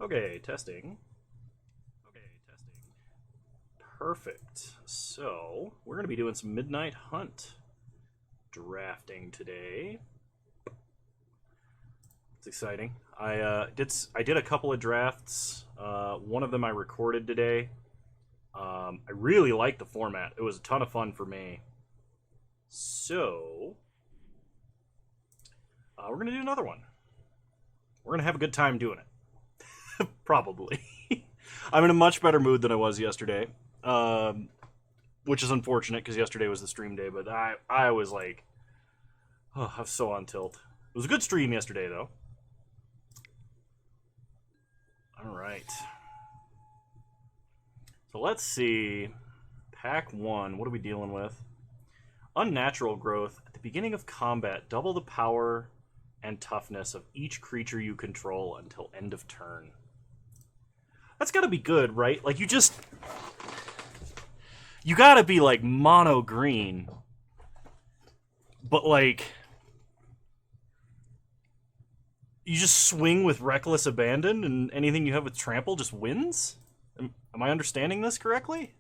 Okay, testing. Perfect. So, we're going to be doing some Midnight Hunt drafting today. It's exciting. I did a couple of drafts. One of them I recorded today. I really liked the format. It was a ton of fun for me. So, we're going to do another one. We're going to have a good time doing it. Probably. I'm in a much better mood than I was yesterday. Which is unfortunate because yesterday was the stream day, but I was like, oh, I was so on tilt. It was a good stream yesterday, though. All right. So let's see. Pack 1, what are we dealing with? Unnatural growth. At the beginning of combat, double the power and toughness of each creature you control until end of turn. That's gotta be good, right? Like, you gotta be, like, mono green. But, like, you just swing with reckless abandon and anything you have with trample just wins? Am I understanding this correctly?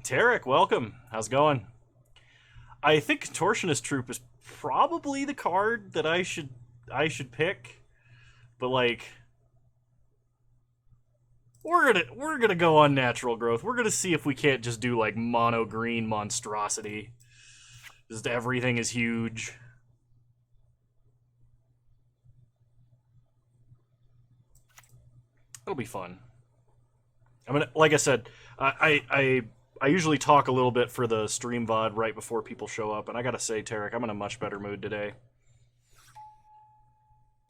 Tarek, welcome. How's it going? I think Contortionist Troop is probably the card that I should pick, but like we're gonna go on natural growth. We're gonna see if we can't just do like mono green monstrosity. Just everything is huge. It'll be fun. I mean, like I said, I usually talk a little bit for the stream VOD right before people show up, and I gotta say, Tarek, I'm in a much better mood today.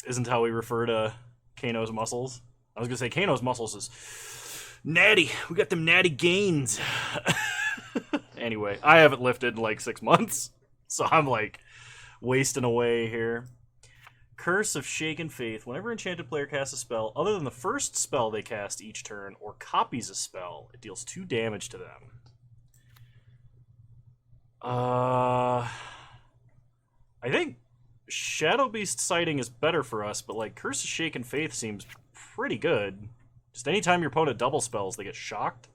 Isn't how we refer to Kano's muscles. I was gonna say Kano's muscles is natty. We got them natty gains. Anyway, I haven't lifted in like 6 months, so I'm like wasting away here. Curse of Shaken Faith. Whenever enchanted player casts a spell, other than the first spell they cast each turn, or copies a spell, it deals 2 damage to them. I think Shadow Beast Sighting is better for us, but like Curse of Shaken Faith seems pretty good. Just anytime your opponent double spells, they get shocked.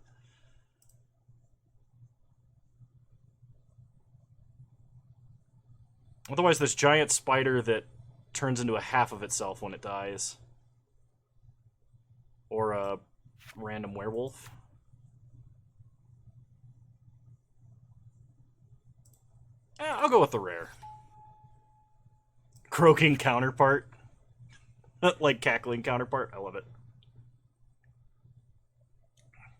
Otherwise, this giant spider that turns into a half of itself when it dies. Or a random werewolf. I'll go with the rare. Croaking counterpart. Like cackling counterpart. I love it.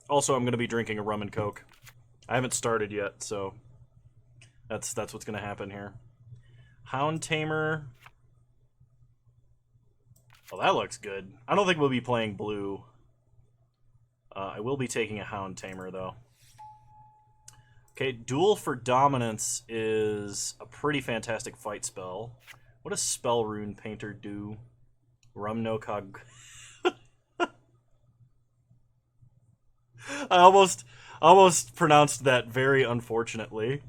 Also, I'm going to be drinking a rum and coke. I haven't started yet, so that's what's going to happen here. Hound Tamer. Oh, that looks good. I don't think we'll be playing blue. I will be taking a Hound Tamer, though. Okay, Duel for Dominance is a pretty fantastic fight spell. What does Spell Rune Painter do? Rum no cog. I almost pronounced that very unfortunately.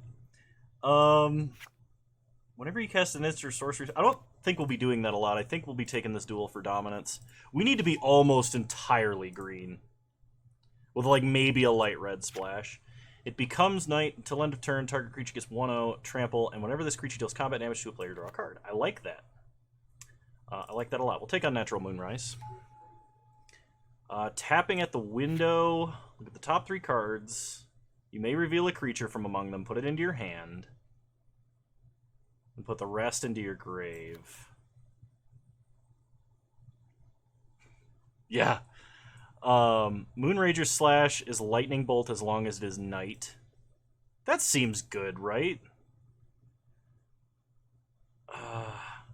Whenever you cast an instant or sorcery, I don't think we'll be doing that a lot. I think we'll be taking this Duel for Dominance. We need to be almost entirely green, with like maybe a light red splash. It becomes night until end of turn. Target creature gets 1/0 trample, and whenever this creature deals combat damage to a player, draw a card. I like that. I like that a lot. We'll take on Natural Moonrise. Tapping at the window. Look at the top 3 cards. You may reveal a creature from among them. Put it into your hand. And put the rest into your grave. Yeah. Moonrager's Slash is Lightning Bolt as long as it is night. That seems good, right?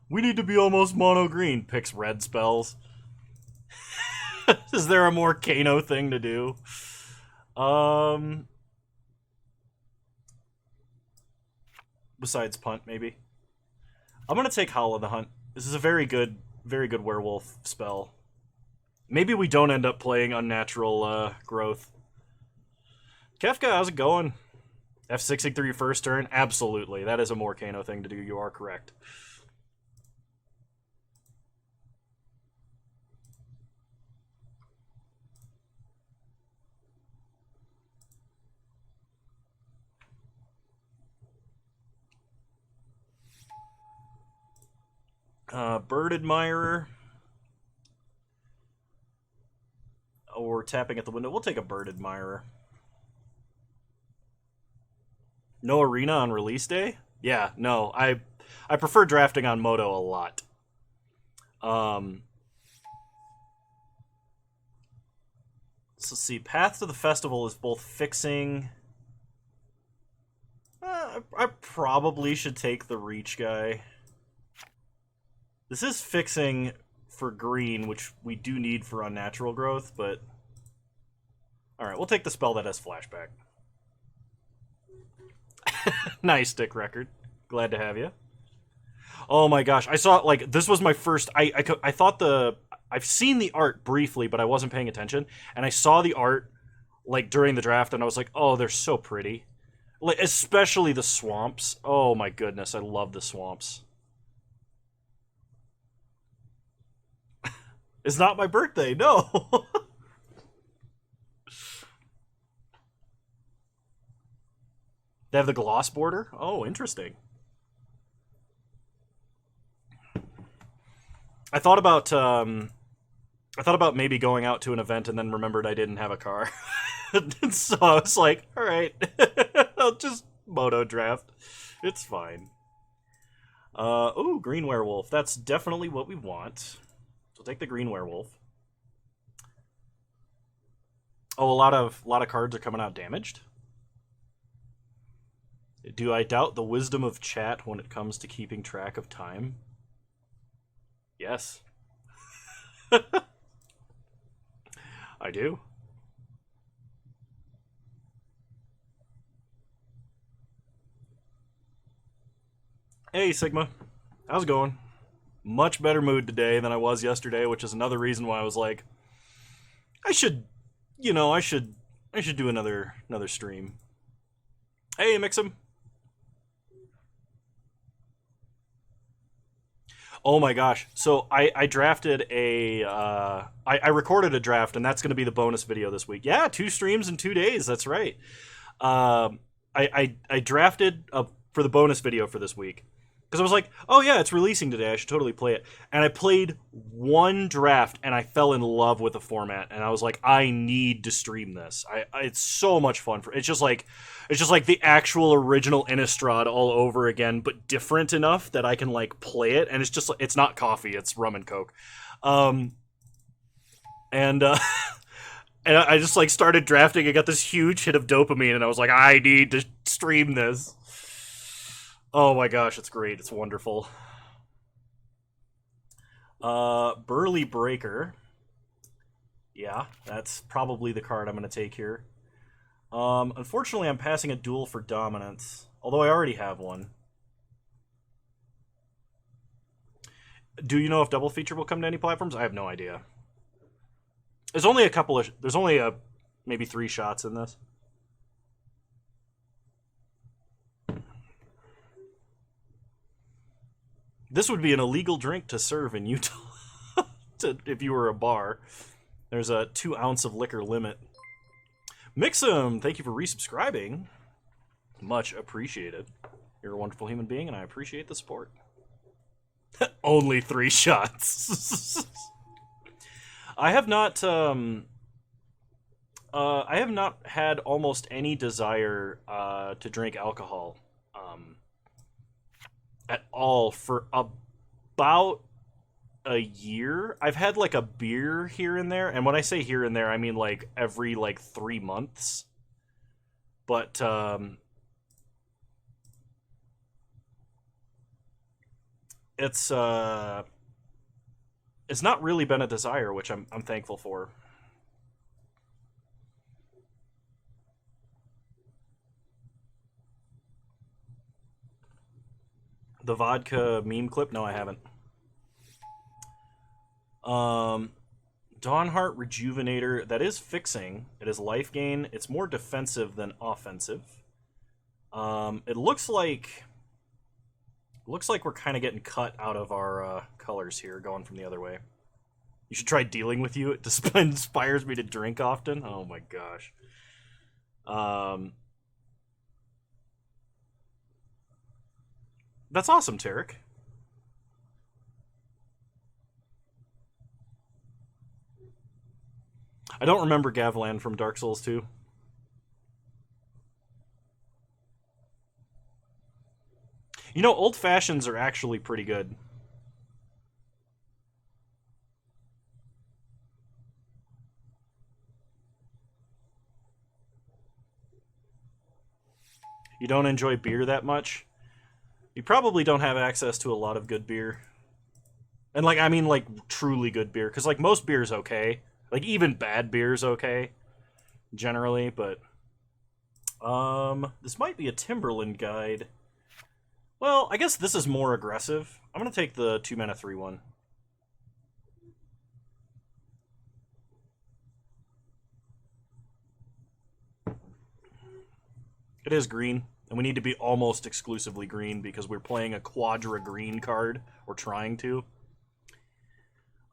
We need to be almost mono green. Picks red spells. Is there a more Kano thing to do? Besides punt, maybe. I'm gonna take Howl of the Hunt. This is a very good werewolf spell. Maybe we don't end up playing Unnatural Growth. Kefka, how's it going? F6ing through your first turn? Absolutely. That is a more Kano thing to do. You are correct. Bird Admirer. Or tapping at the window. We'll take a Bird Admirer. No arena on release day? Yeah, no. I prefer drafting on Moto a lot. So let's see. Path to the Festival is both fixing. I probably should take the Reach guy. This is fixing for green, which we do need for unnatural growth, but... Alright, we'll take the spell that has flashback. Nice, Dick Record. Glad to have you. Oh my gosh, I saw, like, this was my first... I thought the... I've seen the art briefly, but I wasn't paying attention, and I saw the art, like, during the draft, and I was like, oh, they're so pretty. Like, especially the swamps. Oh my goodness, I love the swamps. It's not my birthday, no! They have the gloss border? Oh, interesting. I thought about maybe going out to an event and then remembered I didn't have a car. So I was like, alright, I'll just moto draft. It's fine. Ooh, green werewolf. That's definitely what we want. So we'll take the green werewolf. Oh, a lot of cards are coming out damaged. Do I doubt the wisdom of chat when it comes to keeping track of time? Yes. I do. Hey, Sigma. How's it going? Much better mood today than I was yesterday, which is another reason why I was like, I should do another stream. Hey, Mixum. Oh my gosh. So I drafted a... I recorded a draft, and that's going to be the bonus video this week. Yeah, 2 streams in 2 days. That's right. I drafted for the bonus video for this week. Because I was like, oh yeah, it's releasing today. I should totally play it. And I played 1 draft, and I fell in love with the format. And I was like, I need to stream this. It's so much fun. It's just like the actual original Innistrad all over again, but different enough that I can like play it. And it's not coffee. It's rum and Coke. And and I just like started drafting. I got this huge hit of dopamine, and I was like, I need to stream this. Oh my gosh, it's great. It's wonderful. Burly Breaker. Yeah, that's probably the card I'm going to take here. Unfortunately, I'm passing a duel for dominance, although I already have one. Do you know if Double Feature will come to any platforms? I have no idea. There's only maybe 3 shots in this. This would be an illegal drink to serve in Utah if you were a bar. There's a 2 ounce of liquor limit. Mixum, thank you for resubscribing. Much appreciated. You're a wonderful human being, and I appreciate the support. Only 3 shots. I have not had almost any desire to drink alcohol at all for about a year. I've had like a beer here and there, and when I say here and there, I mean like every like 3 months. But it's not really been a desire, which I'm thankful for. The vodka meme clip? No, I haven't. Dawnheart Rejuvenator. That is fixing. It is life gain. It's more defensive than offensive. It looks like we're kind of getting cut out of our colors here, going from the other way. You should try dealing with you. It inspires me to drink often. Oh my gosh. That's awesome, Tarek. I don't remember Gavlan from Dark Souls 2. You know, old fashions are actually pretty good. You don't enjoy beer that much? You probably don't have access to a lot of good beer. And, like, I mean, like, truly good beer. Because, like, most beer's okay. Like, even bad beer's okay. Generally, but... this might be a Timberland guide. Well, I guess this is more aggressive. I'm going to take the 2-mana 3/1. It is green, and we need to be almost exclusively green because we're playing a quadra green card, or trying to.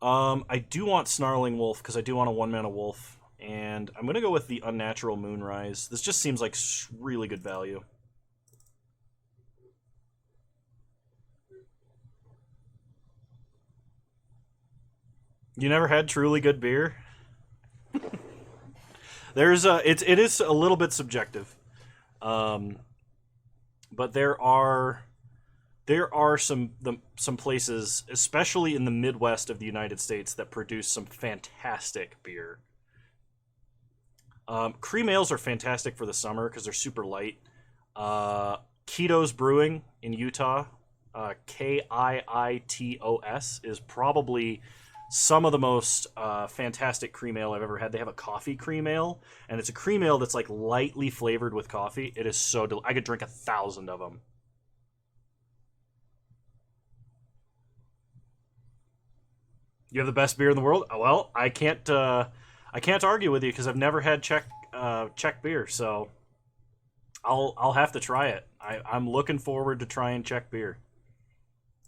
I do want Snarling Wolf because I do want a 1-mana wolf, and I'm going to go with the Unnatural Moonrise. This just seems like really good value. You never had truly good beer? There's it is a little bit subjective. But there are some places, especially in the Midwest of the United States, that produce some fantastic beer. Cream ales are fantastic for the summer because they're super light. Kito's Brewing in Utah, Kiitos, is probably some of the most fantastic cream ale I've ever had. They have a coffee cream ale, and it's a cream ale that's like lightly flavored with coffee. It is so I could drink 1,000 of them. You have the best beer in the world? Well, I can't argue with you because I've never had Czech beer, so I'll have to try it. I'm looking forward to trying Czech beer.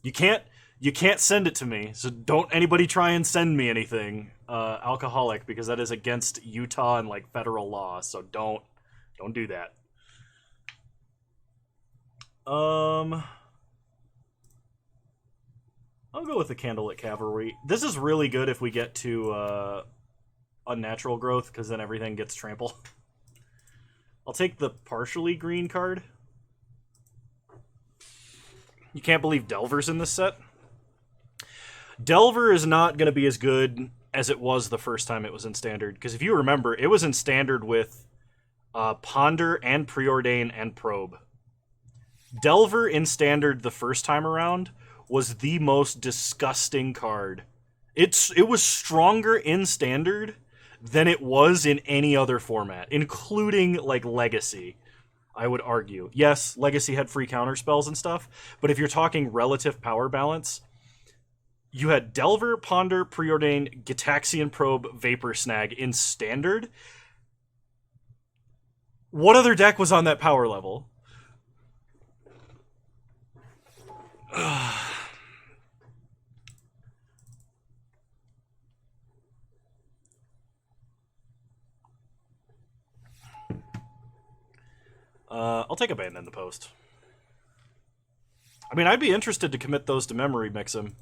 You can't send it to me, so don't anybody try and send me anything alcoholic, because that is against Utah and like federal law. So don't do that. I'll go with the Candlelit Cavalry. This is really good if we get to Unnatural Growth, because then everything gets trampled. I'll take the partially green card. You can't believe Delver's in this set? Delver is not going to be as good as it was the first time it was in Standard, because if you remember, it was in Standard with Ponder and Preordain and Probe. Delver in Standard the first time around was the most disgusting card. It was stronger in Standard than it was in any other format, including, like, Legacy, I would argue. Yes, Legacy had free counter spells and stuff, but if you're talking relative power balance, you had Delver, Ponder, Preordain, Gitaxian Probe, Vapor Snag in Standard. What other deck was on that power level? I'll take Abandon the Post. I mean, I'd be interested to commit those to Memory Mix'em,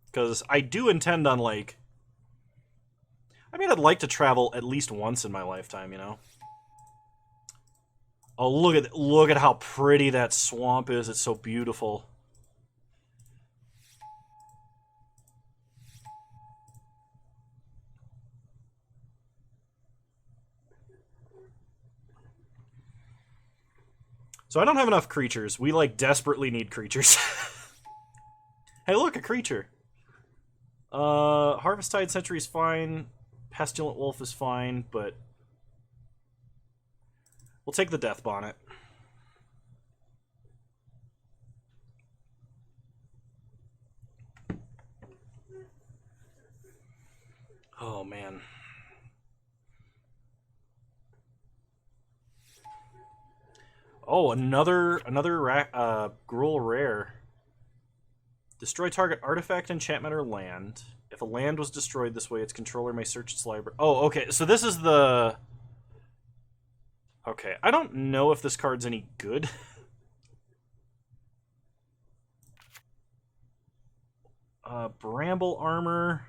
because I do intend on, like... I mean, I'd like to travel at least once in my lifetime, you know? Oh, look at how pretty that swamp is. It's so beautiful. So I don't have enough creatures. We, like, desperately need creatures. Hey, look, a creature. Harvesttide Sentry is fine. Pestilent Wolf is fine, but... we'll take the Death Bonnet. Oh, man. Oh, another Gruul Rare. Destroy target artifact, enchantment, or land. If a land was destroyed this way, its controller may search its library. Oh, okay. So this is the... okay, I don't know if this card's any good. Bramble Armor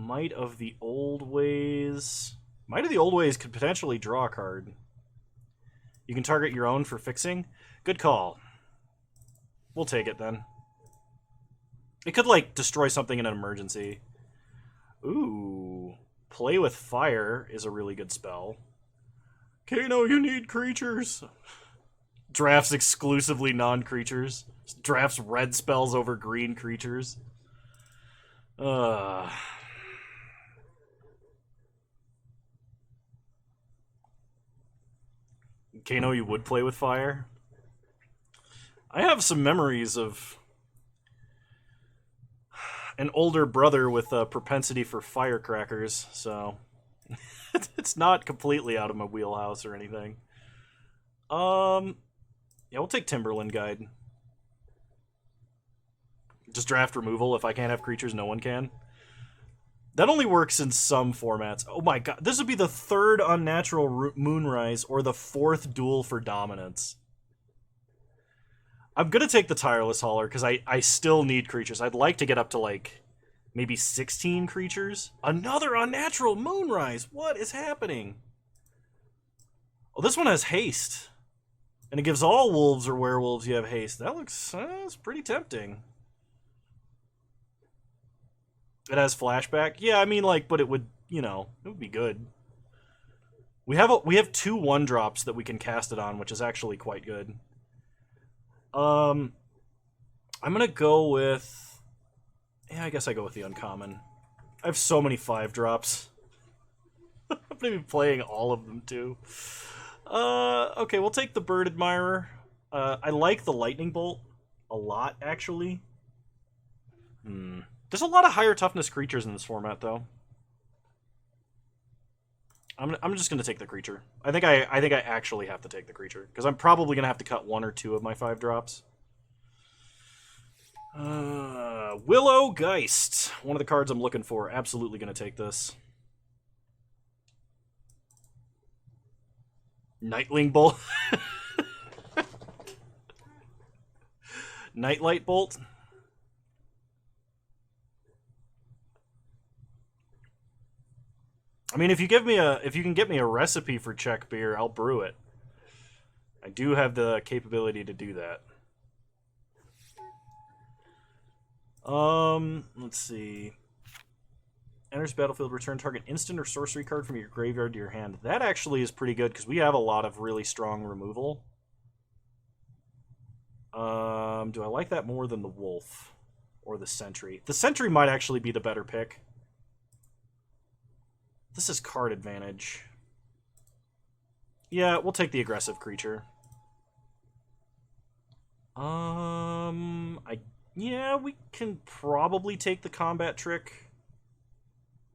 Might of the Old Ways. Might of the Old Ways could potentially draw a card. You can target your own for fixing. Good call. We'll take it then. It could, like, destroy something in an emergency. Ooh. Play with Fire is a really good spell. Kano, you need creatures. Drafts exclusively non-creatures. Drafts red spells over green creatures. Kano, you would play with Fire? I have some memories of an older brother with a propensity for firecrackers, so it's not completely out of my wheelhouse or anything. Yeah, we'll take Timberland Guide. Just draft removal. If I can't have creatures, no one can. That only works in some formats. Oh my god, this would be the third Unnatural Moonrise or the fourth duel for dominance. I'm gonna take the Tireless Hauler because I still need creatures. I'd like to get up to, like, maybe 16 creatures. Another Unnatural Moonrise! What is happening? Oh, this one has haste. And it gives all wolves or werewolves you have haste. That looks that's pretty tempting. It has flashback. Yeah, I mean, like, but it would, you know, it would be good. We have 2 1-drops that we can cast it on, which is actually quite good. I'm gonna go with... Yeah, I guess I go with the uncommon. I have so many 5-drops. I'm gonna be playing all of them, too. Okay, we'll take the Bird Admirer. I like the Lightning Bolt a lot, actually. There's a lot of higher toughness creatures in this format, though. I'm just gonna take the creature. I think I actually have to take the creature because I'm probably gonna have to cut 1 or 2 of my 5-drops. Willow Geist, one of the cards I'm looking for. Absolutely gonna take this. Nightling Bolt. Nightlight Bolt. I mean, if you can get me a recipe for Czech beer, I'll brew it. I do have the capability to do that. Let's see. Enters battlefield, return target instant or sorcery card from your graveyard to your hand. That actually is pretty good because we have a lot of really strong removal. Do I like that more than the wolf or the sentry? The sentry might actually be the better pick. This is card advantage. Yeah, we'll take the aggressive creature. Yeah, we can probably take the combat trick.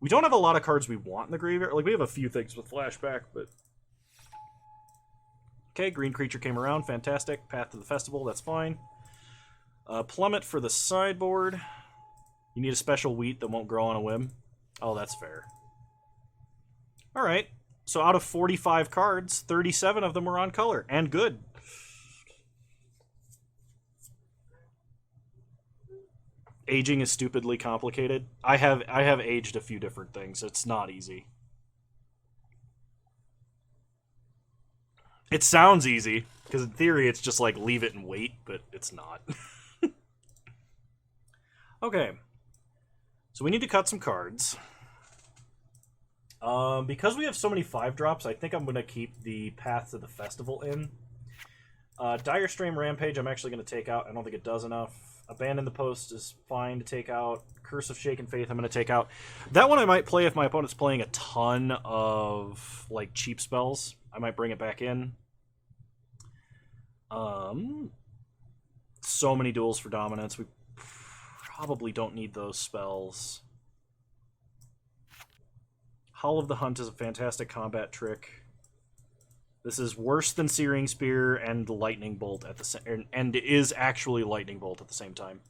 We don't have a lot of cards we want in the graveyard. Like, we have a few things with flashback, but... Okay, green creature came around. Fantastic. Path to the Festival. That's fine. Plummet for the sideboard. You need a special wheat that won't grow on a whim. Oh, that's fair. Alright. So out of 45 cards, 37 of them were on color. And good. Aging is stupidly complicated. I have aged a few different things. It's not easy. It sounds easy, because in theory it's just like leave it and wait, but it's not. Okay. So we need to cut some cards. Because we have so many 5-drops, I think I'm going to keep the Path to the Festival in. Dire Stream Rampage I'm actually going to take out. I don't think it does enough. Abandon the Post is fine to take out. Curse of Shaken Faith I'm going to take out. That one I might play if my opponent's playing a ton of, like, cheap spells. I might bring it back in. So many duels for dominance. We probably don't need those spells. Howl of the Hunt is a fantastic combat trick. This is worse than Searing Spear and Lightning Bolt at the same, and is actually Lightning Bolt at the same time.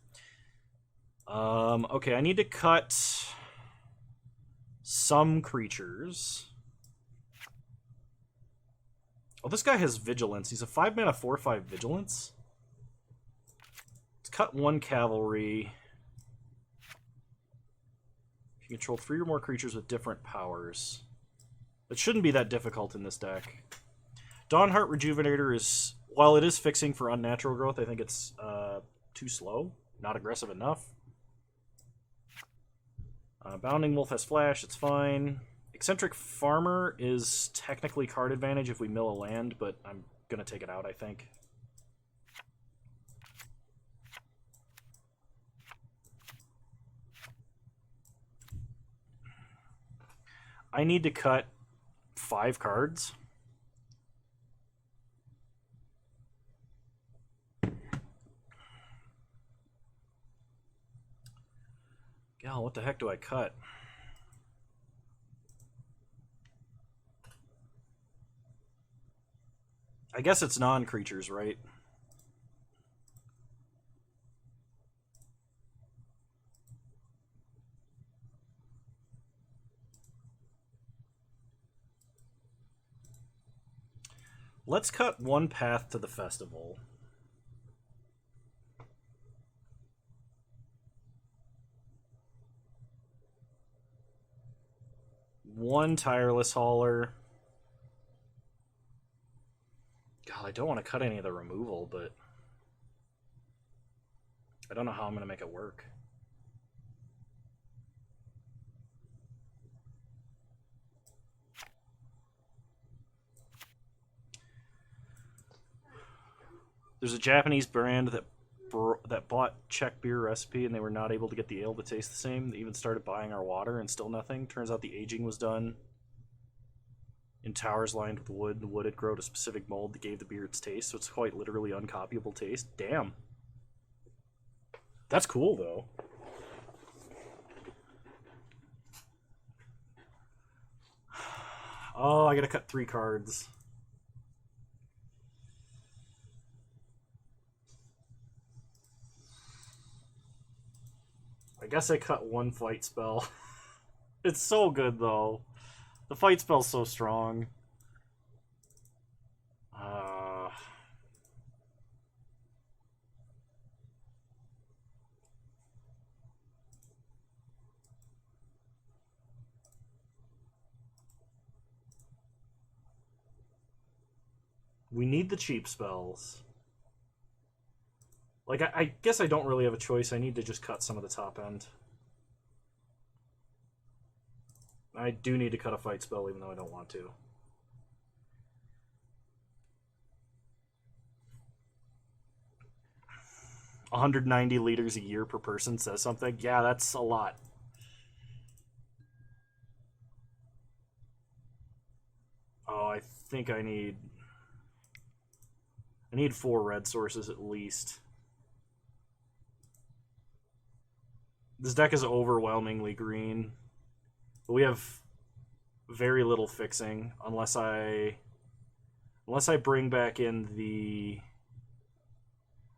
Okay, I need to cut some creatures. Oh, this guy has Vigilance. He's a 5-mana 4/5 Vigilance. Let's cut 1 Cavalry. You can control 3 or more creatures with different powers. It shouldn't be that difficult in this deck. Dawnheart Rejuvenator is, while it is fixing for unnatural growth, I think it's too slow, not aggressive enough. Bounding Wolf has Flash, it's fine. Eccentric Farmer is technically card advantage if we mill a land, but I'm going to take it out, I think. I need to cut 5 cards. Gal, what the heck do I cut? I guess it's non-creatures, right? Let's cut 1 path to the festival. One tireless hauler. God, I don't want to cut any of the removal, but I don't know how I'm going to make it work. There's a Japanese brand that bought Czech beer recipe and they were not able to get the ale to taste the same. They even started buying our water and still nothing. Turns out the aging was done in towers lined with wood. The wood had grown a specific mold that gave the beer its taste, so it's quite literally uncopyable taste. Damn. That's cool, though. Oh, I gotta cut 3 cards. I guess I cut 1 fight spell. It's so good, though. The fight spell's so strong. We need the cheap spells. Like, I guess I don't really have a choice. I need to just cut some of the top end. I do need to cut a fight spell, even though I don't want to. $190 liters a year per person says something. Yeah, that's a lot. Oh, I think I need 4 red sources at least. This deck is overwhelmingly green. But we have very little fixing unless I bring back in the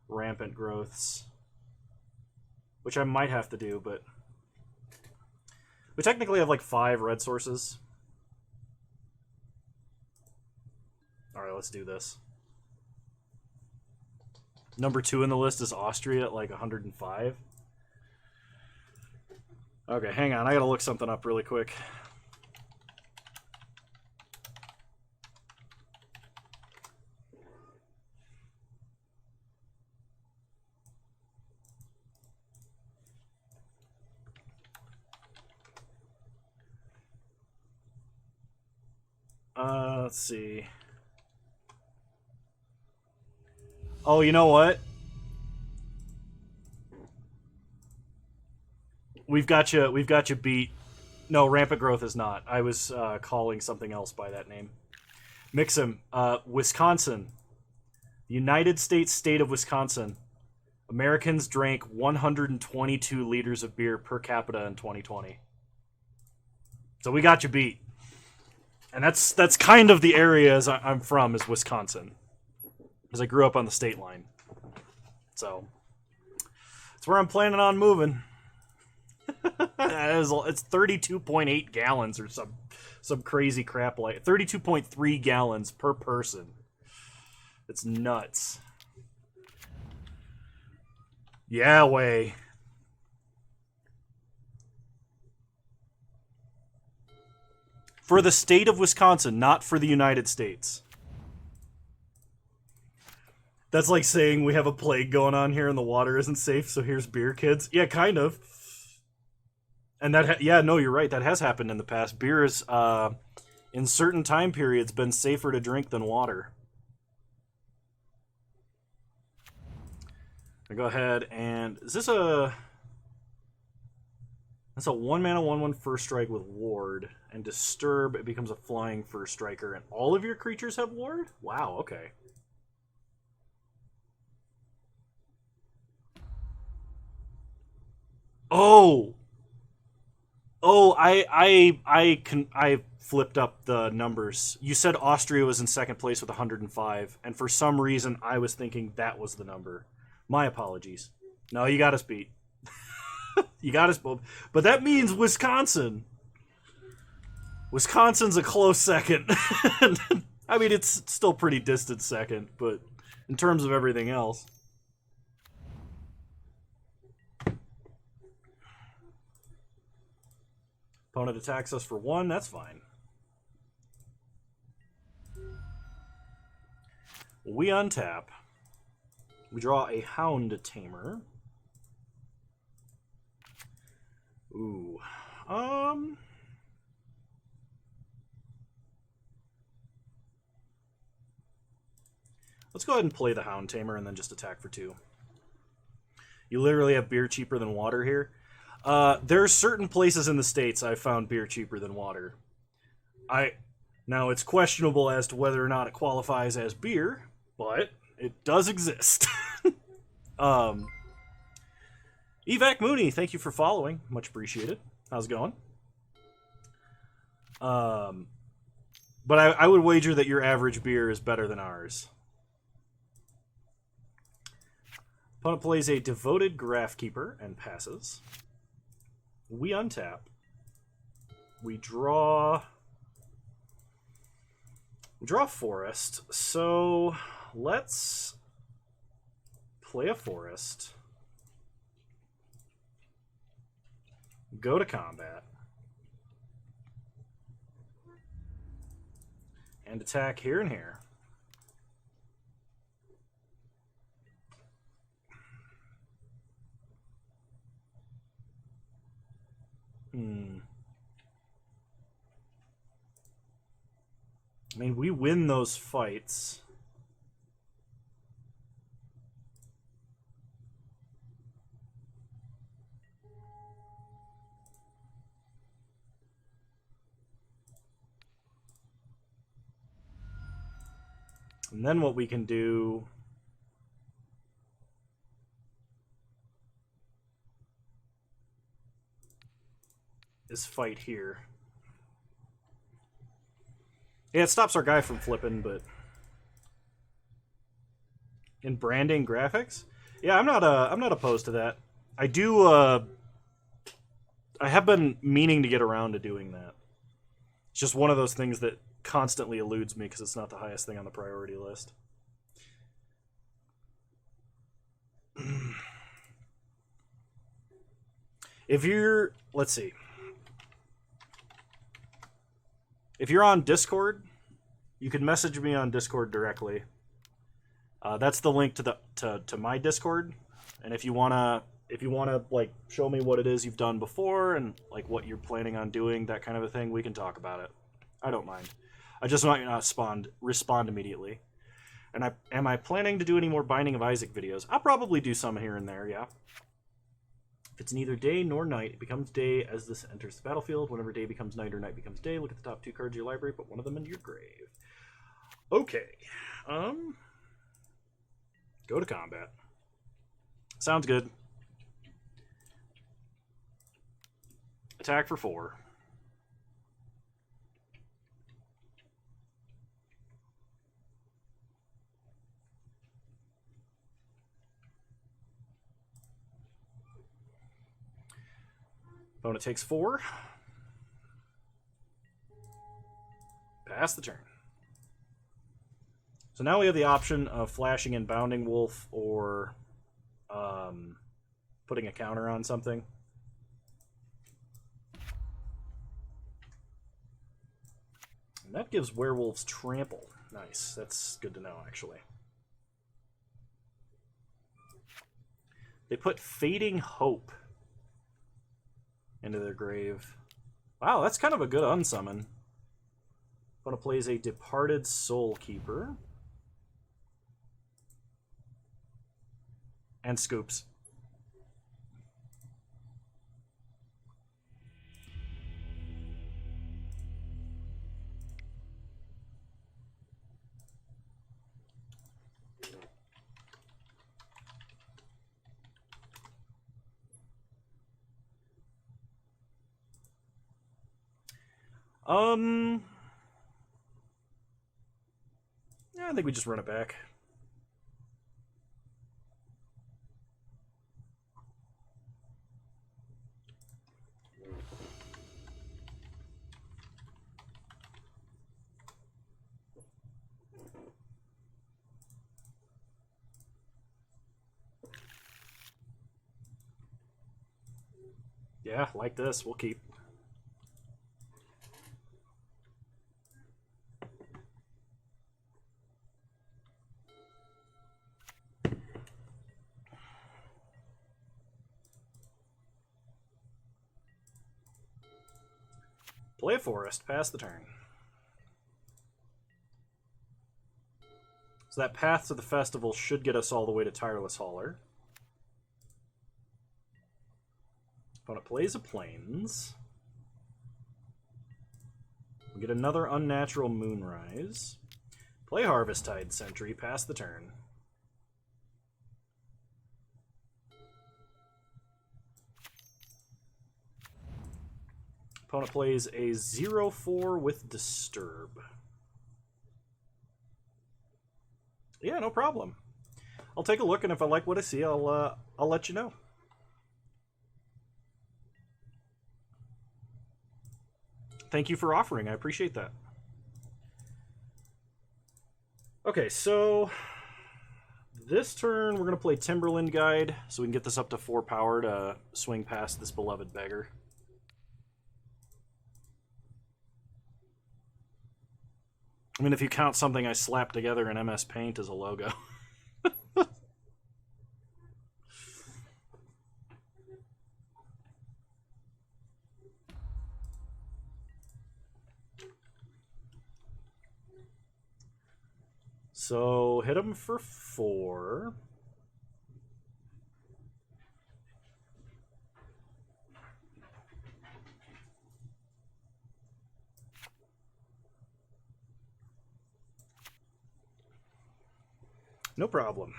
rampant growths, which I might have to do, but we technically have like 5 red sources. Alright, let's do this. Number 2 in the list is Austria at like 105. Okay, hang on. I gotta look something up really quick. Let's see. Oh, you know what? We've got you beat. No, Rampant Growth is not. I was calling something else by that name. Mix 'em. Wisconsin. United States state of Wisconsin. Americans drank 122 liters of beer per capita in 2020. So we got you beat. And that's kind of the area I'm from, is Wisconsin. Because I grew up on the state line. So that's where I'm planning on moving. It's 32.8 gallons or some crazy crap, like 32.3 gallons per person. It's nuts. Yeah, way. For the state of Wisconsin, not for the United States. That's like saying we have a plague going on here and the water isn't safe, so here's beer, kids. Yeah, kind of. And that, yeah, no, you're right. That has happened in the past. Beer is, in certain time periods, been safer to drink than water. I go ahead and is this a? That's a 1-mana 1/1 first strike with ward and disturb. It becomes a flying first striker, and all of your creatures have ward. Wow. Okay. Oh. Oh, I flipped up the numbers. You said Austria was in second place with 105, and for some reason I was thinking that was the number. My apologies. No, you got us beat. You got us both. But that means Wisconsin. Wisconsin's a close second. I mean, it's still pretty distant second, but in terms of everything else. Opponent attacks us for 1, that's fine. We untap. We draw a Hound Tamer. Ooh. Let's go ahead and play the Hound Tamer and then just attack for 2. You literally have beer cheaper than water here. There are certain places in the States I've found beer cheaper than water. Now, it's questionable as to whether or not it qualifies as beer, but it does exist. Evac Mooney, thank you for following. Much appreciated. How's it going? But I would wager that your average beer is better than ours. Opponent plays a Devoted Graphkeeper and passes. We untap. We draw Forest. So let's play a Forest. Go to combat. And attack here and here. I mean, we win those fights. And then what we can do is fight here. Yeah, it stops our guy from flipping, but in branding graphics, yeah, I'm not opposed to that. I do. I have been meaning to get around to doing that. It's just one of those things that constantly eludes me because it's not the highest thing on the priority list. If you're, let's see. If you're on Discord, you can message me on Discord directly. That's the link to my Discord, and if you wanna like show me what it is you've done before and like what you're planning on doing, that kind of a thing, we can talk about it. I don't mind. I just might not respond immediately. And am I planning to do any more Binding of Isaac videos? I'll probably do some here and there, yeah. If it's neither day nor night, it becomes day as this enters the battlefield. Whenever day becomes night or night becomes day, look at the top 2 cards of your library, put one of them into your grave. Okay. Go to combat. Sounds good. Attack for 4. Opponent takes 4. Pass the turn. So now we have the option of flashing in Bounding Wolf or putting a counter on something. That gives werewolves trample. Nice. That's good to know, actually. They put Fading Hope into their grave. Wow, that's kind of a good unsummon. Opponent plays a Departed Soul Keeper. And scoops. Yeah, I think we just run it back. Yeah, like this, we'll keep. Play a forest, pass the turn. So that path to the festival should get us all the way to Tireless Hauler. Opponent plays a Plains. We get another Unnatural Moonrise. Play Harvesttide Sentry, pass the turn. Opponent plays a 0/4 with Disturb. Yeah, no problem. I'll take a look, and if I like what I see, I'll let you know. Thank you for offering. I appreciate that. Okay, so this turn we're going to play Timberland Guide, so we can get this up to 4 power to swing past this beloved beggar. I mean, if you count something I slapped together in MS Paint as a logo. So, hit him for 4. No problem.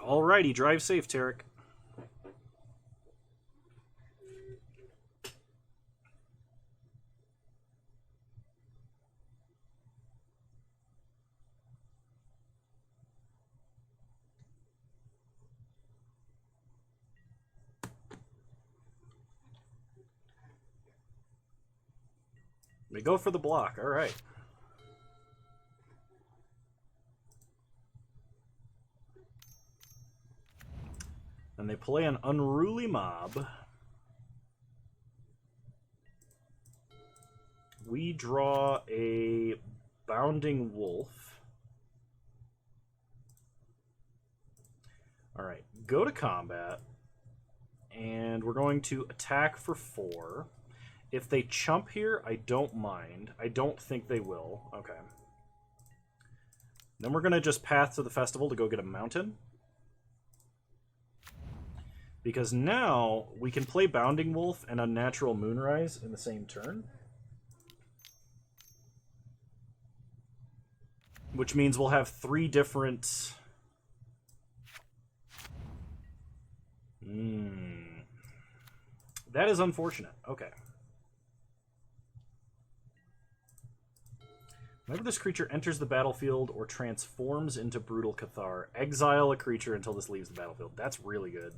Alrighty, drive safe, Tarek. They go for the block, alright. And they play an Unruly Mob. We draw a Bounding Wolf. Alright, go to combat. And we're going to attack for 4. If they chump here, I don't mind. I don't think they will. Okay. Then we're going to just path to the festival to go get a mountain. Because now we can play Bounding Wolf and Unnatural Moonrise in the same turn. Which means we'll have 3 different... That is unfortunate. Okay. Whenever this creature enters the battlefield or transforms into Brutal Cathar, exile a creature until this leaves the battlefield. That's really good.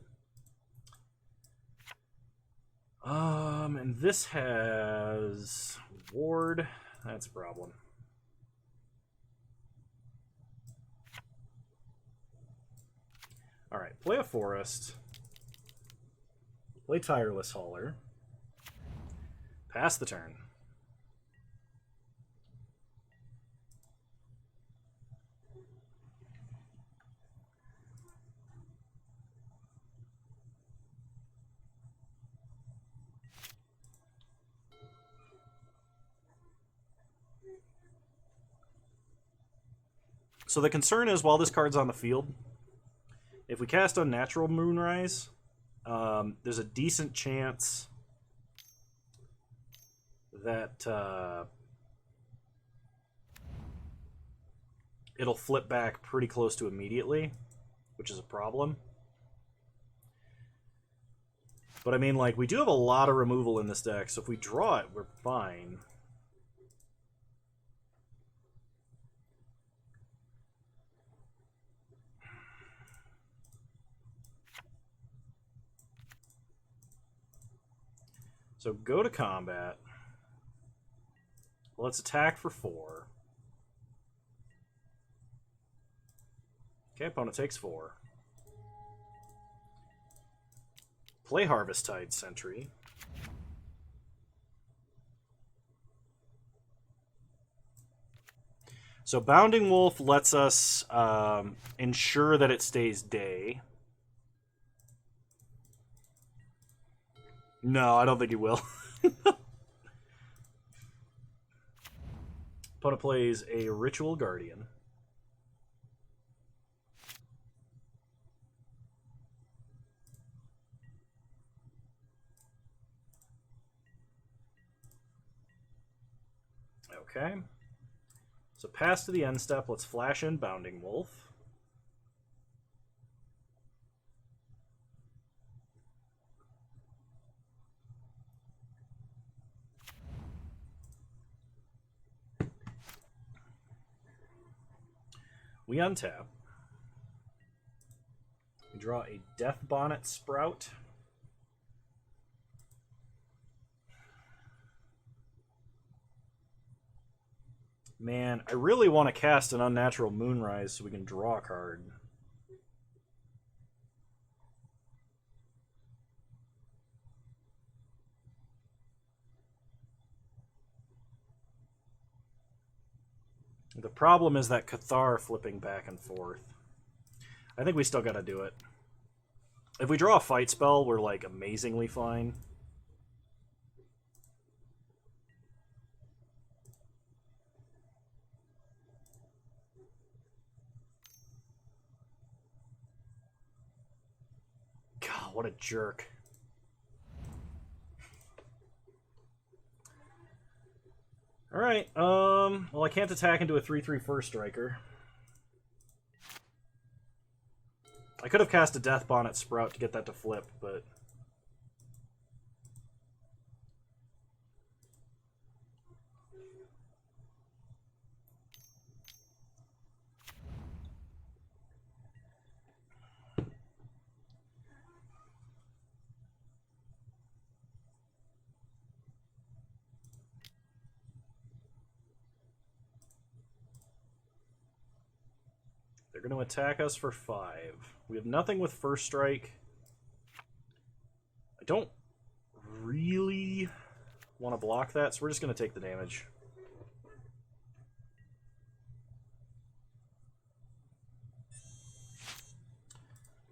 And this has Ward. That's a problem. Alright, play a Forest. Play Tireless Hauler. Pass the turn. So the concern is, while this card's on the field, if we cast Unnatural Moonrise, there's a decent chance that it'll flip back pretty close to immediately, which is a problem. But I mean, like, we do have a lot of removal in this deck, so if we draw it, we're fine. So go to combat. Let's attack for 4. Okay, opponent takes 4. Play Harvesttide Sentry. So Bounding Wolf lets us ensure that it stays day. No, I don't think he will. Opponent plays a Ritual Guardian. Okay. So pass to the end step. Let's flash in Bounding Wolf. We untap. We draw a Death Bonnet Sprout. Man, I really want to cast an Unnatural Moonrise so we can draw a card. The problem is that Cathar flipping back and forth. I think we still gotta do it. If we draw a fight spell, we're like amazingly fine. God, what a jerk. Alright, well, I can't attack into a 3/3 first striker. I could have cast a Death Bonnet Sprout to get that to flip, but... They're going to attack us for 5. We have nothing with First Strike. I don't really want to block that, so we're just going to take the damage.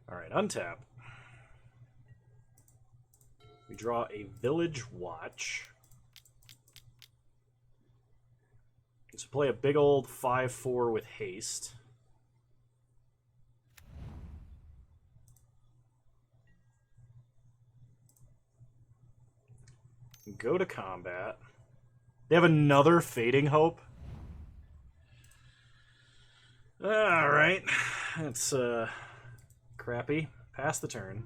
Alright, untap. We draw a Village Watch. So play a big old 5/4 with haste. Go to combat. They have another Fading Hope. Alright. That's crappy. Pass the turn.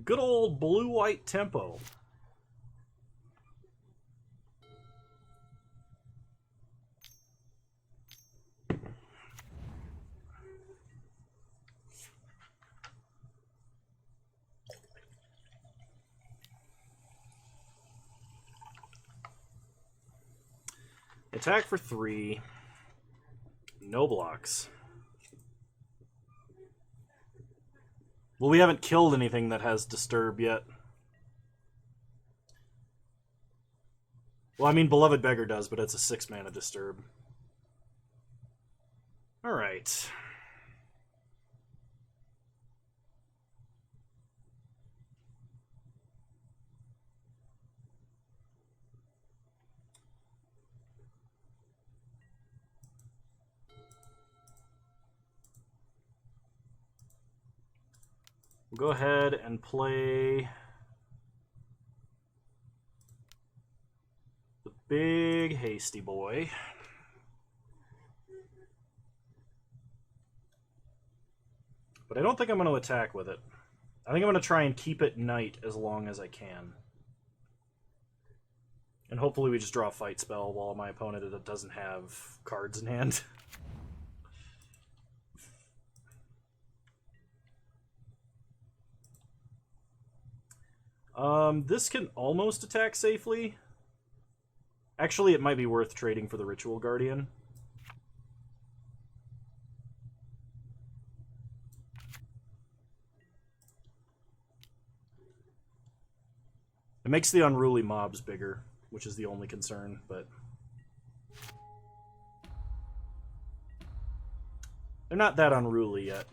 Good old blue-white tempo. Attack for 3. No blocks. Well, we haven't killed anything that has Disturb yet. Well, I mean, Beloved Beggar does, but it's a 6-mana Disturb. Alright. We'll go ahead and play the big hasty boy. But I don't think I'm going to attack with it. I think I'm going to try and keep it night as long as I can. And hopefully we just draw a fight spell while my opponent doesn't have cards in hand. This can almost attack safely. Actually, it might be worth trading for the Ritual Guardian. It makes the unruly mobs bigger, which is the only concern, but they're not that unruly yet.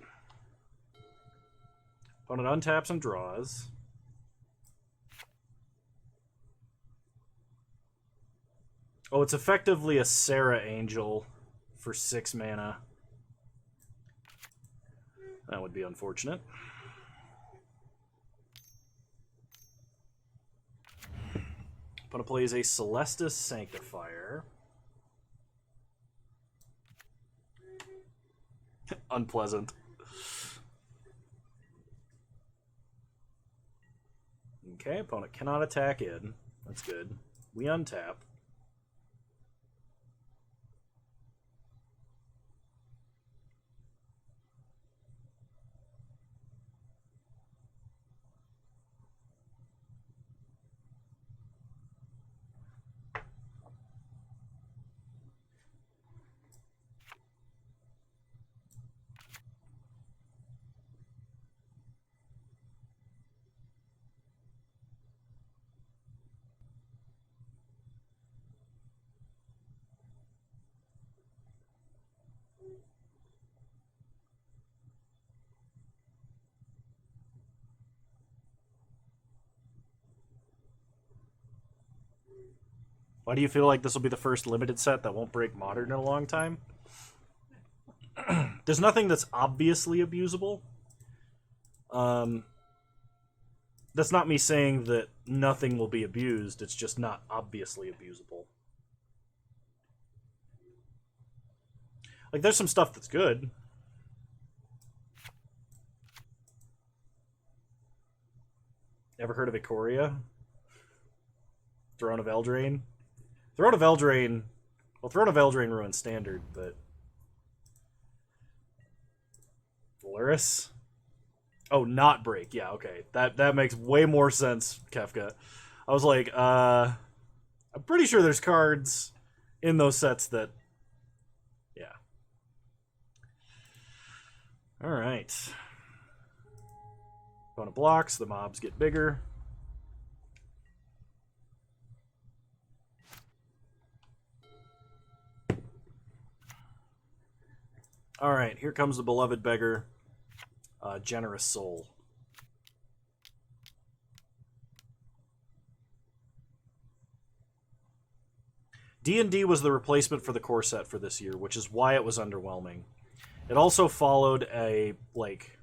Opponent untaps and draws. Oh, it's effectively a Sarah Angel for 6 mana. That would be unfortunate. Opponent plays a Celestus Sanctifier. Unpleasant. Okay, opponent cannot attack in. That's good. We untap. Why do you feel like this will be the first limited set that won't break Modern in a long time? There's nothing that's obviously abusable. That's not me saying that nothing will be abused. It's just not obviously abusable. Like, there's some stuff that's good. Ever heard of Ikoria? Throne of Eldraine? Throne of Eldraine... Well, Throne of Eldraine ruins Standard, but... Valeris? Oh, not break. Yeah, okay. That makes way more sense, Kefka. I was like, I'm pretty sure there's cards in those sets that... Yeah. Alright. Opponent blocks, the mobs get bigger. Alright, here comes the Beloved Beggar. Generous Soul. D&D was the replacement for the core set for this year, which is why it was underwhelming. It also followed a, like...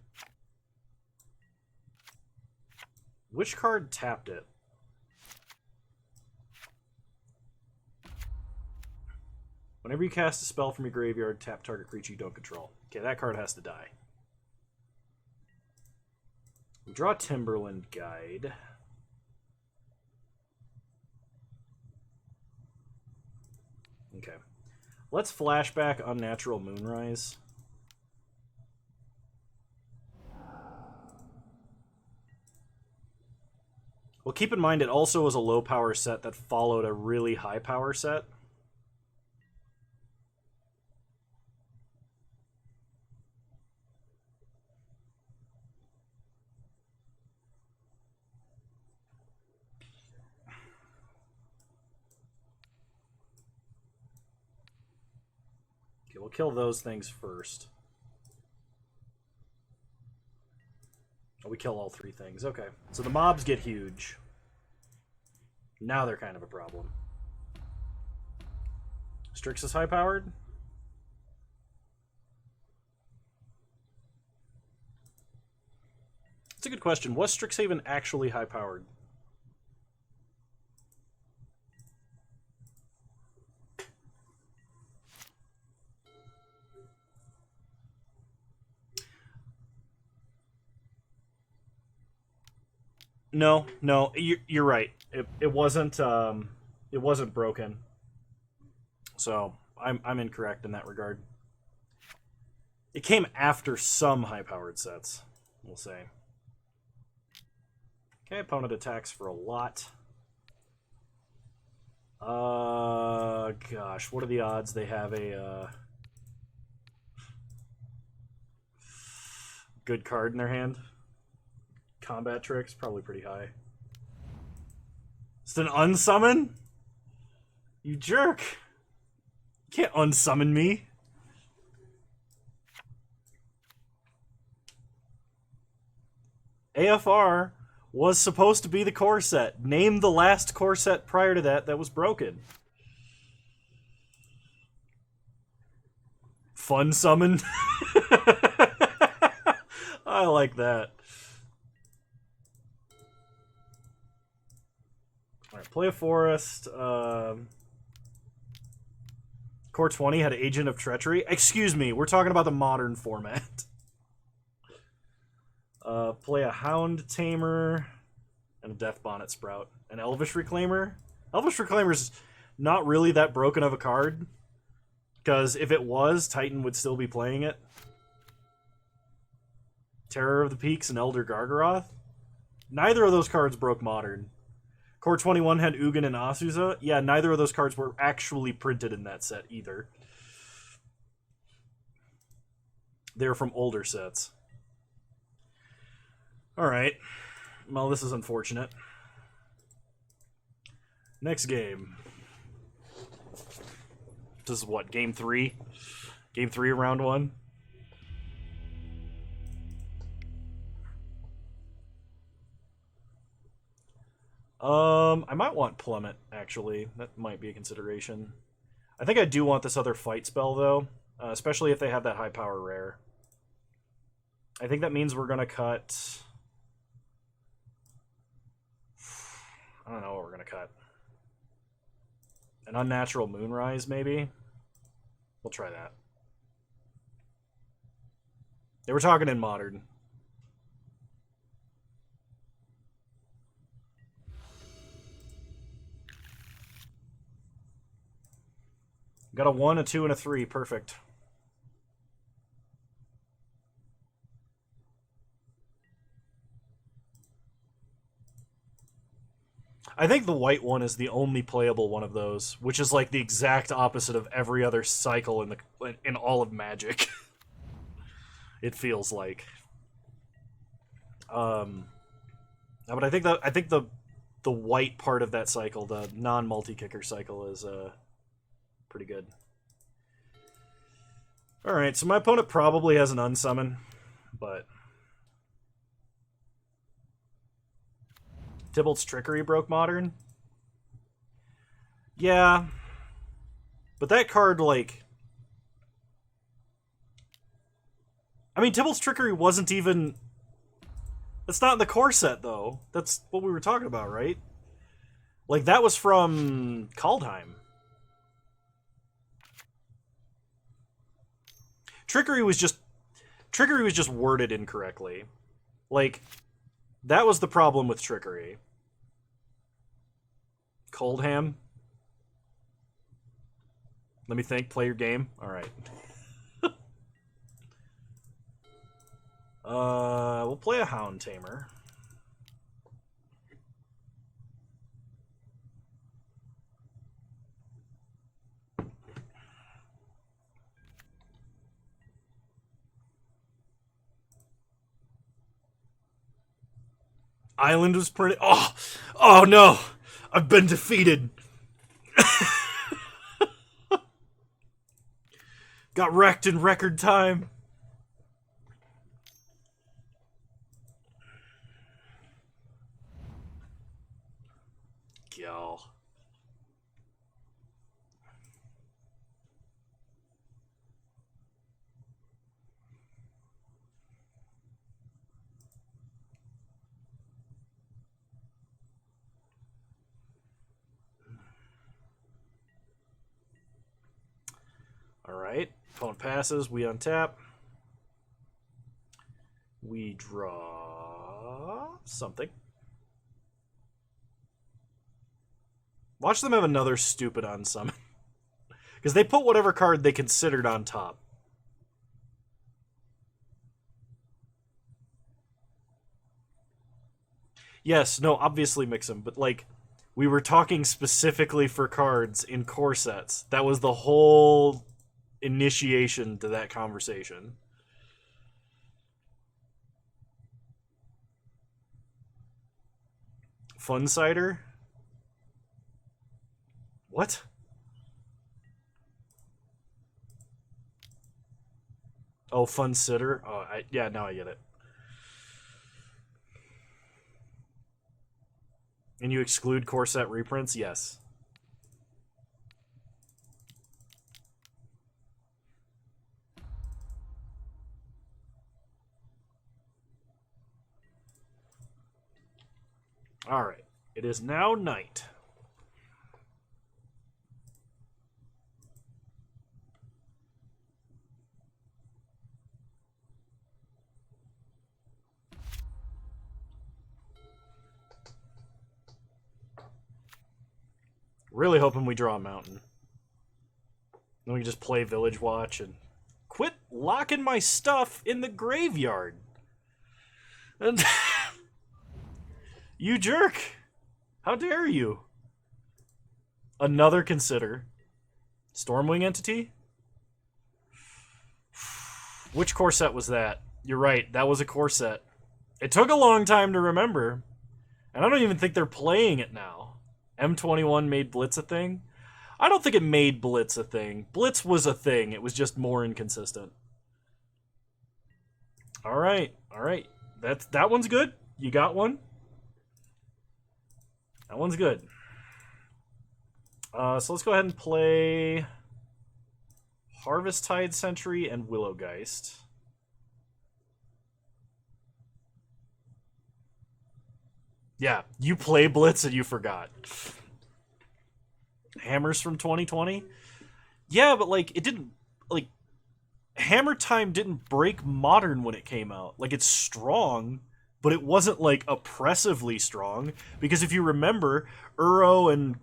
Which card tapped it? Whenever you cast a spell from your graveyard, tap target creature you don't control. Okay, that card has to die. We draw Timberland Guide. Okay. Let's flashback Unnatural Moonrise. Well, keep in mind it also was a low power set that followed a really high power set. Okay, we'll kill those things first. Oh, we kill all three things. Okay. So the mobs get huge. Now they're kind of a problem. Strix is high-powered? That's a good question. Was Strixhaven actually high-powered? No, you're right. It wasn't broken. So I'm incorrect in that regard. It came after some high-powered sets, we'll say. Okay, opponent attacks for a lot. Gosh, what are the odds they have a good card in their hand? Combat tricks, probably pretty high. It's an unsummon? You jerk. You can't unsummon me. AFR was supposed to be the core set. Name the last core set prior to that was broken. Fun summon. I like that. Alright, play a forest. Core 20 had Agent of Treachery. Excuse me, we're talking about the modern format. Play a Hound Tamer and a Death Bonnet Sprout. An Elvish Reclaimer. Elvish Reclaimer's not really that broken of a card, because if it was, Titan would still be playing it. Terror of the Peaks and Elder Gargaroth. Neither of those cards broke modern. Core 21 had Ugin and Asuza. Yeah, neither of those cards were actually printed in that set either. They're from older sets. Alright. Well, this is unfortunate. Next game. This is what, game 3? Game 3 of round 1? I might want Plummet, actually. That might be a consideration. I think I do want this other fight spell, though. Especially if they have that high power rare. I think that means we're going to cut... I don't know what we're going to cut. An Unnatural Moonrise, maybe? We'll try that. They were talking in Modern. Got a 1, a 2, and a 3. Perfect. I think the white one is the only playable one of those, which is like the exact opposite of every other cycle in all of Magic. It feels like. But I think the white part of that cycle, the non-multi-kicker cycle, is pretty good. Alright, so my opponent probably has an unsummon, but... Tybalt's Trickery broke modern? Yeah. But that card, like... I mean, Tybalt's Trickery wasn't even... That's not in the core set, though. That's what we were talking about, right? Like, that was from Kaldheim. Trickery was just worded incorrectly. Like, that was the problem with Trickery. Cold Ham. Let me think. Play your game. All right. We'll play a Hound Tamer. Island was printed. Oh no! I've been defeated. Got wrecked in record time. Y'all. Alright. Opponent passes. We untap. We draw something. Watch them have another stupid on summon. Because they put whatever card they considered on top. Yes, no, obviously mix them, but like, we were talking specifically for cards in core sets. That was the whole initiation to that conversation. Fun Cider? What? Oh, Fun Sitter? Oh, yeah, now I get it. And you exclude core set reprints? Yes. Alright. It is now night. Really hoping we draw a mountain. Then we can just play Village Watch and quit locking my stuff in the graveyard. And you jerk! How dare you? Another consider. Stormwing Entity? Which core set was that? You're right, that was a core set. It took a long time to remember. And I don't even think they're playing it now. M21 made Blitz a thing? I don't think it made Blitz a thing. Blitz was a thing. It was just more inconsistent. Alright, alright. That one's good. You got one? That one's good. So let's go ahead and play Harvesttide Sentry and Willowgeist. Yeah, you play Blitz and you forgot. Hammers from 2020? Yeah, but like it didn't like Hammer Time didn't break Modern when it came out. Like it's strong, but it wasn't like oppressively strong because if you remember, Uro and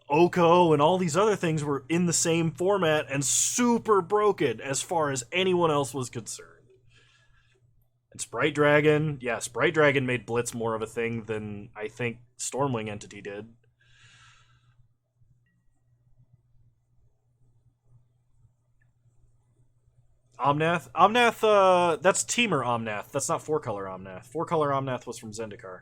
Oko and all these other things were in the same format and super broken as far as anyone else was concerned. And Sprite Dragon, yeah, Sprite Dragon made Blitz more of a thing than I think Stormwing Entity did. Omnath? Omnath, that's Teamer Omnath. That's not 4-color Omnath. 4-color Omnath was from Zendikar.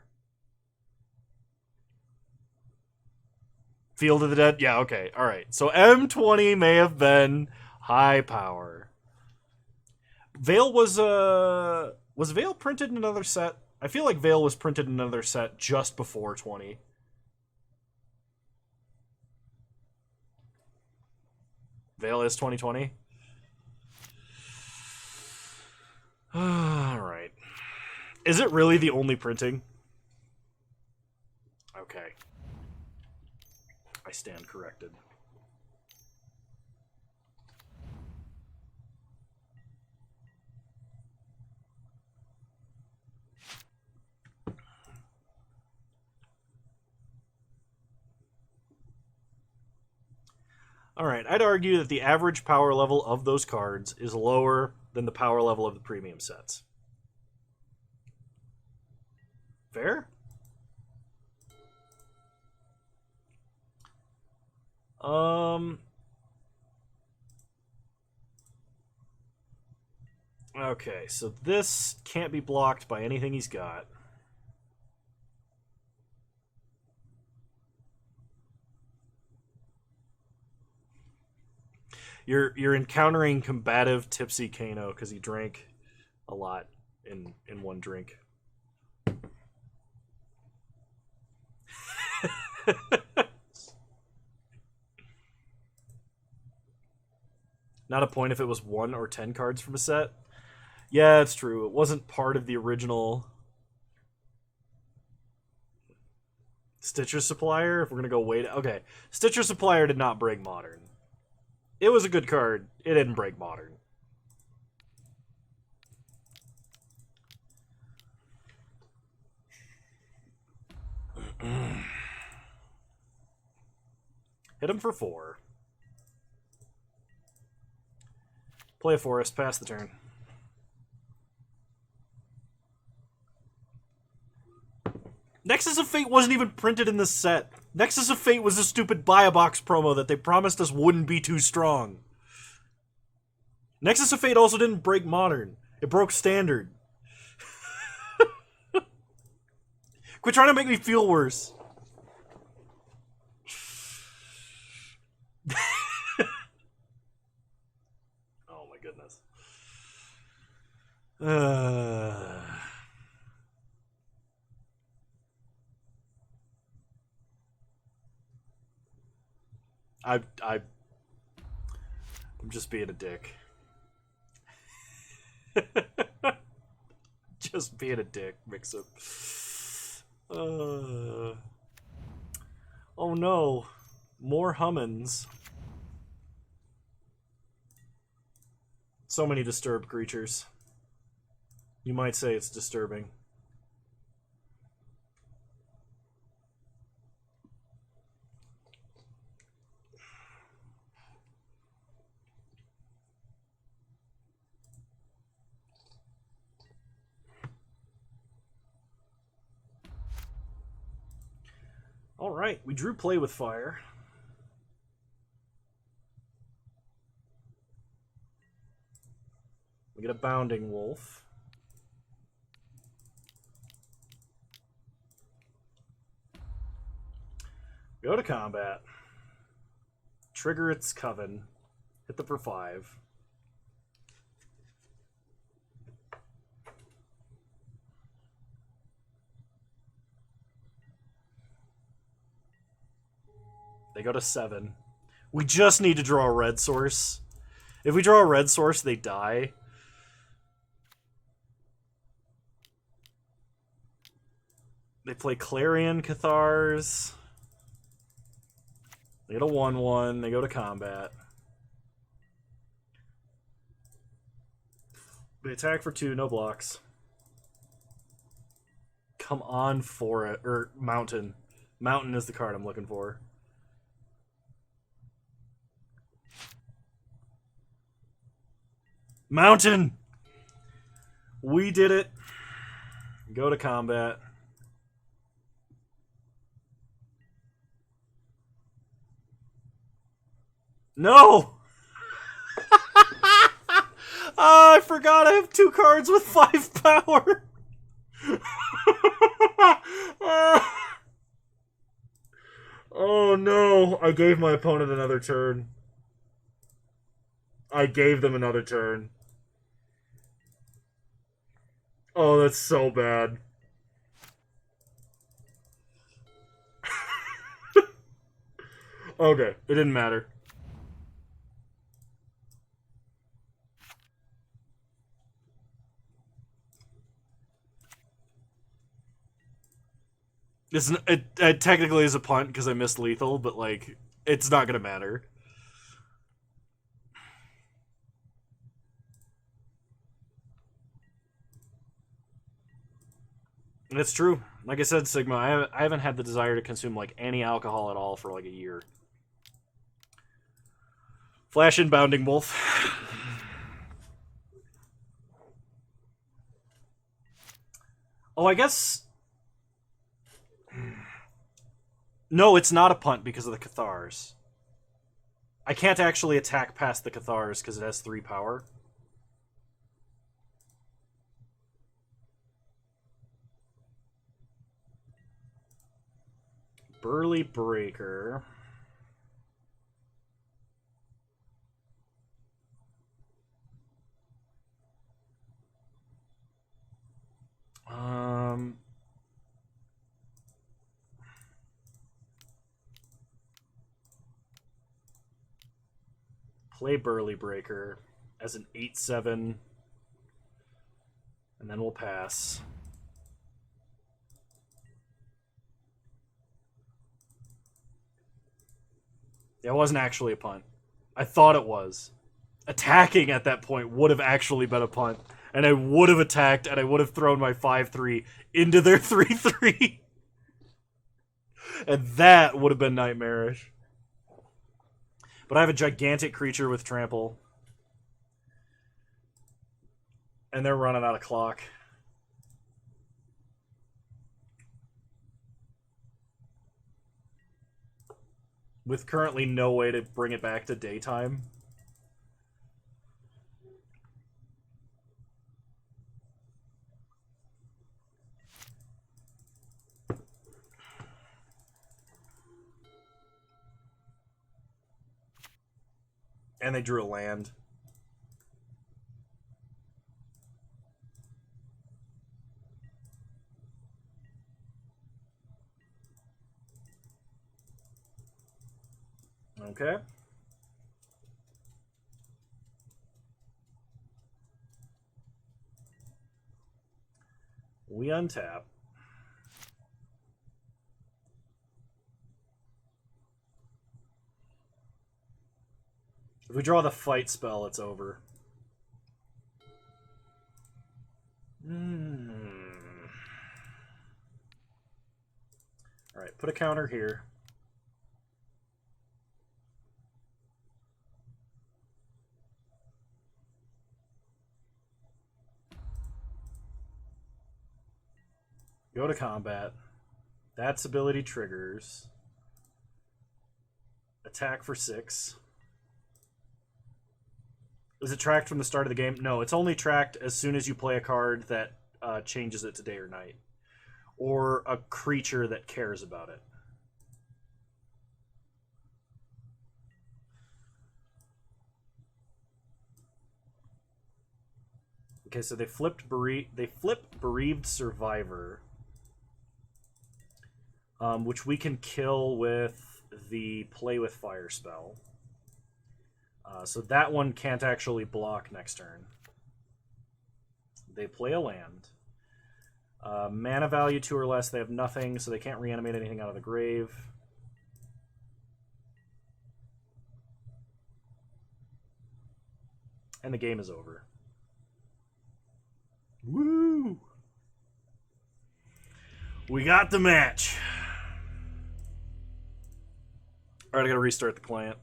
Field of the Dead? Yeah, okay, alright. So M20 may have been high power. Veil was Veil printed in another set? I feel like Veil was printed in another set just before 20. Veil is 2020? Alright. Is it really the only printing? Okay. I stand corrected. Alright, I'd argue that the average power level of those cards is lower than the power level of the premium sets. Fair? Okay, so this can't be blocked by anything he's got. You're encountering combative tipsy Kano because he drank a lot in one drink. Not a point if it was 1 or 10 cards from a set. Yeah, it's true. It wasn't part of the original Stitcher Supplier. If we're gonna go wait, okay. Stitcher Supplier did not break Modern. It was a good card. It didn't break Modern. Hit him for 4. Play a forest, pass the turn. Nexus of Fate wasn't even printed in this set. Nexus of Fate was a stupid buy-a-box promo that they promised us wouldn't be too strong. Nexus of Fate also didn't break Modern. It broke Standard. Quit trying to make me feel worse. Oh my goodness. I'm just being a dick. Just being a dick, Mix-Up. Oh no. More Hummins. So many disturbed creatures. You might say it's disturbing. Alright, we drew Play with Fire. We get a Bounding Wolf. Go to combat. Trigger its Coven. Hit them for 5. They go to 7. We just need to draw a red source. If we draw a red source, they die. They play Clarion Cathars. They get a 1/1. They go to combat. They attack for 2, no blocks. Come on for it. Or Mountain. Mountain is the card I'm looking for. Mountain! We did it. Go to combat. No! I forgot I have 2 cards with 5 power. Oh no, I gave my opponent another turn. I gave them another turn. Oh, that's so bad. Okay, it didn't matter. It technically is a punt because I missed lethal, but like, it's not gonna matter. It's true. Like I said, Sigma, I haven't had the desire to consume like any alcohol at all for like a year. Flash inbounding wolf. Oh, I guess... No, it's not a punt because of the Cathars. I can't actually attack past the Cathars because it has 3 power. Burly Breaker. Play Burly Breaker as an 8/7, and then we'll pass. It wasn't actually a punt. I thought it was. Attacking at that point would have actually been a punt, and I would have attacked, and I would have thrown my 5/3 into their 3/3. And that would have been nightmarish. But I have a gigantic creature with trample. And they're running out of clock. With currently no way to bring it back to daytime. And they drew a land. Okay. We untap. If we draw the fight spell, it's over. Alright, put a counter here. Go to combat. That's ability triggers. Attack for 6. Is it tracked from the start of the game? No, it's only tracked as soon as you play a card that changes it to day or night. Or a creature that cares about it. Okay, so they flipped Bereaved Survivor. Which we can kill with the Play with Fire spell. So that one can't actually block next turn. They play a land. Mana value 2 or less, they have nothing, so they can't reanimate anything out of the grave. And the game is over. Woo! We got the match. Alright, I gotta restart the client.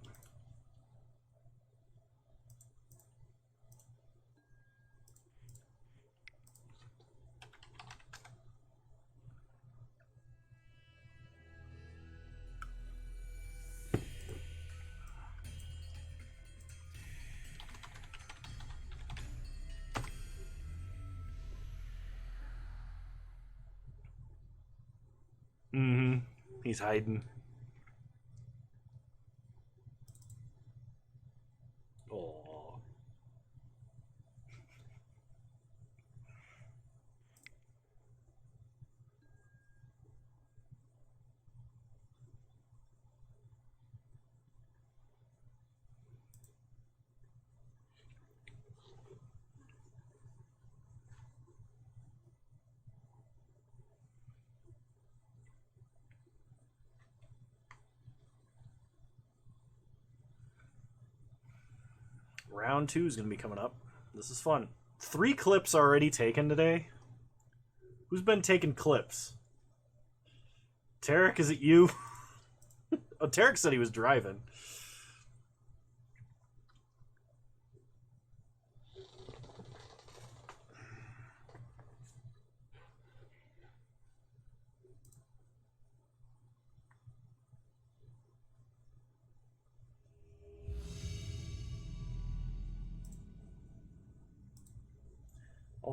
He's hiding. Oh. Round 2 is going to be coming up. This is fun. 3 clips already taken today. Who's been taking clips? Tarek, is it you? Oh, Tarek said he was driving.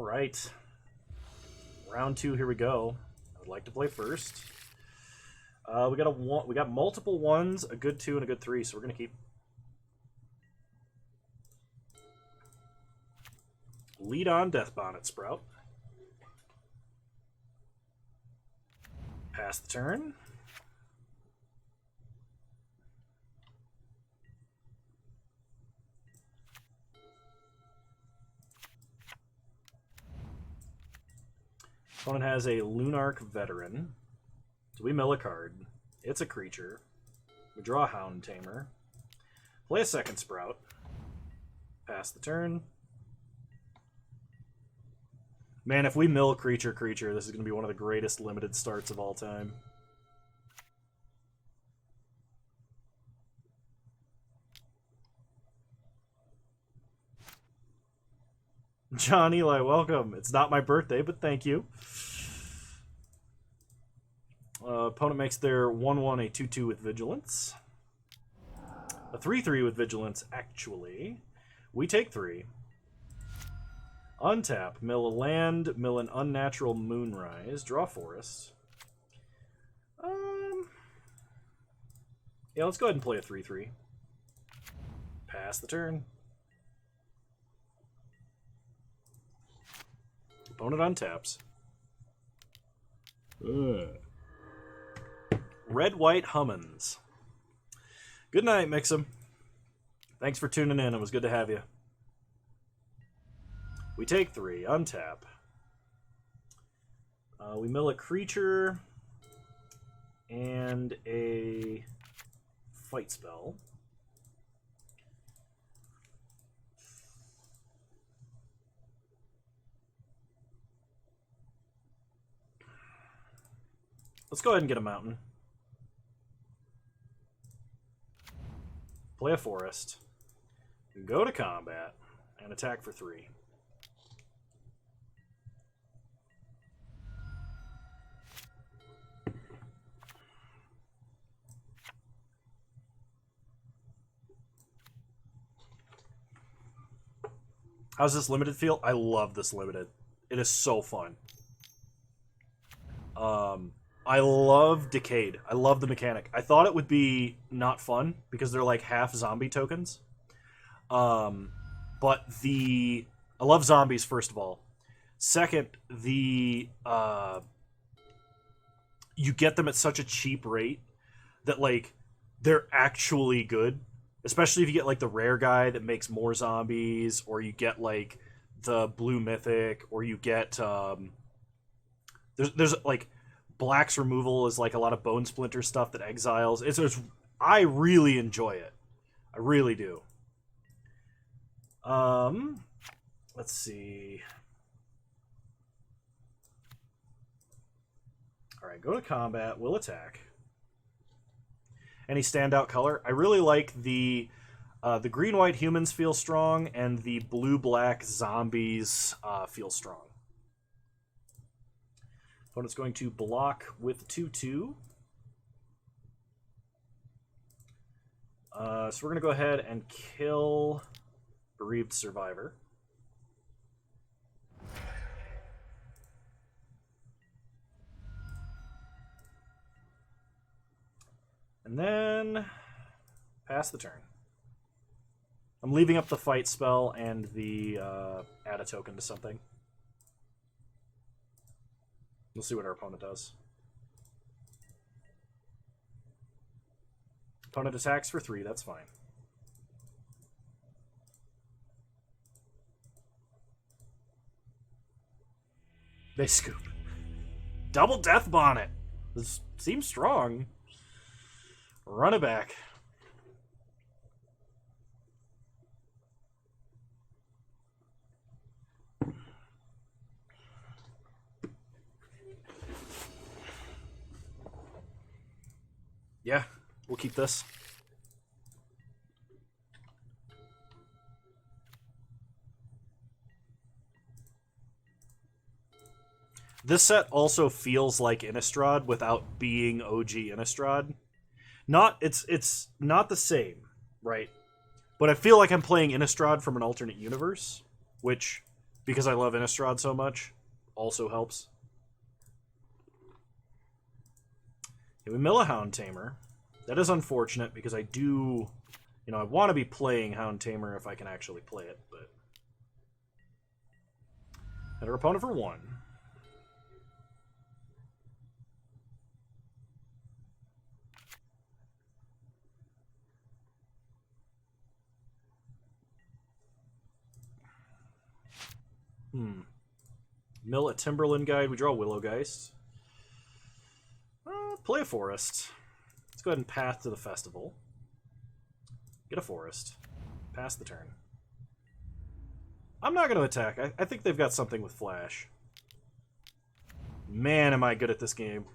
All right. Round 2, here we go. I would like to play first. We got multiple ones, a good 2 and a good 3, so we're gonna keep. Lead on Death Bonnet Sprout. Pass the turn. Opponent has a Lunarch Veteran. So we mill a card. It's a creature. We draw a Hound Tamer. Play a second Sprout. Pass the turn. Man, if we mill creature, this is going to be one of the greatest limited starts of all time. John Eli, welcome. It's not my birthday, but thank you. Opponent makes their 1/1 a 2/2 with Vigilance. A 3/3 with Vigilance, actually. We take 3. Untap, mill a land, mill an unnatural Moonrise, draw Forest. Yeah, let's go ahead and play a 3/3. Pass the turn. Opponent untaps. Red-White Hummins. Good night, Mixum. Thanks for tuning in. It was good to have you. We take 3. Untap. We mill a creature and a fight spell. Let's go ahead and get a mountain. Play a forest. Go to combat and attack for 3. How's this limited feel? I love this limited. It is so fun. I love Decayed. I love the mechanic. I thought it would be not fun because they're like half zombie tokens. But I love zombies, first of all. Second, you get them at such a cheap rate that like they're actually good. Especially if you get like the rare guy that makes more zombies, or you get like the blue mythic, or you get there's like Black's removal is like a lot of Bone Splinter stuff that exiles. I really enjoy it. I really do. Let's see. All right, go to combat. We'll attack. Any standout color? I really like the green-white humans feel strong, and the blue-black zombies feel strong. Opponent's going to block with 2/2. So we're going to go ahead and kill Bereaved Survivor. And then pass the turn. I'm leaving up the fight spell and the add a token to something. We'll see what our opponent does. Opponent attacks for 3, that's fine. They scoop. Double Death Bonnet. This seems strong. Run it back. Yeah, we'll keep this. This set also feels like Innistrad without being OG Innistrad. It's not the same, right? But I feel like I'm playing Innistrad from an alternate universe, which because I love Innistrad so much, also helps. Okay, we mill a Hound Tamer. That is unfortunate because I do, you know, I want to be playing Hound Tamer if I can actually play it, but. And our opponent for 1. Mill a Timberland Guide. We draw Willowgeist. Play a Forest. Let's go ahead and path to the festival. Get a Forest. Pass the turn. I'm not going to attack. I think they've got something with Flash. Man, am I good at this game.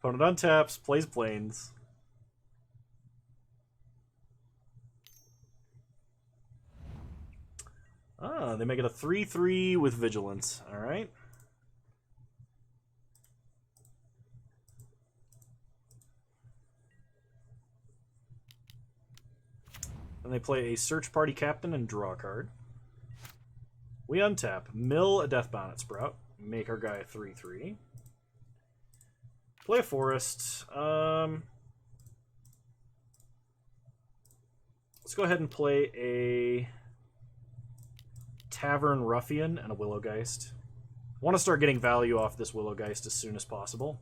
Opponent untaps, plays Plains. Ah, they make it a 3/3 with Vigilance. Alright. Then they play a Search Party Captain and draw a card. We untap, mill a Death Bonnet Sprout, make our guy a 3/3. Play a Forest. Let's go ahead and play a Tavern Ruffian and a Willowgeist. I want to start getting value off this Willowgeist as soon as possible.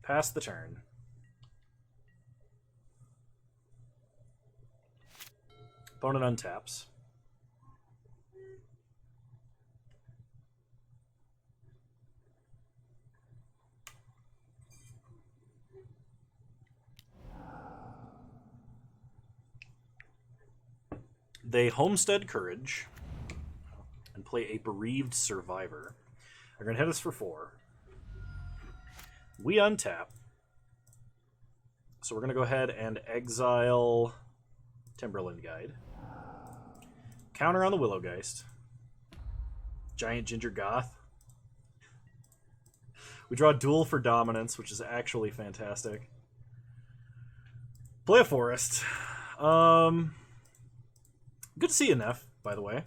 Pass the turn. Opponent untaps. They Homestead Courage and play a Bereaved Survivor. They're going to hit us for 4. We untap. So we're going to go ahead and exile Timberland Guide. Counter on the Willowgeist. Giant Ginger Goth. We draw a Duel for Dominance, which is actually fantastic. Play a Forest. Good to see you, Neff, by the way.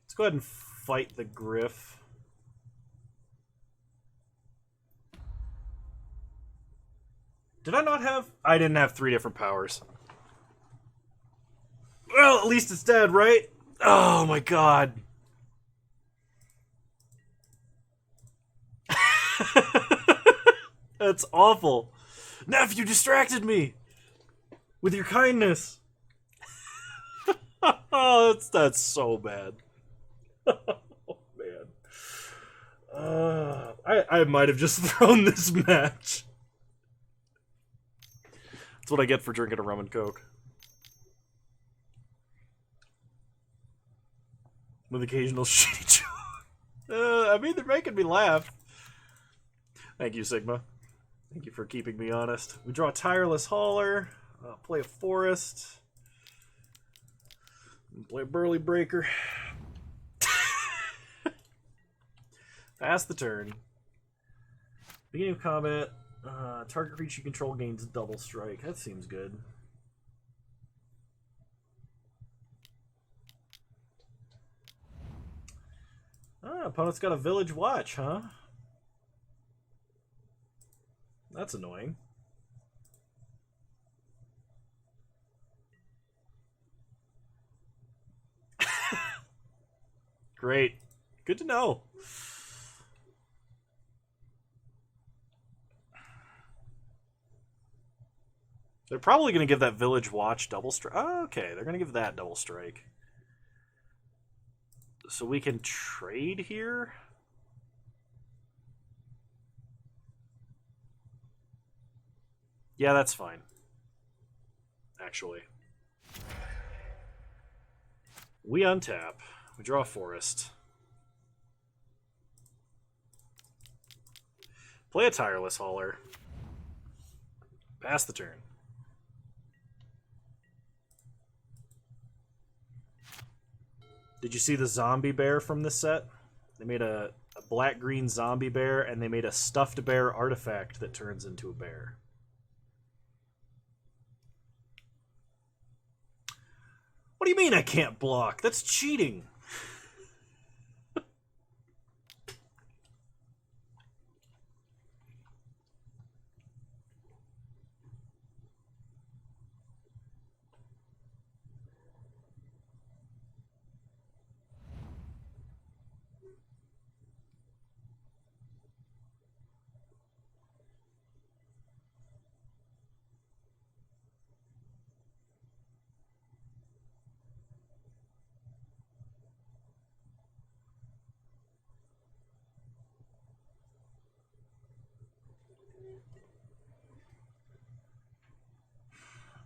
Let's go ahead and fight the Griff. Did I not have... I didn't have 3 different powers. Well, at least it's dead, right? Oh my god. That's awful. Neff, you distracted me with your kindness. Oh, that's so bad. Oh, man. I might have just thrown this match. That's what I get for drinking a rum and coke. With occasional shitty joke. I mean, they're making me laugh. Thank you, Sigma. Thank you for keeping me honest. We draw a Tireless Hauler. Play a Forest. Play a Burly Breaker. Pass the turn. Beginning of combat. Target creature you control gains double strike. That seems good. Opponent's got a Village Watch, huh? That's annoying. Great. Good to know. They're probably going to give that Village Watch double strike. Oh, okay, they're going to give that double strike. So we can trade here? Yeah, that's fine. Actually. We untap. We draw a Forest. Play a Tireless Hauler. Pass the turn. Did you see the zombie bear from this set? They made a black-green zombie bear, and they made a stuffed bear artifact that turns into a bear. What do you mean I can't block? That's cheating.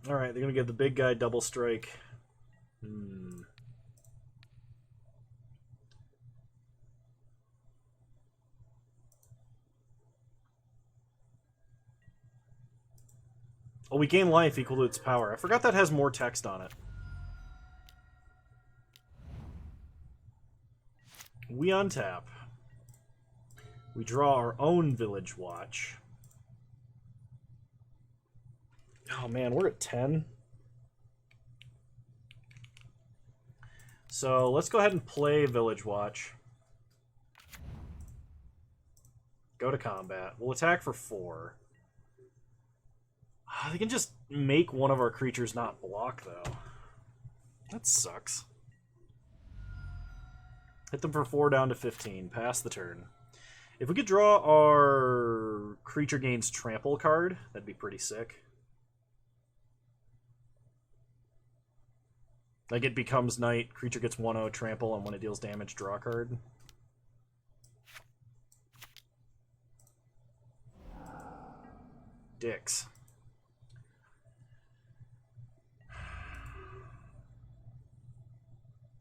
Alright, they're going to give the big guy double strike. Oh, we gain life equal to its power. I forgot that has more text on it. We untap. We draw our own Village Watch. Oh man, we're at 10. So let's go ahead and play Village Watch. Go to combat. We'll attack for 4. They can just make one of our creatures not block, though. That sucks. Hit them for 4 down to 15. Pass the turn. If we could draw our creature gains trample card, that'd be pretty sick. Like, it becomes night, creature gets 1/0 trample, and when it deals damage, draw a card. Dicks.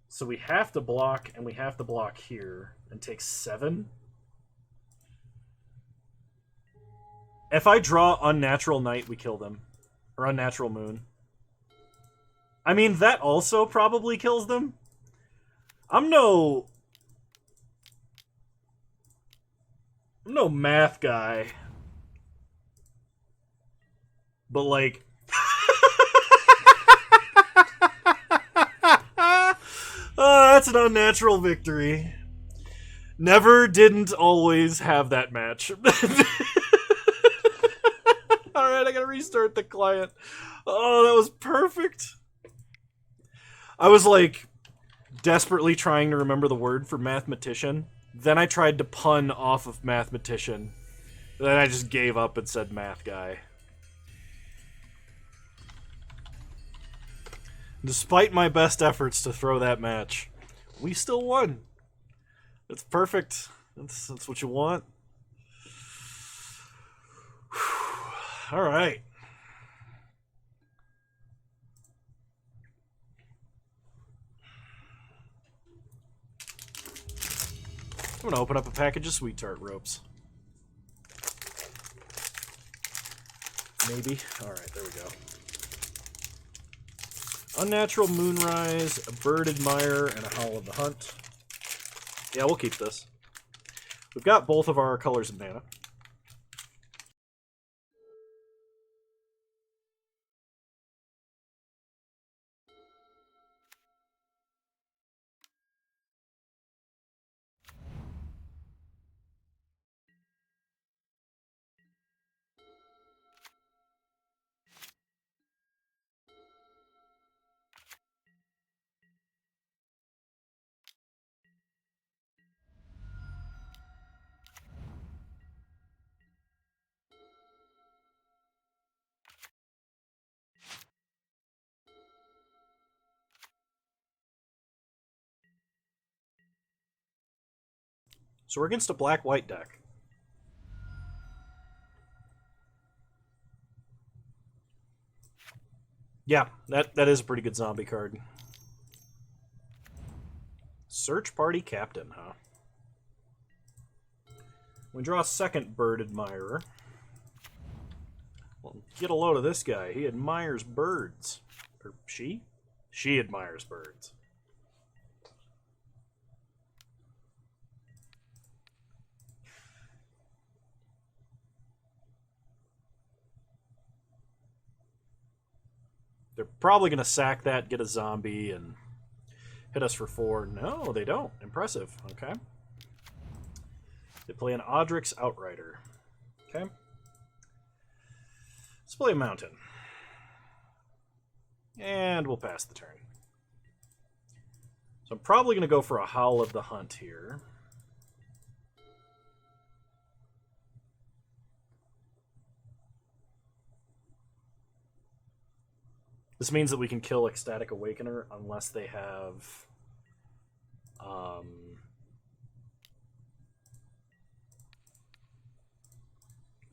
So we have to block, and we have to block here, and take 7. If I draw Unnatural Night, we kill them. Or Unnatural Moon. I mean, that also probably kills them. I'm no math guy. But, like... that's an unnatural victory. Never, didn't, always have that match. Alright, I gotta restart the client. Oh, that was perfect. I was, like, desperately trying to remember the word for mathematician. Then I tried to pun off of mathematician. Then I just gave up and said math guy. Despite my best efforts to throw that match, we still won. That's perfect. That's what you want. All right. I'm going to open up a package of Sweet Tart ropes. Maybe. Alright, there we go. Unnatural Moonrise, a Bird Admire, and a Howl of the Hunt. Yeah, we'll keep this. We've got both of our colors of mana. So we're against a black-white deck. Yeah, that is a pretty good zombie card. Search Party Captain, huh? We draw a second Bird Admirer. Well, get a load of this guy. He admires birds. Or she? She admires birds. They're probably going to sack that, get a zombie, and hit us for 4. No, they don't. Impressive. Okay. They play an Audrix Outrider. Okay. Let's play a Mountain. And we'll pass the turn. So I'm probably going to go for a Howl of the Hunt here. This means that we can kill Ecstatic Awakener unless they have a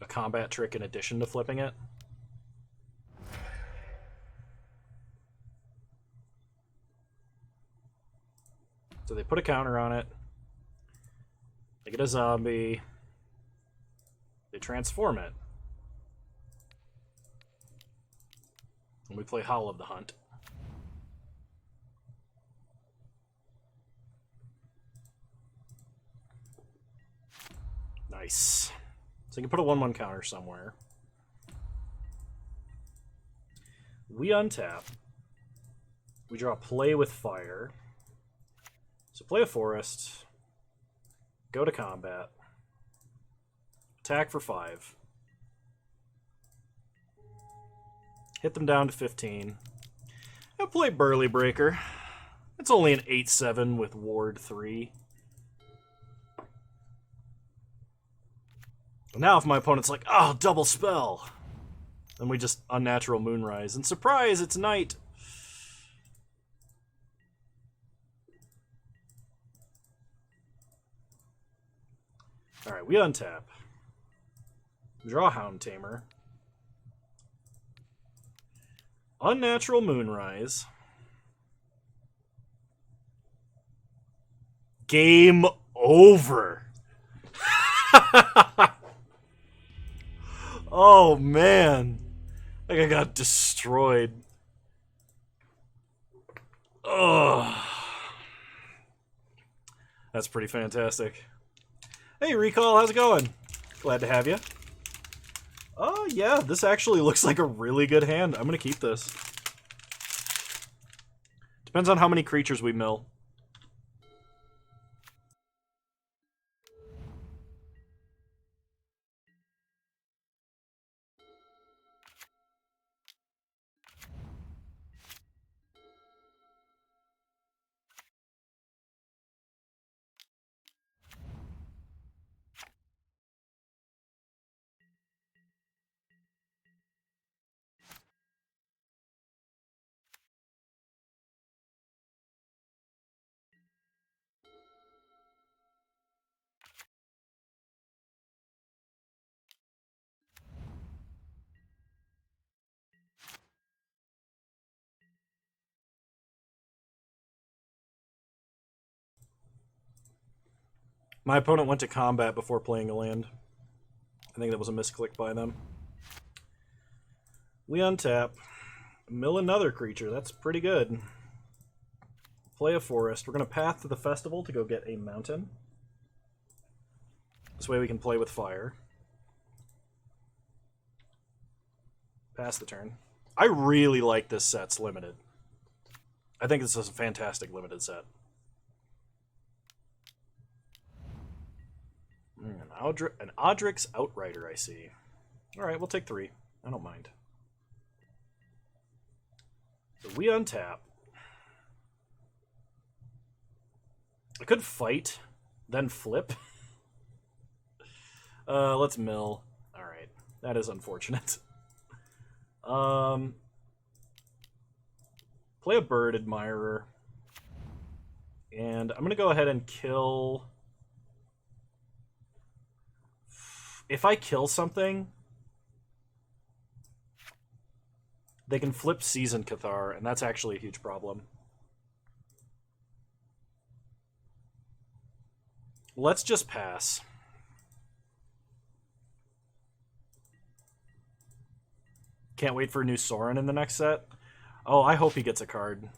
combat trick in addition to flipping it. So they put a counter on it. They get a zombie. They transform it. And we play Howl of the Hunt. Nice. So you can put a 1/1 counter somewhere. We untap. We draw Play with Fire. So play a forest. Go to combat. Attack for 5. Hit them down to 15. And play Burly Breaker. It's only an 8/7 with Ward 3. Now if my opponent's like, oh, double spell, then we just Unnatural Moonrise. And surprise, it's night. Alright, we untap. Draw Hound Tamer. Unnatural Moonrise. Game over. Oh, man. Like I got destroyed. Oh. That's pretty fantastic. Hey, Recall, how's it going? Glad to have you. Oh, yeah, this actually looks like a really good hand. I'm going to keep this. Depends on how many creatures we mill. My opponent went to combat before playing a land. I think that was a misclick by them. We untap. Mill another creature. That's pretty good. Play a forest. We're going to path to the festival to go get a mountain. This way we can play with fire. Pass the turn. I really like this set's limited. I think this is a fantastic limited set. An Audrix Outrider, I see. Alright, we'll take 3. I don't mind. So we untap. I could fight, then flip. Let's mill. Alright, that is unfortunate. Play a Bird Admirer. And I'm going to go ahead and kill... If I kill something, they can flip Season Cathar, and that's actually a huge problem. Let's just pass. Can't wait for a new Sorin in the next set. Oh, I hope he gets a card.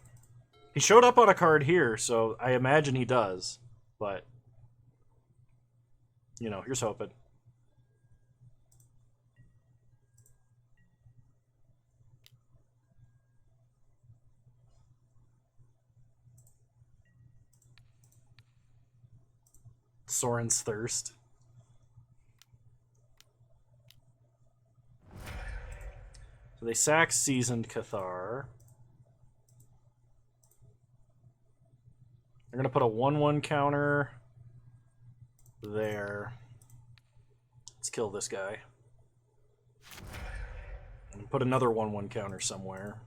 He showed up on a card here, so I imagine he does. But, you know, here's hoping. Soren's Thirst. So they sack Seasoned Cathar. They're going to put a 1/1 counter there. Let's kill this guy. And put another 1/1 counter somewhere.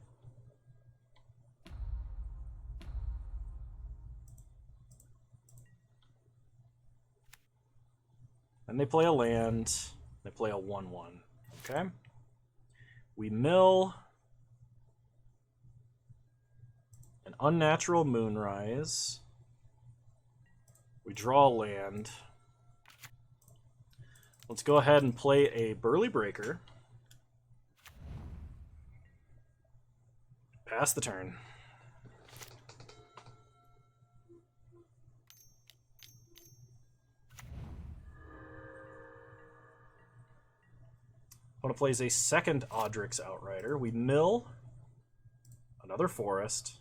And they play a land. They play a 1/1. Okay. We mill an Unnatural Moonrise. We draw a land. Let's go ahead and play a Burly Breaker. Pass the turn. Opponent plays a second Audric's Outrider. We mill another forest.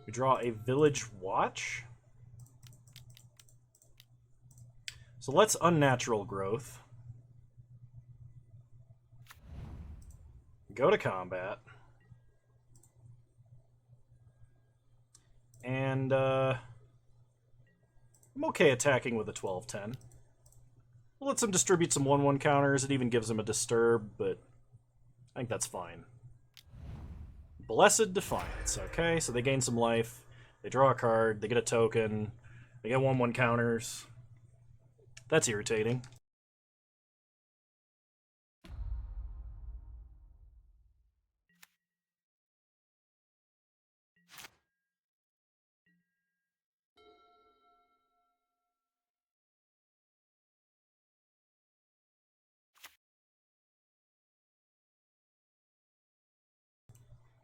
We draw a Village Watch. So let's Unnatural Growth. Go to combat. And I'm okay attacking with a 12-10. Lets him distribute some 1/1 counters. It even gives him a Disturb, but I think that's fine. Blessed Defiance. Okay, so they gain some life. They draw a card. They get a token. They get 1/1 counters. That's irritating.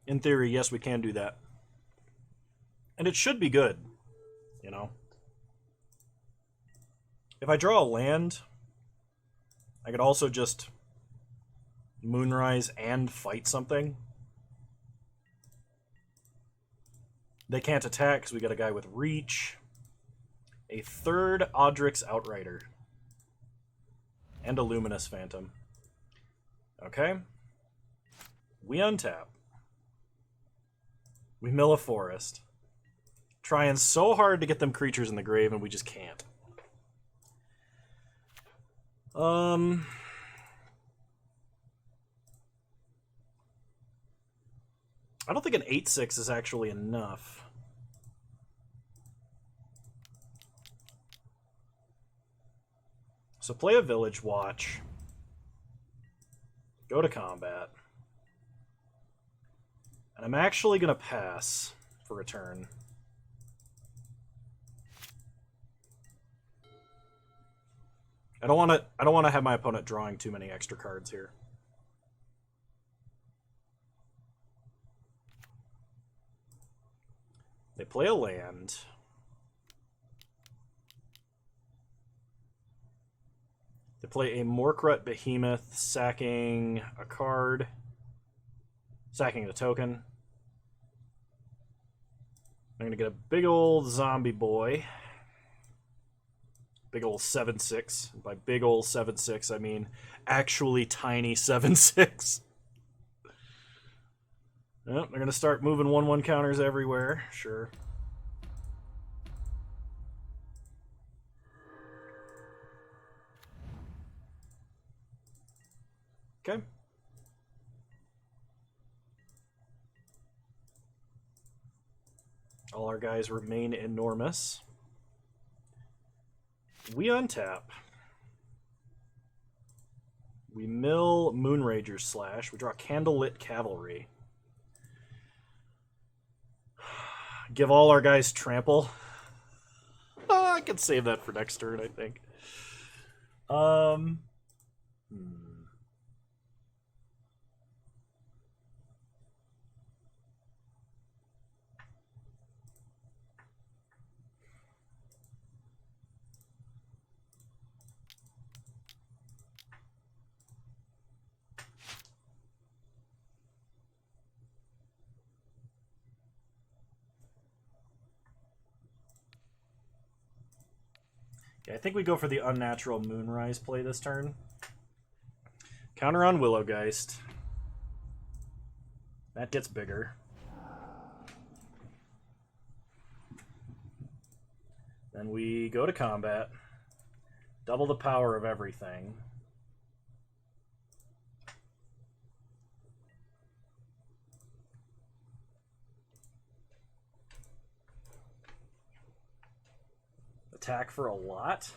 In theory, yes, we can do that. And it should be good, you know? If I draw a land, I could also just Moonrise and fight something. They can't attack because we got a guy with Reach. A third Audric's Outrider. And a Luminous Phantom. Okay. We untap. We mill a forest. Trying so hard to get them creatures in the grave, and we just can't. I don't think an 8/6 is actually enough. So play a Village Watch. Go to combat. And I'm actually going to pass for a turn. I don't want to have my opponent drawing too many extra cards here. They play a land. They play a Morkrut Behemoth, sacking a card. Sacking the token. I'm going to get a big old zombie boy. Big old 7/6. By big old 7/6, I mean actually tiny 7/6. Yep, they're going to start moving 1/1 counters everywhere. Sure. Okay. All our guys remain enormous. We untap. We mill Moonrager's Slash. We draw Candlelit Cavalry. Give all our guys trample. I can save that for next turn, I think. Yeah, I think we go for the unnatural Moonrise play this turn. Counter on Willowgeist. That gets bigger. Then we go to combat. Double the power of everything. Attack for a lot.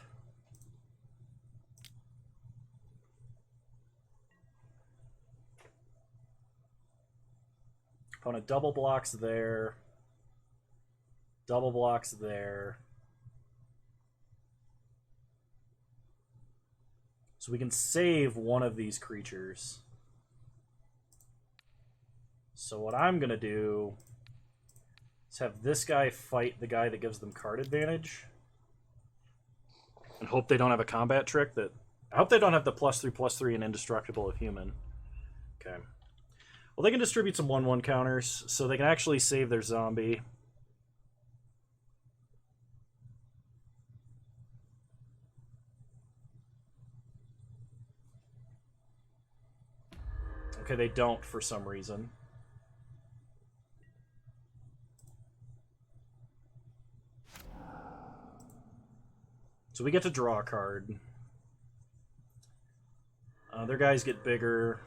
Opponent double blocks there. Double blocks there. So we can save one of these creatures. So what I'm going to do is have this guy fight the guy that gives them card advantage. And hope they don't have a combat trick that... I hope they don't have the +3/+3 and indestructible of human. Okay. Well, they can distribute some 1/1 counters, so they can actually save their zombie. Okay, they don't for some reason. So we get to draw a card. Their guys get bigger.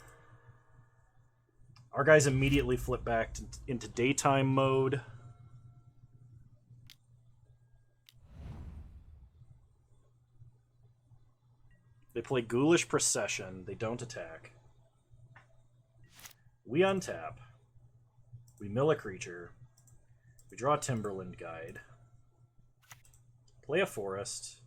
Our guys immediately flip back into daytime mode. They play Ghoulish Procession. They don't attack. We untap. We mill a creature. We draw a Timberland Guide. Play a forest.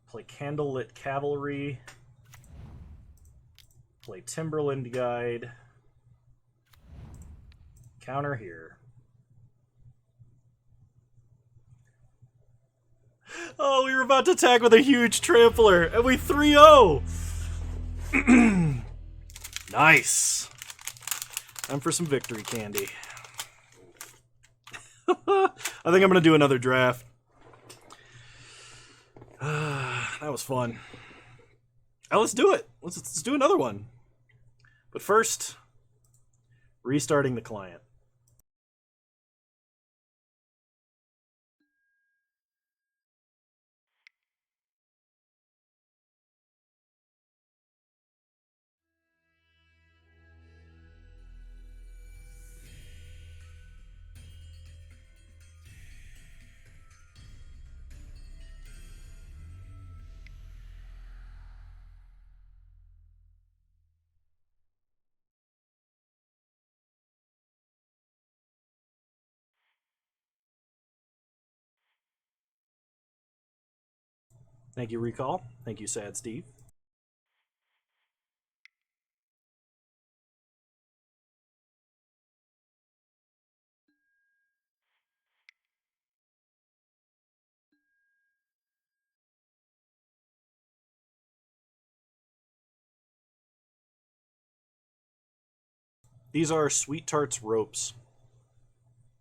Play Candlelit Cavalry. Play Timberland Guide. Counter here. Oh, we were about to attack with a huge trampler, and we 3-0! Nice. Time for some victory candy. I think I'm going to do another draft. That was fun. Now let's do it. Let's do another one. But first, restarting the client. Thank you, Recall. Thank you, Sad Steve. These are Sweet Tarts ropes.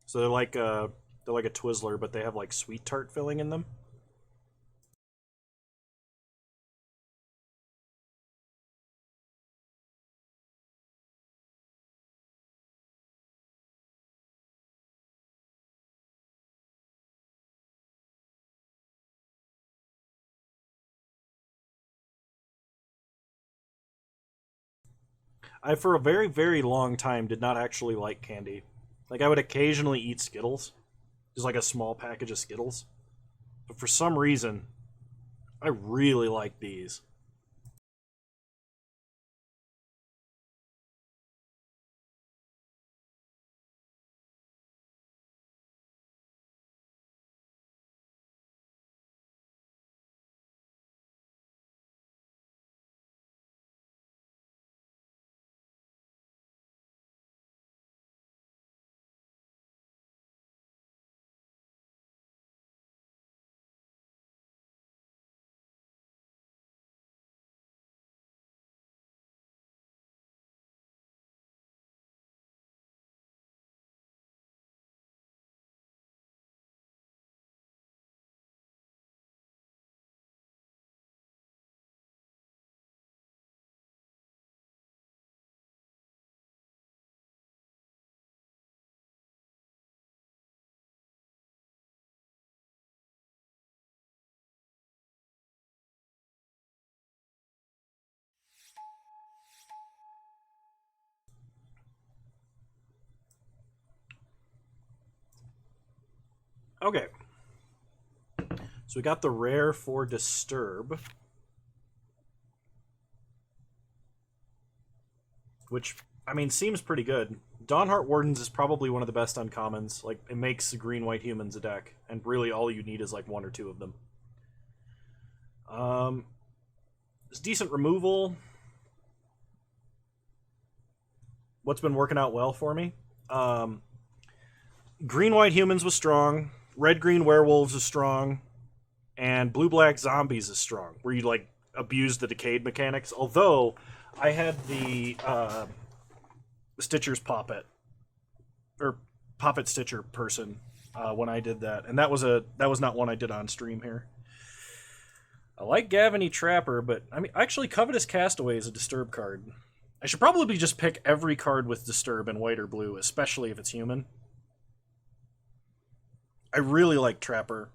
So they're like a Twizzler, but they have like sweet tart filling in them. I, for a very, very long time, did not actually like candy. Like, I would occasionally eat Skittles. Just like a small package of Skittles. But for some reason, I really like these. Okay. So we got the rare for Disturb. Which, I mean, seems pretty good. Dawnheart Wardens is probably one of the best uncommons. Like, it makes green-white humans a deck, and really all you need is like one or two of them. It's decent removal. What's been working out well for me? Green-white humans was strong. Red-green werewolves is strong. And blue-black zombies is strong, where you, like, abuse the decayed mechanics. Although, I had the Stitcher's Poppet, or Poppet Stitcher person when I did that, and that was not one I did on stream here. I like Gavany Trapper, but I mean, actually, Covetous Castaway is a Disturb card. I should probably just pick every card with Disturb in white or blue, especially if it's human. I really like Trapper.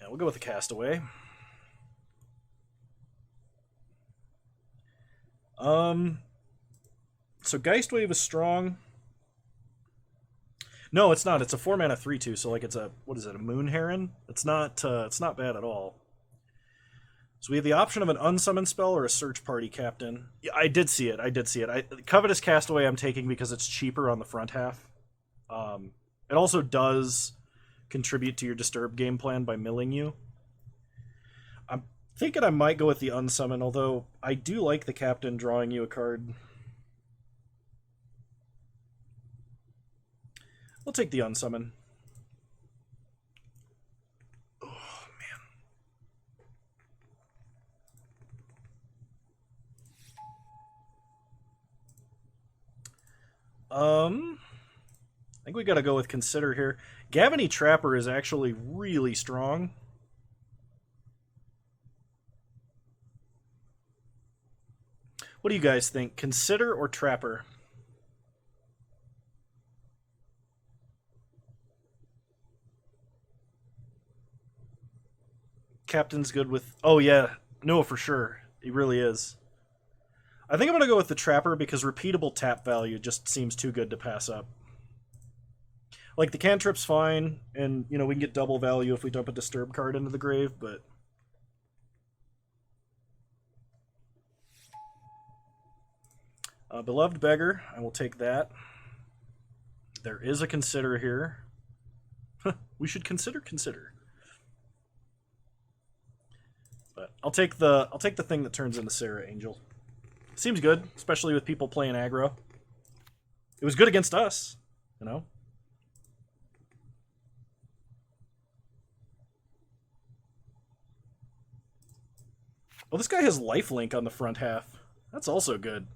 Yeah, we'll go with the Castaway. So Geistwave is strong. No, it's not. It's a 4-mana 3/2, so like it's a, what is it, a Moon Heron? It's not bad at all. So we have the option of an unsummon spell or a search party captain. Yeah, I did see it. Covetous Castaway I'm taking because it's cheaper on the front half. It also does contribute to your Disturb game plan by milling you. I'm thinking I might go with the unsummon, although I do like the captain drawing you a card. We'll take the unsummon. Oh, man. I think we gotta go with Consider here. Gavany Trapper is actually really strong. What do you guys think? Consider or Trapper? Captain's good with... Oh, yeah. No, for sure. He really is. I think I'm going to go with the Trapper because repeatable tap value just seems too good to pass up. Like, the cantrip's fine, and, you know, we can get double value if we dump a Disturb card into the grave, but... Beloved Beggar, I will take that. There is a Consider here. We should consider. But I'll take the thing that turns into Sarah Angel. Seems good, especially with people playing aggro. It was good against us, you know. Oh, this guy has lifelink on the front half. That's also good.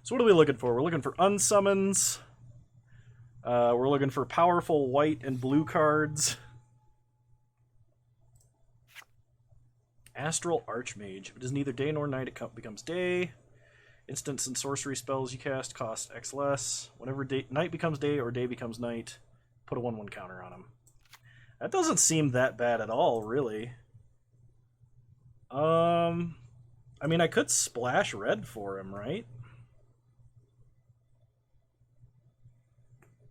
So what are we looking for? We're looking for unsummons. We're looking for powerful white and blue cards. Astral Archmage. If it is neither day nor night, it becomes day. Instants and sorcery spells you cast cost X less. Whenever night becomes day or day becomes night, put a 1/1 counter on him. That doesn't seem that bad at all, really. I mean, I could splash red for him, right?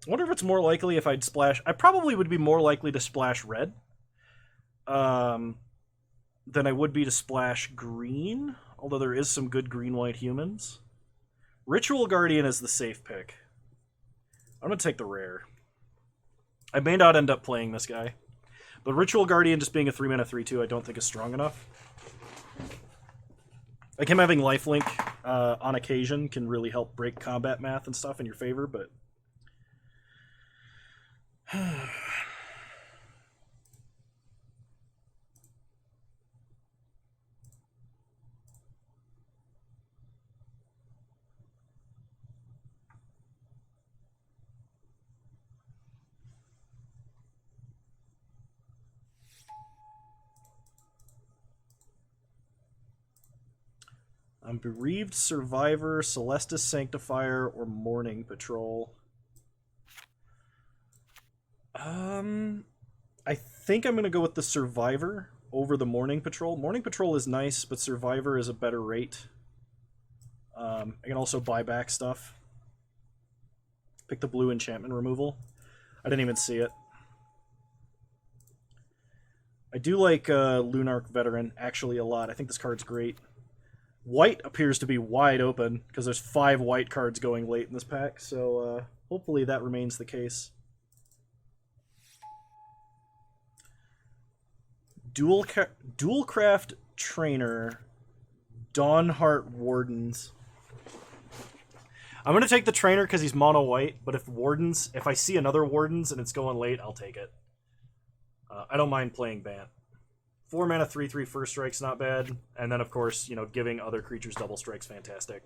I wonder if it's more likely if I'd splash... I probably would be more likely to splash red than I would be to splash green, although there is some good green-white humans. Ritual Guardian is the safe pick. I'm going to take the rare. I may not end up playing this guy, but Ritual Guardian just being a 3-mana 3/2 I don't think is strong enough. Like, him having lifelink on occasion can really help break combat math and stuff in your favor, but... I'm Bereaved Survivor, Celestis Sanctifier, or Morning Patrol. I think I'm going to go with the Survivor over the Morning Patrol. Morning Patrol is nice, but Survivor is a better rate. I can also buy back stuff. Pick the blue enchantment removal. I didn't even see it. I do like Lunarch Veteran actually a lot. I think this card's great. White appears to be wide open because there's 5 white cards going late in this pack, so hopefully that remains the case. Dualcraft Trainer, Dawnheart Wardens. I'm going to take the Trainer because he's mono white, but if I see another Wardens and it's going late, I'll take it. I don't mind playing Bant. 4 mana, 3/3 first strike's not bad. And then, of course, you know, giving other creatures double strike's fantastic.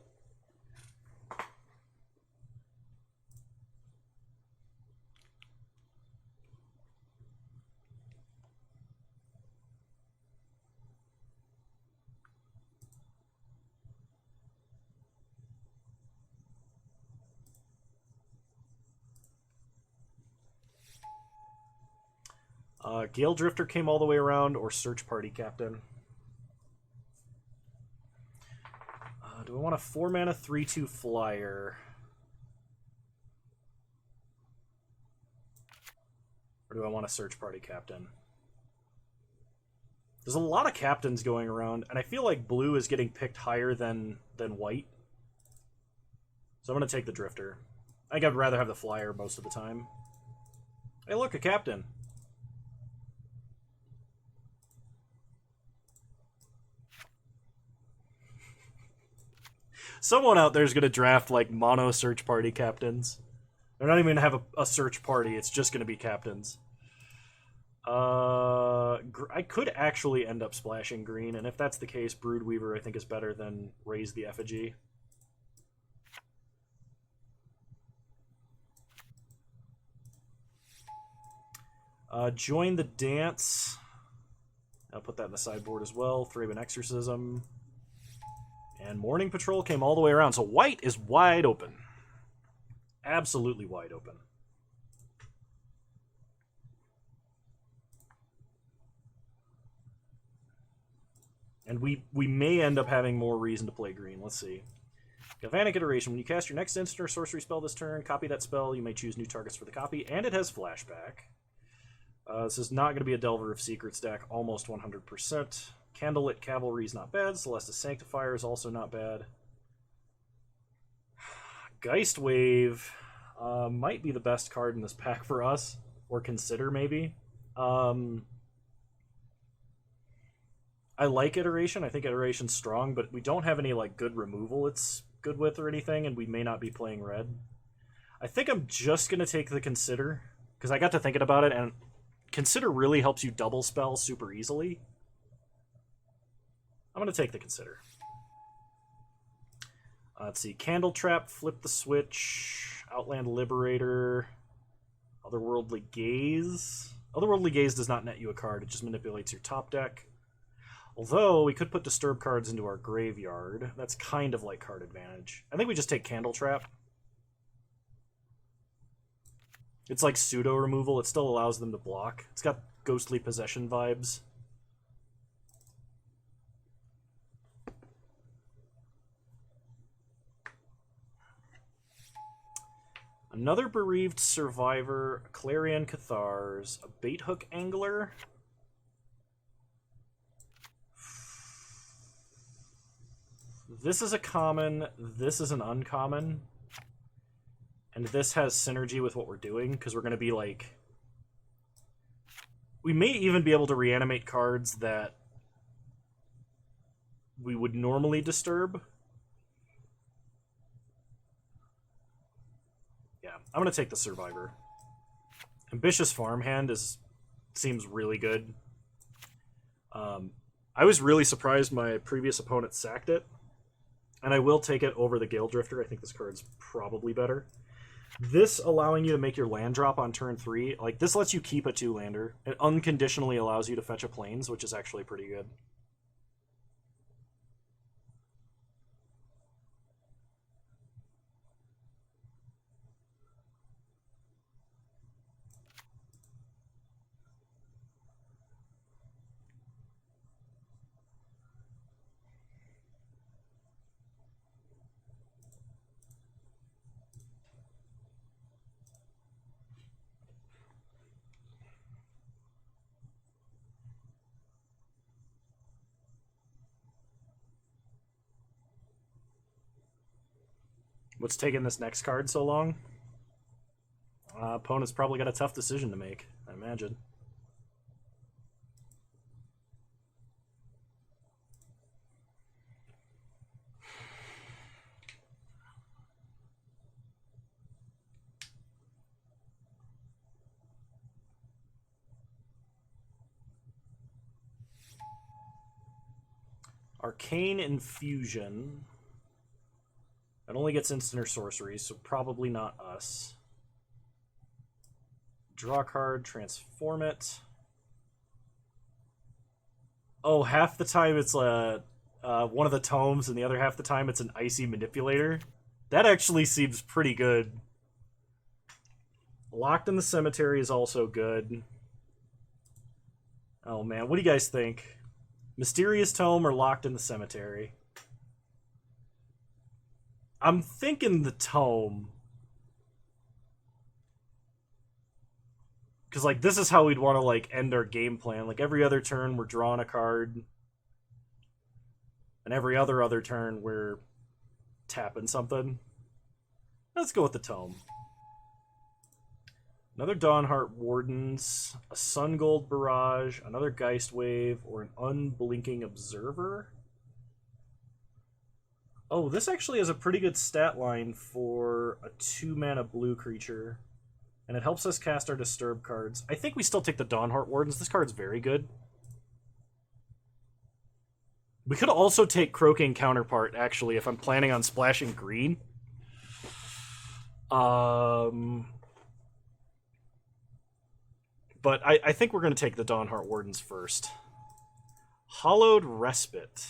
Gale Drifter came all the way around, or Search Party Captain. Do I want a 4 mana 3/2 flyer? Or do I want a Search Party Captain? There's a lot of captains going around, and I feel like blue is getting picked higher than white. So I'm going to take the Drifter. I think I'd rather have the flyer most of the time. Hey, look, a captain. Someone out there is going to draft, like, mono search party captains. They're not even going to have a search party. It's just going to be captains. I could actually end up splashing green, and if that's the case, Broodweaver I think is better than Raise the Effigy. Join the Dance. I'll put that in the sideboard as well. Thraben Exorcism. And Morning Patrol came all the way around. So white is wide open. Absolutely wide open. And we may end up having more reason to play green. Let's see. Galvanic Iteration. When you cast your next instant or sorcery spell this turn, copy that spell. You may choose new targets for the copy. And it has flashback. This is not going to be a Delver of Secrets deck. Almost 100%. Candlelit Cavalry is not bad. Celestus Sanctifier is also not bad. Geist Wave might be the best card in this pack for us. Or consider, maybe. I like Iteration. I think Iteration's strong, but we don't have any like good removal it's good with or anything, and we may not be playing red. I think I'm just going to take the Consider, because I got to thinking about it, and Consider really helps you double spell super easily. I'm going to take the Consider. Let's see. Candle Trap, Flip the Switch, Outland Liberator, Otherworldly Gaze. Otherworldly Gaze does not net you a card. It just manipulates your top deck. Although, we could put Disturb cards into our graveyard. That's kind of like card advantage. I think we just take Candle Trap. It's like pseudo removal. It still allows them to block. It's got Ghostly Possession vibes. Another Bereaved Survivor, a Clarion Cathars, a Baithook Angler. This is a common, this is an uncommon. And this has synergy with what we're doing, because we're going to be like... We may even be able to reanimate cards that we would normally disturb. Yeah, I'm going to take the Survivor. Ambitious Farmhand seems really good. I was really surprised my previous opponent sacked it. And I will take it over the Gale Drifter. I think this card's probably better. This allowing you to make your land drop on turn 3, like this lets you keep a 2-lander. It unconditionally allows you to fetch a Plains, which is actually pretty good. What's taking this next card so long? Opponent's probably got a tough decision to make, I imagine. Arcane Infusion. It only gets instant or sorcery, so probably not us. Draw a card, transform it. Oh, half the time it's one of the tomes, and the other half the time it's an icy manipulator. That actually seems pretty good. Locked in the Cemetery is also good. Oh man, what do you guys think? Mysterious Tome or Locked in the Cemetery? I'm thinking the Tome. Because, like, this is how we'd want to, like, end our game plan. Like, every other turn, we're drawing a card. And every other turn, we're tapping something. Let's go with the Tome. Another Dawnheart Wardens, a Sun Gold Barrage, another Geist Wave, or an Unblinking Observer. Oh, this actually has a pretty good stat line for a 2-mana blue creature. And it helps us cast our Disturb cards. I think we still take the Dawnheart Wardens. This card's very good. We could also take Croaking Counterpart, actually, if I'm planning on splashing green. But I think we're going to take the Dawnheart Wardens first. Hollowed Respite.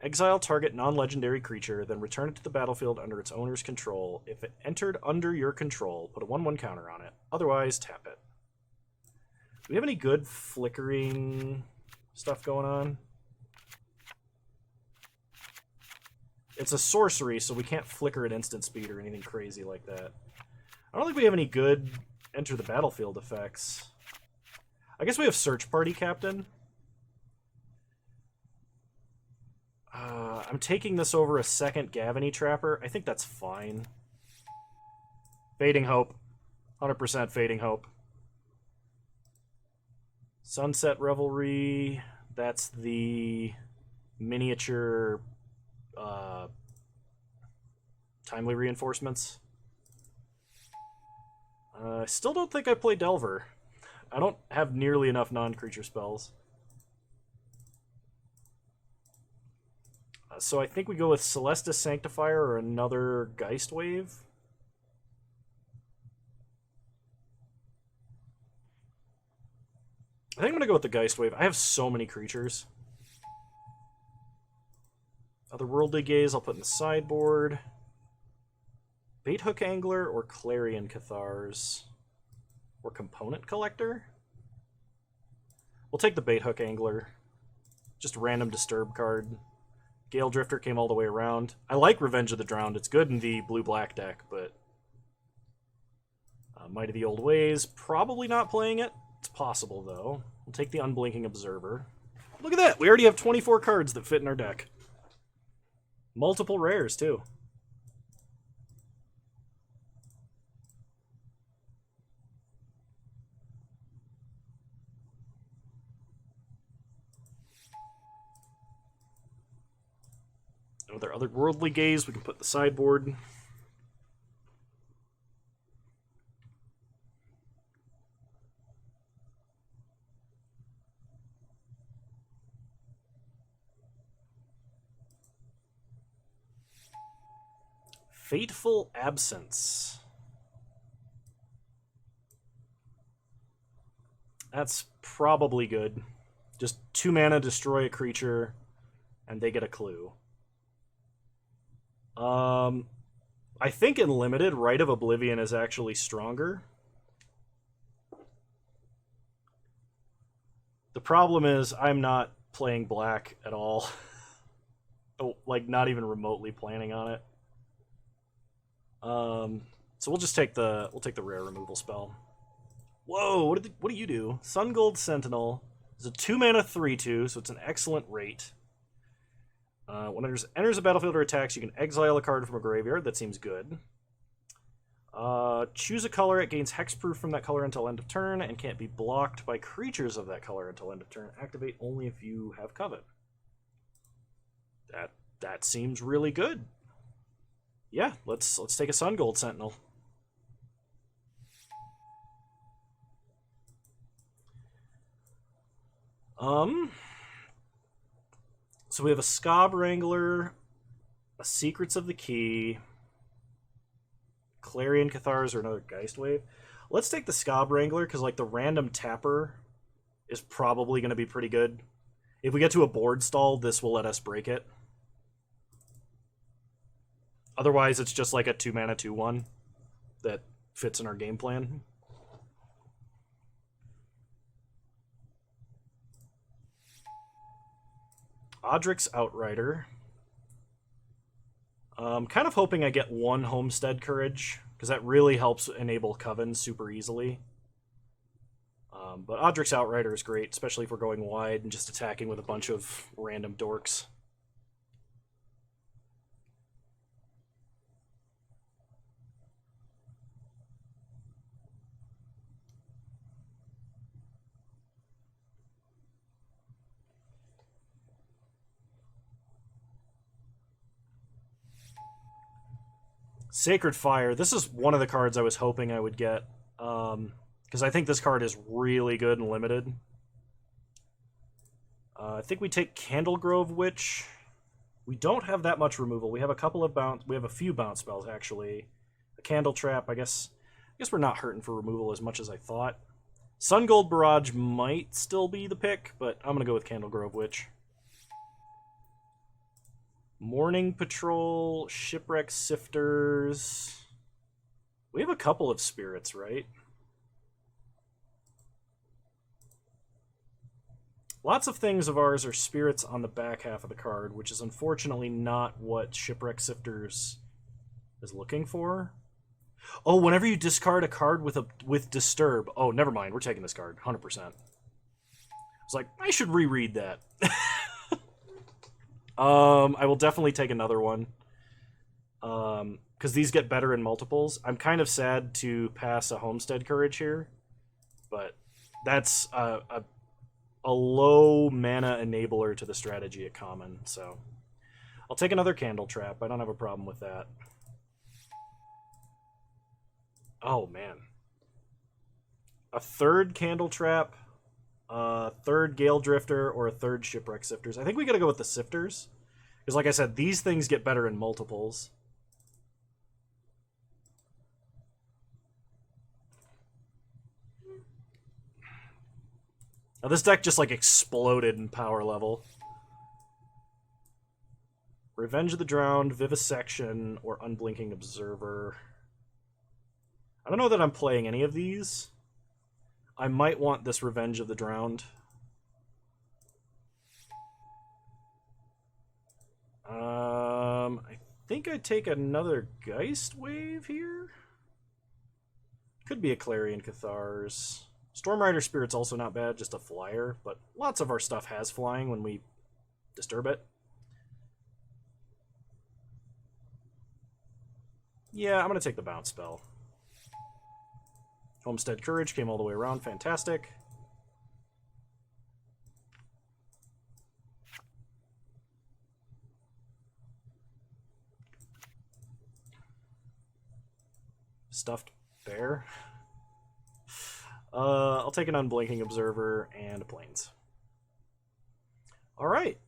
Exile target non-legendary creature, then return it to the battlefield under its owner's control. If it entered under your control, put a 1/1 counter on it. Otherwise, tap it. Do we have any good flickering stuff going on? It's a sorcery, so we can't flicker at instant speed or anything crazy like that. I don't think we have any good enter the battlefield effects. I guess we have Search Party Captain. I'm taking this over a second Gavany Trapper. I think that's fine. Fading Hope. 100% Fading Hope. Sunset Revelry. That's the miniature timely reinforcements. I still don't think I play Delver. I don't have nearly enough non-creature spells. So I think we go with Celestus Sanctifier or another Geist Wave. I think I'm going to go with the Geist Wave. I have so many creatures. Otherworldly Gaze I'll put in the sideboard. Bait Hook Angler or Clarion Cathars. Or Component Collector? We'll take the Bait Hook Angler. Just a random Disturb card. Gale Drifter came all the way around. I like Revenge of the Drowned. It's good in the blue-black deck, but... Might of the Old Ways. Probably not playing it. It's possible, though. We'll take the Unblinking Observer. Look at that! We already have 24 cards that fit in our deck. Multiple rares, too. With our Otherworldly Gaze, we can put the sideboard. Fateful Absence. That's probably good. Just 2 mana, destroy a creature, and they get a clue. I think in Limited, Rite of Oblivion is actually stronger. The problem is I'm not playing black at all. Oh, like, not even remotely planning on it. So we'll just take the rare removal spell. Whoa, what do you do? Sun Gold Sentinel is a 2 mana 3/2, so it's an excellent rate. When it enters a battlefield or attacks, you can exile a card from a graveyard. That seems good. Choose a color. It gains hexproof from that color until end of turn and can't be blocked by creatures of that color until end of turn. Activate only if you have Covet. That seems really good. Yeah, let's take a Sun Gold Sentinel. So we have a Scob Wrangler, a Secrets of the Key, Clarion Cathars, or another Geist Wave. Let's take the Scob Wrangler, because like the random tapper is probably going to be pretty good. If we get to a board stall, this will let us break it. Otherwise, it's just like a 2-mana 2/1 that fits in our game plan. Odric's Outrider. Kind of hoping I get 1 Homestead Courage, because that really helps enable Coven super easily. But Odric's Outrider is great, especially if we're going wide and just attacking with a bunch of random dorks. Sacred Fire. This is one of the cards I was hoping I would get, because I think this card is really good and limited. I think we take Candlegrove Witch. We don't have that much removal. We have a couple of bounce. We have a few bounce spells actually. A Candle Trap. I guess we're not hurting for removal as much as I thought. Sun Gold Barrage might still be the pick, but I'm gonna go with Candlegrove Witch. Morning Patrol, Shipwreck Sifters. We have a couple of spirits, right? Lots of things of ours are spirits on the back half of the card, which is unfortunately not what Shipwreck Sifters is looking for. Oh, whenever you discard a card with Disturb. Oh, never mind. We're taking this card, 100%. It's like, I should reread that. I will definitely take another one. Because these get better in multiples. I'm kind of sad to pass a Homestead Courage here. But that's a low mana enabler to the strategy at common. So I'll take another Candle Trap. I don't have a problem with that. Oh, man. A third Candle Trap, a third Gale Drifter, or a third Shipwreck Sifters. I think we gotta go with the Sifters. Because like I said, these things get better in multiples. Now this deck just like exploded in power level. Revenge of the Drowned, Vivisection, or Unblinking Observer. I don't know that I'm playing any of these. I might want this Revenge of the Drowned. I think I'd take another Geist Wave here. Could be a Clarion Cathars. Stormrider Spirit's also not bad, just a flyer, but lots of our stuff has flying when we disturb it. Yeah, I'm going to take the bounce spell. Homestead Courage came all the way around. Fantastic. Stuffed Bear. I'll take an Unblinking Observer and a Plains. Alright.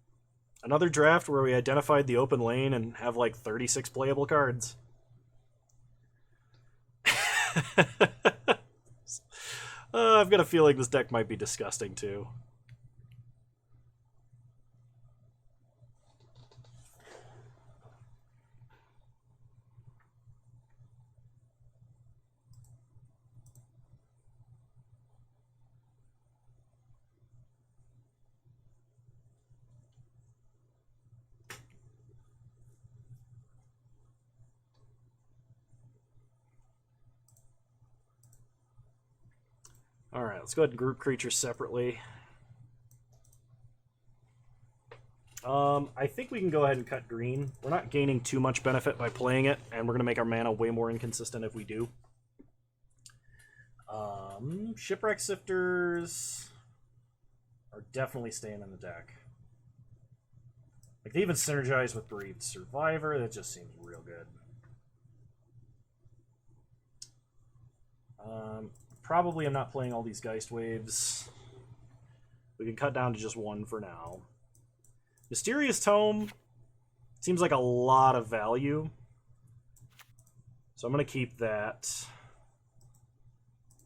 Another draft where we identified the open lane and have like 36 playable cards. I've got a feeling this deck might be disgusting too. Alright, let's go ahead and group creatures separately. I think we can go ahead and cut green. We're not gaining too much benefit by playing it, and we're going to make our mana way more inconsistent if we do. Shipwreck Sifters are definitely staying in the deck. Like, they even synergize with Bereaved Survivor. That just seems real good. Probably I'm not playing all these Geist Waves. We can cut down to just one for now. Mysterious Tome seems like a lot of value. So I'm going to keep that.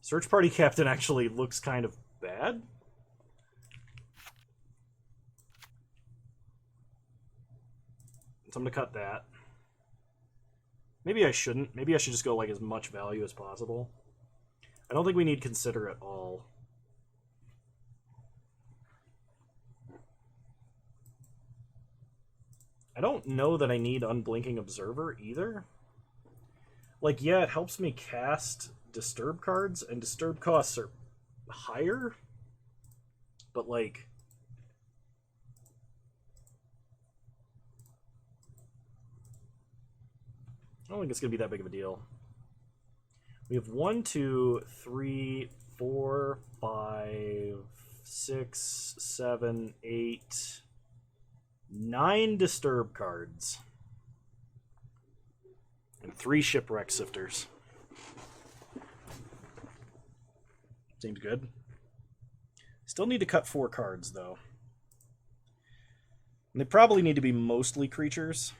Search Party Captain actually looks kind of bad. So I'm going to cut that. Maybe I shouldn't. Maybe I should just go like as much value as possible. I don't think we need Consider at all. I don't know that I need Unblinking Observer either. Like, yeah, it helps me cast Disturb cards, and Disturb costs are higher. But, like, I don't think it's going to be that big of a deal. We have 1, 2, 3, 4, 5, 6, 7, 8, 9 Disturb cards. And 3 Shipwreck Sifters. Seems good. Still need to cut 4 cards, though. And they probably need to be mostly creatures.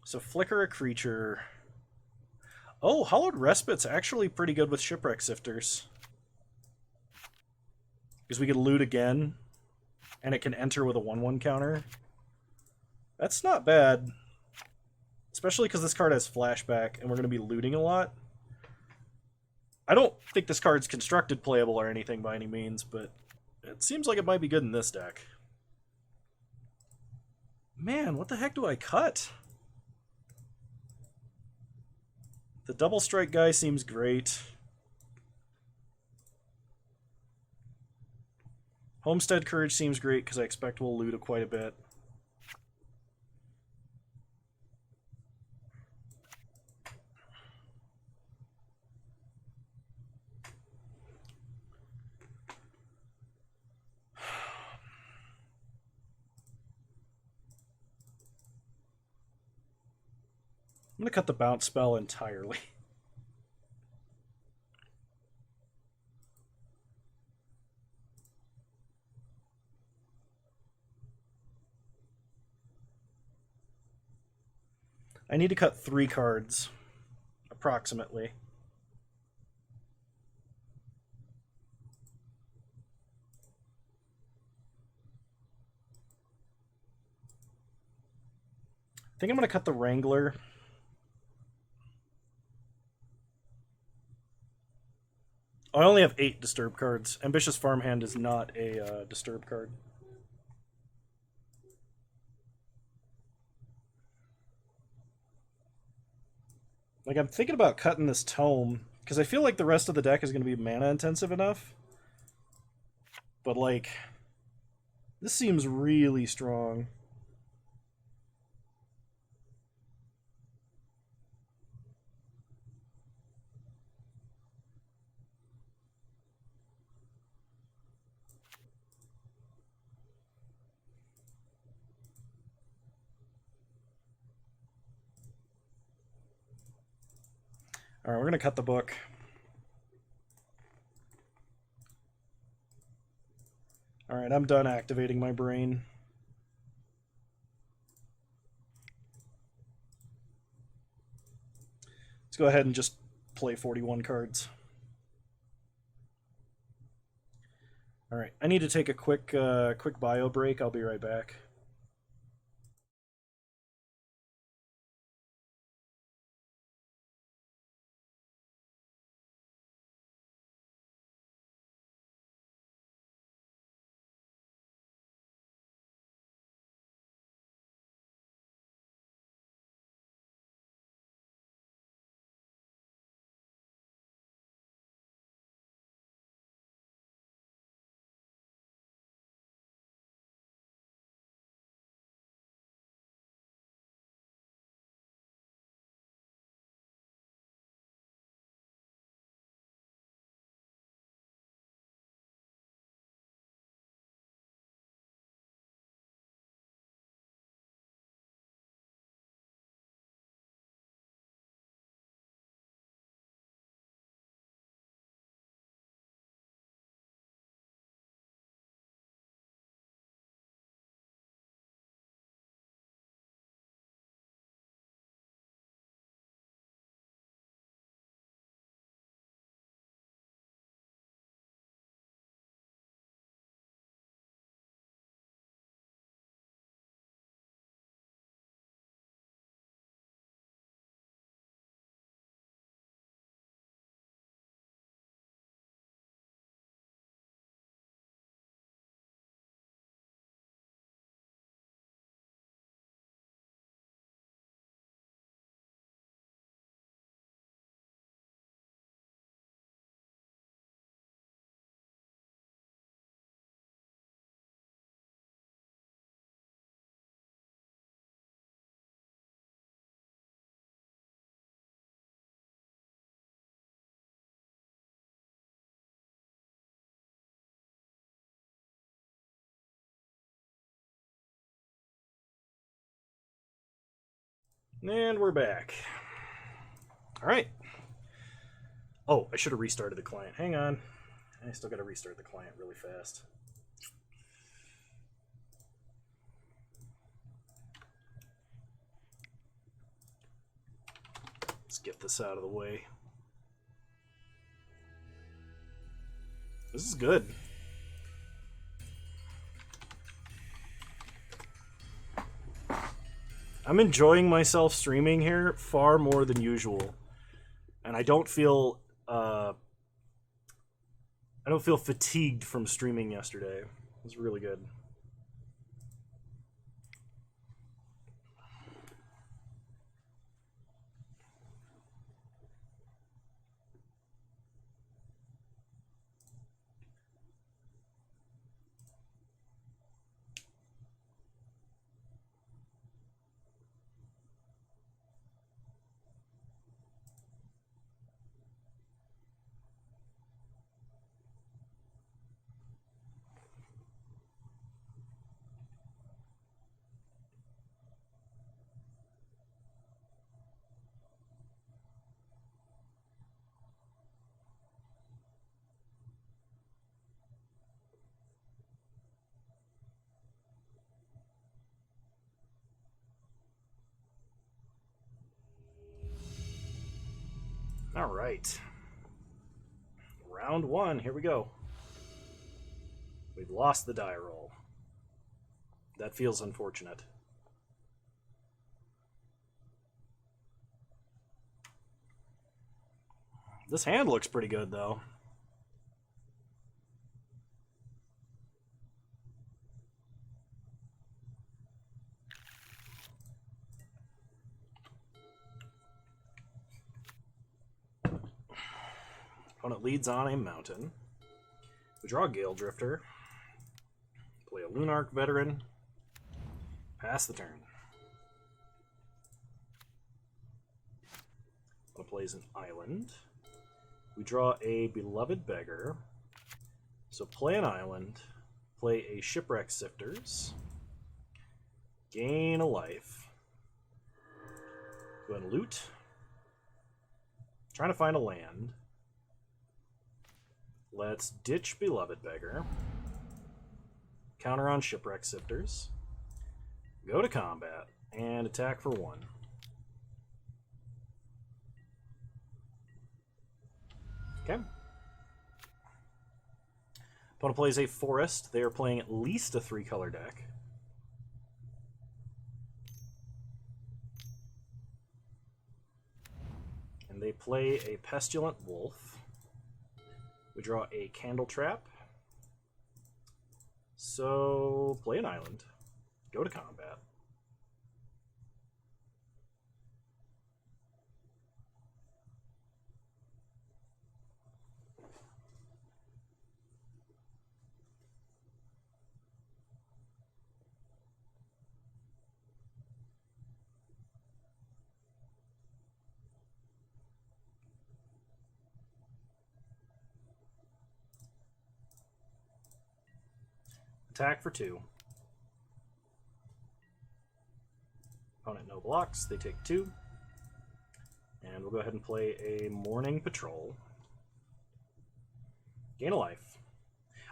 So flicker a creature. Oh, Hallowed Respite's actually pretty good with Shipwreck Sifters. Because we can loot again, and it can enter with a 1/1 counter. That's not bad. Especially because this card has flashback, and we're going to be looting a lot. I don't think this card's constructed playable or anything by any means, but it seems like it might be good in this deck. Man, what the heck do I cut? The double strike guy seems great. Homestead Courage seems great because I expect we'll loot quite a bit. I'm going to cut the bounce spell entirely. I need to cut 3 cards, approximately. I think I'm going to cut the Wrangler. I only have 8 Disturb cards. Ambitious Farmhand is not a Disturb card. Like, I'm thinking about cutting this Tome, because I feel like the rest of the deck is going to be mana intensive enough. But, like, this seems really strong. Alright, we're going to cut the book. Alright, I'm done activating my brain. Let's go ahead and just play 41 cards. Alright, I need to take a quick bio break. I'll be right back. And we're back. Alright. Oh, I should have restarted the client. Hang on. I still gotta restart the client really fast. Let's get this out of the way. This is good. I'm enjoying myself streaming here far more than usual, and I don't feel fatigued from streaming yesterday. It was really good. All right. Round one, here we go. We've lost the die roll. That feels unfortunate. This hand looks pretty good, though. Opponent leads on a mountain. We draw a Gale Drifter. Play a Lunarch Veteran. Pass the turn. Opponent plays an island. We draw a Beloved Beggar. So play an island. Play a Shipwreck Sifters. Gain a life. Go ahead and loot. Trying to find a land. Let's ditch Beloved Beggar. Counter on Shipwreck Sifters. Go to combat and attack for 1. Okay. Opponent plays a forest. They are playing at least a 3-color deck. And they play a Pestilent Wolf. We draw a Candle Trap. So play an island. Go to combat. Attack for 2. Opponent no blocks. They take 2. And we'll go ahead and play a Morning Patrol. Gain a life.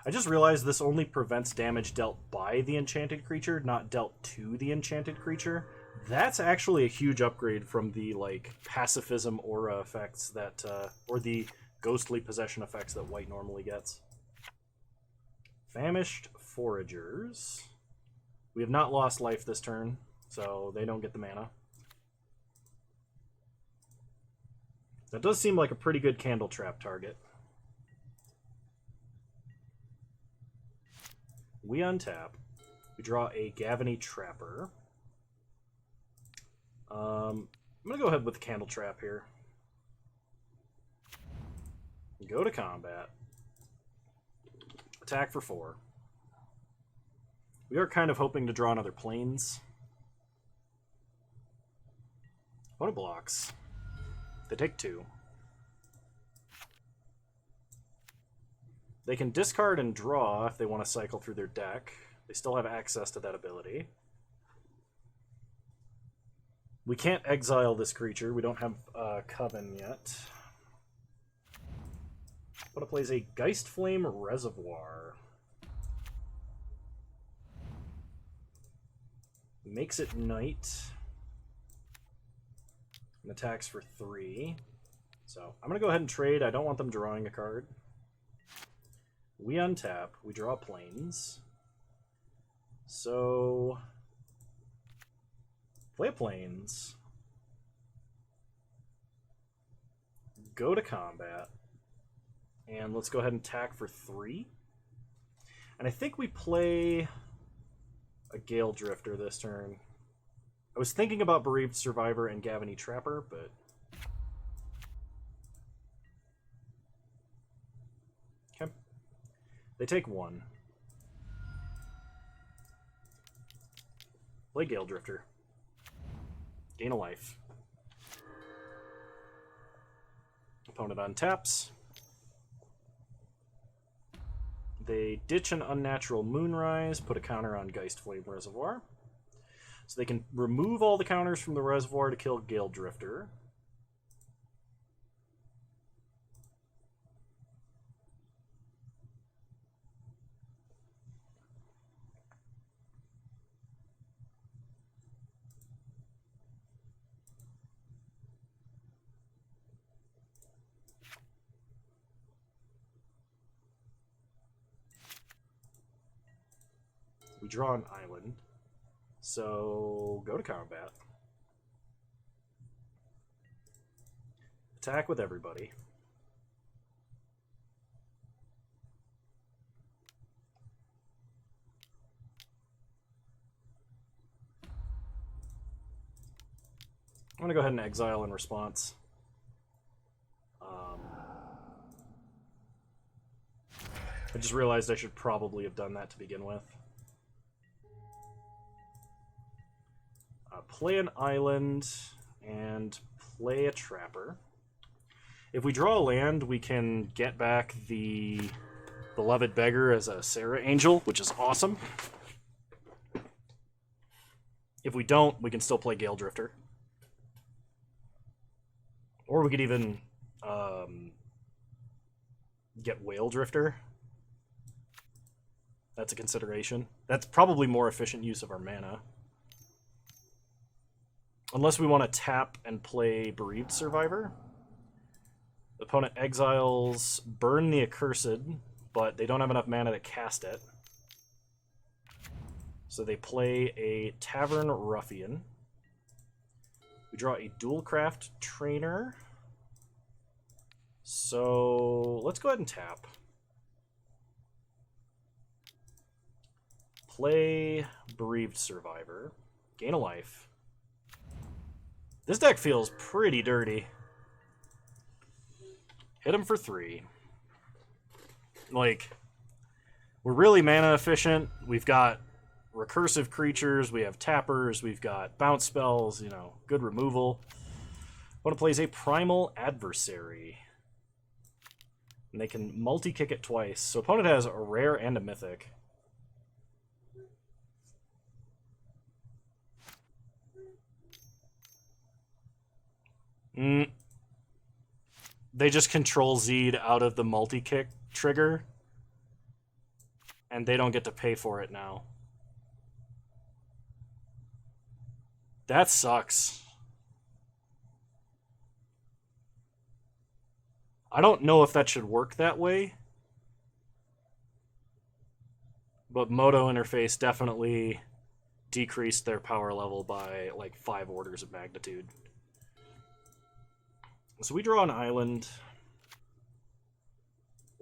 I just realized this only prevents damage dealt by the enchanted creature, not dealt to the enchanted creature. That's actually a huge upgrade from the like pacifism aura effects that, or the ghostly possession effects that white normally gets. Famished Foragers. We have not lost life this turn, so they don't get the mana. That does seem like a pretty good Candle Trap target. We untap. We draw a Gavany Trapper. I'm going to go ahead with the Candle Trap here. Go to combat. Attack for 4. We are kind of hoping to draw another Plains. Opponent blocks. They take 2. They can discard and draw if they want to cycle through their deck. They still have access to that ability. We can't exile this creature. We don't have Coven yet. Opponent plays a Geistflame Reservoir. Makes it night. And attacks for 3. So I'm going to go ahead and trade. I don't want them drawing a card. We untap. We draw planes. So play planes. Go to combat. And let's go ahead and attack for 3. And I think we play a Gale Drifter this turn. I was thinking about Bereaved Survivor and Gavany Trapper, but... Okay. They take 1. Play Gale Drifter. Gain a life. Opponent untaps. They ditch an Unnatural Moonrise, put a counter on Geistflame Reservoir. So they can remove all the counters from the reservoir to kill Gale Drifter. We draw an island. So go to combat. Attack with everybody. I'm going to go ahead and exile in response. I just realized I should probably have done that to begin with. Play an island and play a trapper. If we draw a land, we can get back the Beloved Beggar as a Sarah Angel, which is awesome. If we don't, we can still play Gale Drifter. Or we could even get Whale Drifter. That's a consideration. That's probably more efficient use of our mana. Unless we want to tap and play Bereaved Survivor. The opponent exiles Burn the Accursed, but they don't have enough mana to cast it. So they play a Tavern Ruffian. We draw a Dualcraft Trainer. So let's go ahead and tap. Play Bereaved Survivor. Gain a life. This deck feels pretty dirty. Hit him for 3. Like, we're really mana efficient. We've got recursive creatures, we have tappers, we've got bounce spells, you know, good removal. Opponent plays a Primal Adversary. And they can multi-kick it twice. So opponent has a rare and a mythic. They just control Z'd out of the multi-kick trigger. And they don't get to pay for it now. That sucks. I don't know if that should work that way. But Moto Interface definitely decreased their power level by like 5 orders of magnitude. So we draw an island.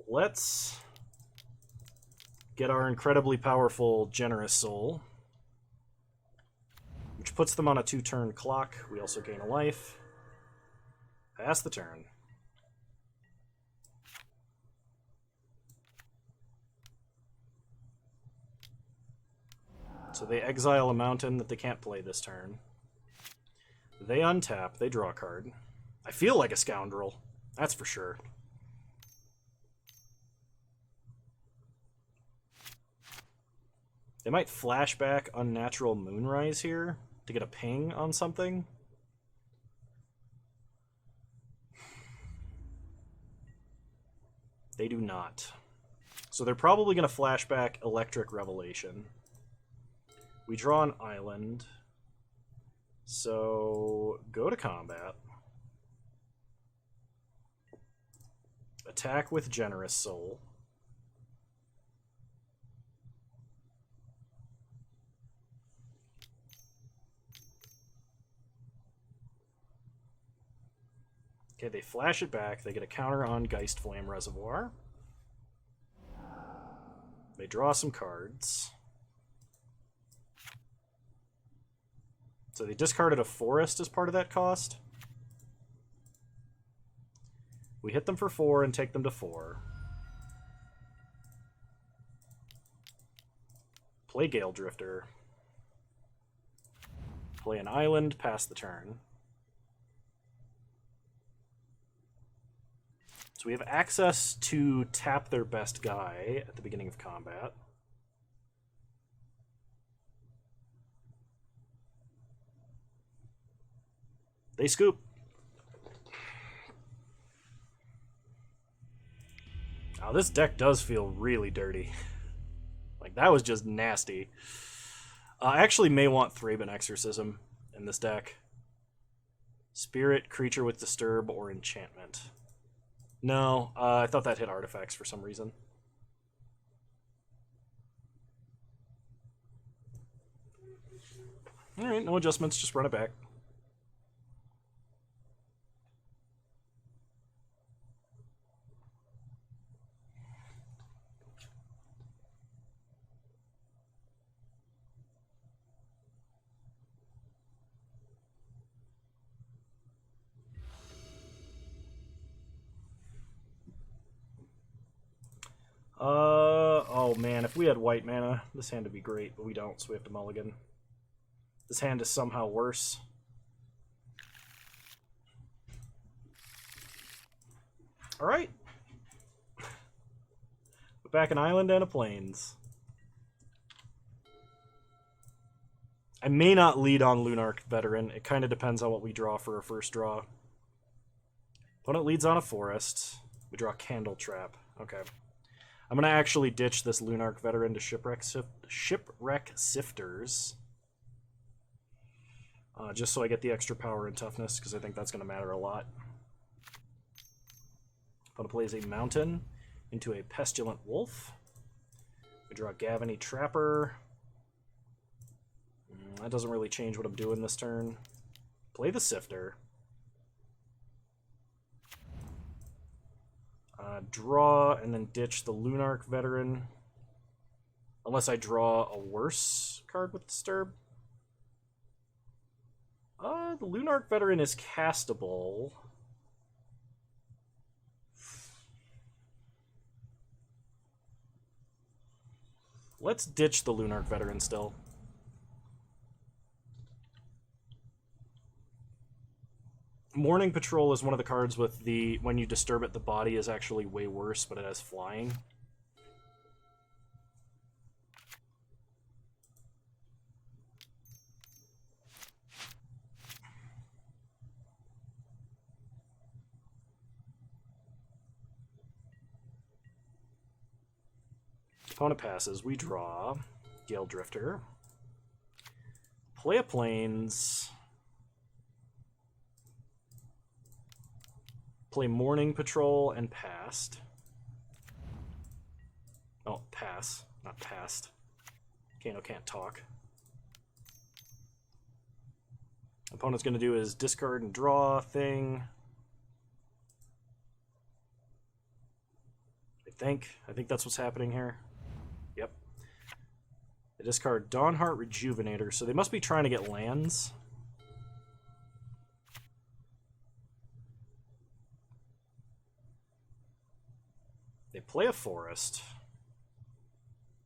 Let's get our incredibly powerful Generous Soul, which puts them on a 2-turn clock. We also gain a life. Pass the turn. So they exile a mountain that they can't play this turn. They untap. They draw a card. I feel like a scoundrel. That's for sure. They might flashback Unnatural Moonrise here to get a ping on something. So they're probably going to flashback Electric Revelation. We draw an island. So go to combat. Attack with Generous Soul. Okay, they flash it back. They get a counter on Geist Flame Reservoir. They draw some cards. So they discarded a forest as part of that cost. We hit them for 4 and take them to 4. Play Gale Drifter. Play an island, pass the turn. So we have access to tap their best guy at the beginning of combat. They scoop. Now this deck does feel really dirty. Like, that was just nasty. I actually may want Thraben Exorcism in this deck. Spirit, Creature with Disturb, or Enchantment. No, I thought that hit artifacts for some reason. Alright, no adjustments, just run it back. Oh man, if we had white mana, this hand would be great, but we don't, so we have to mulligan. This hand is somehow worse. Alright. Put back an island and a plains. I may not lead on Lunarch Veteran. It kind of depends on what we draw for a first draw. Opponent leads on a forest. We draw Candle Trap. Okay. I'm going to actually ditch this Lunarch Veteran to Shipwreck Sifters. Just so I get the extra power and toughness, because I think that's going to matter a lot. Opponent plays a Mountain into a Pestilent Wolf. We draw Gavany Trapper. That doesn't really change what I'm doing this turn. Play the Sifter. Draw and then ditch the Lunarch Veteran. Unless I draw a worse card with Disturb. The Lunarch Veteran is castable. Let's ditch the Lunarch Veteran still. Morning Patrol is one of the cards with the, when you disturb it, the body is actually way worse, but it has flying. Opponent passes, we draw. Gale Drifter. Play a Plains. Play Morning Patrol and passed. Oh, pass, not passed. Kano can't talk. Opponent's going to do his discard and draw thing. I think that's what's happening here. Yep. They discard Dawnheart Rejuvenator, so they must be trying to get lands. They play a forest.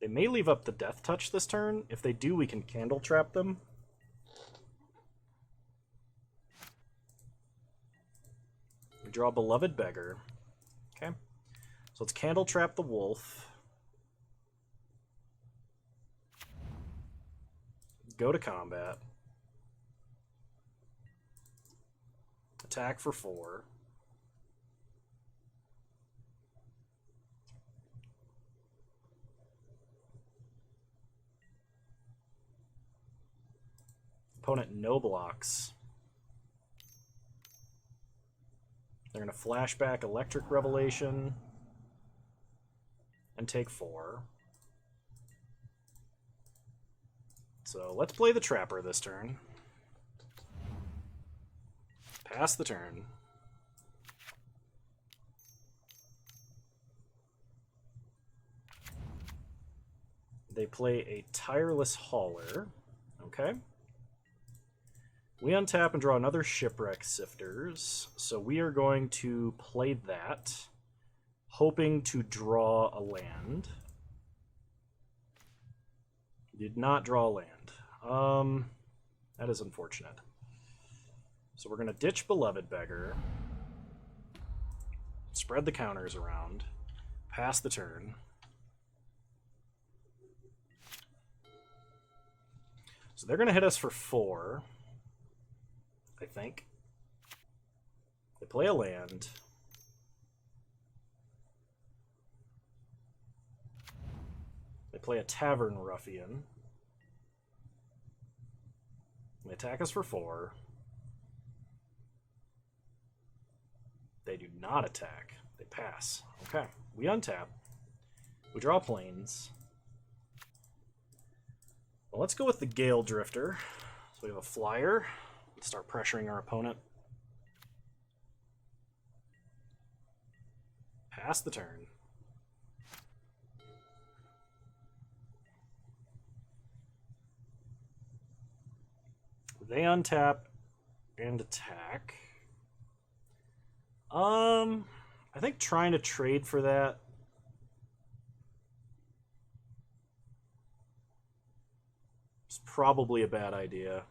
They may leave up the Death Touch this turn. If they do, we can Candle Trap them. We draw Beloved Beggar. Okay. So let's Candle Trap the Wolf. Go to combat. Attack for 4. opponent no blocks. They're going to flashback Electric Revelation and take 4. So let's play the Trapper this turn. Pass the turn. They play a Tireless Hauler. Okay. We untap and draw another Shipwreck Sifters. So we are going to play that, hoping to draw a land. Did not draw a land. That is unfortunate. So we're going to ditch Beloved Beggar, spread the counters around, pass the turn. So they're going to hit us for 4, I think. They play a land. They play a Tavern Ruffian. They attack us for 4. They do not attack. They pass. Okay. We untap. We draw planes. Well, let's go with the Gale Drifter. So we have a flyer. Let's start pressuring our opponent. Pass the turn. They untap and attack. I think trying to trade for that is probably a bad idea.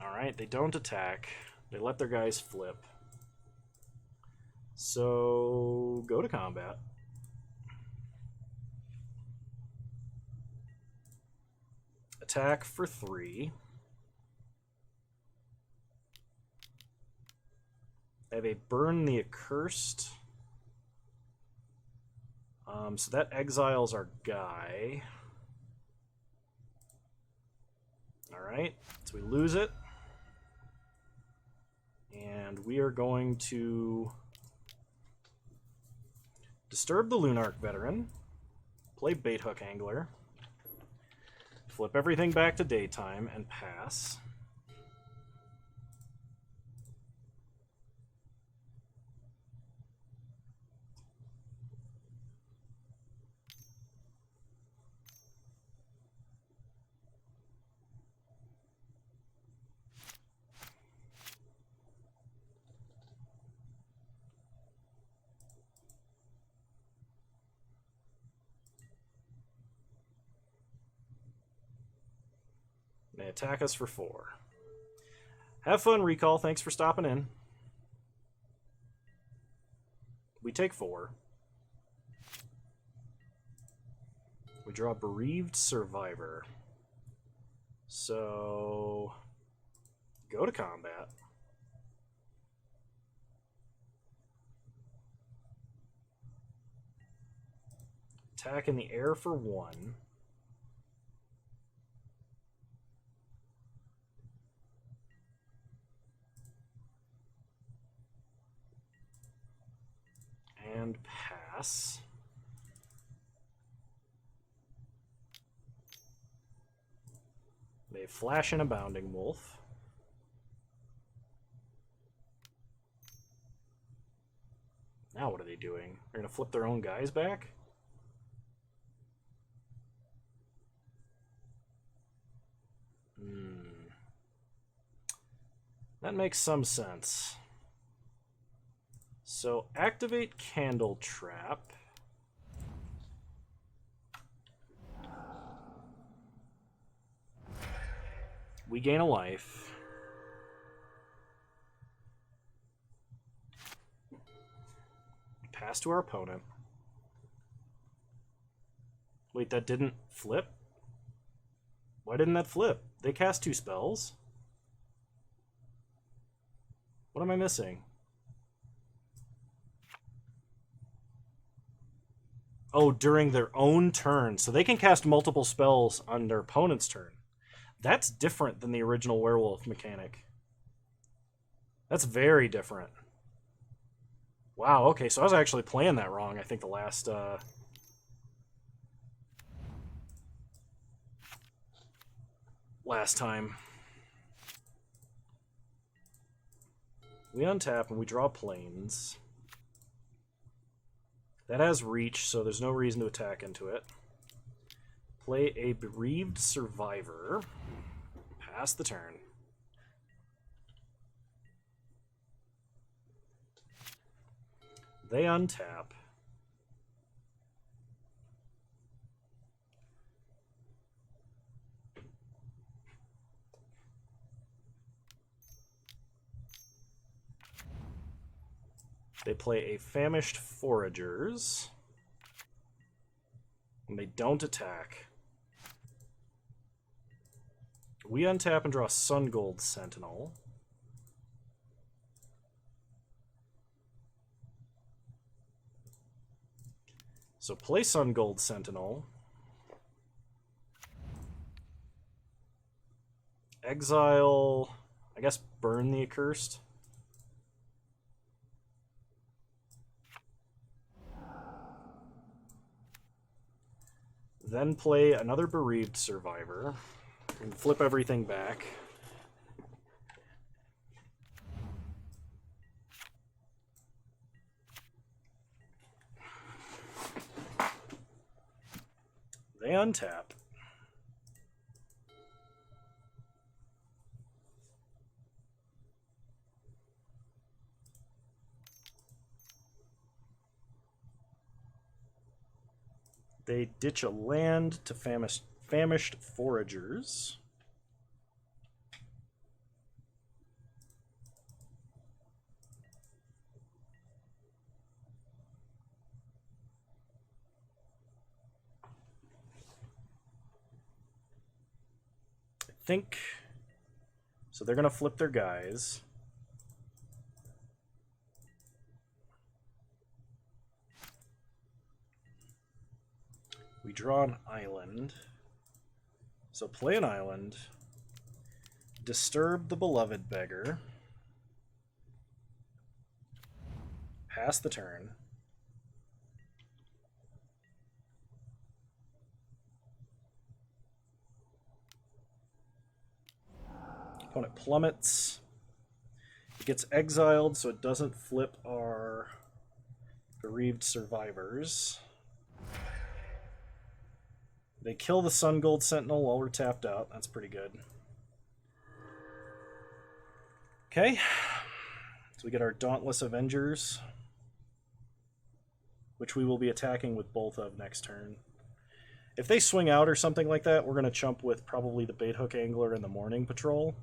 Alright, they don't attack. They let their guys flip. So, go to combat. Attack for 3. I have a Burn the Accursed. So that exiles our guy. Alright, so we lose it. And we are going to disturb the Lunarch Veteran, play Bait Hook Angler, flip everything back to daytime, and pass. They attack us for 4. Have fun, Recall. Thanks for stopping in. We take 4. We draw Bereaved Survivor. So, go to combat. Attack in the air for 1. And pass. They flash in a Bounding Wolf. Now what are they doing? They're going to flip their own guys back? That makes some sense. So activate Candle Trap. We gain a life. Pass to our opponent. Wait, that didn't flip? Why didn't that flip? They cast 2 spells. What am I missing? Oh, during their own turn. So they can cast multiple spells on their opponent's turn. That's different than the original werewolf mechanic. That's very different. Wow, okay, so I was actually playing that wrong, I think, the last time. We untap and we draw planes. That has reach, so there's no reason to attack into it. Play a bereaved survivor. Pass the turn. They untap. They play a Famished Foragers. And they don't attack. We untap and draw Sungold Sentinel. So play Sungold Sentinel. Exile, I guess burn the Accursed. Then play another Bereaved Survivor. And flip everything back. They untap. They ditch a land to Famished Foragers. I think so. They're gonna flip their guys. We draw an island. So play an island. Disturb the Beloved Beggar. Pass the turn. Opponent plummets. It gets exiled, so it doesn't flip our Bereaved Survivors. They kill the Sungold Sentinel while we're tapped out. That's pretty good. Okay. So we get our Dauntless Avengers, which we will be attacking with both of next turn. If they swing out or something like that, we're going to chump with probably the Bait Hook Angler and the Morning Patrol.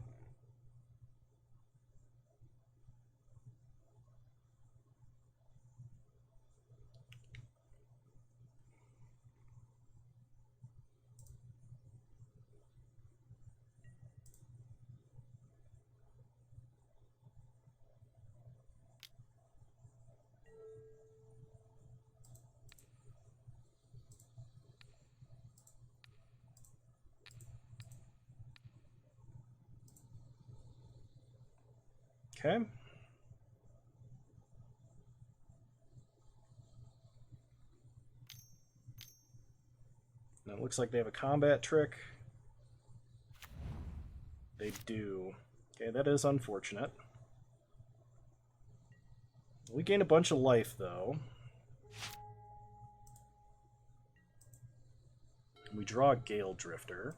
Okay. Now it looks like they have a combat trick. They do. Okay, that is unfortunate. We gain a bunch of life, though. We draw a Gale Drifter.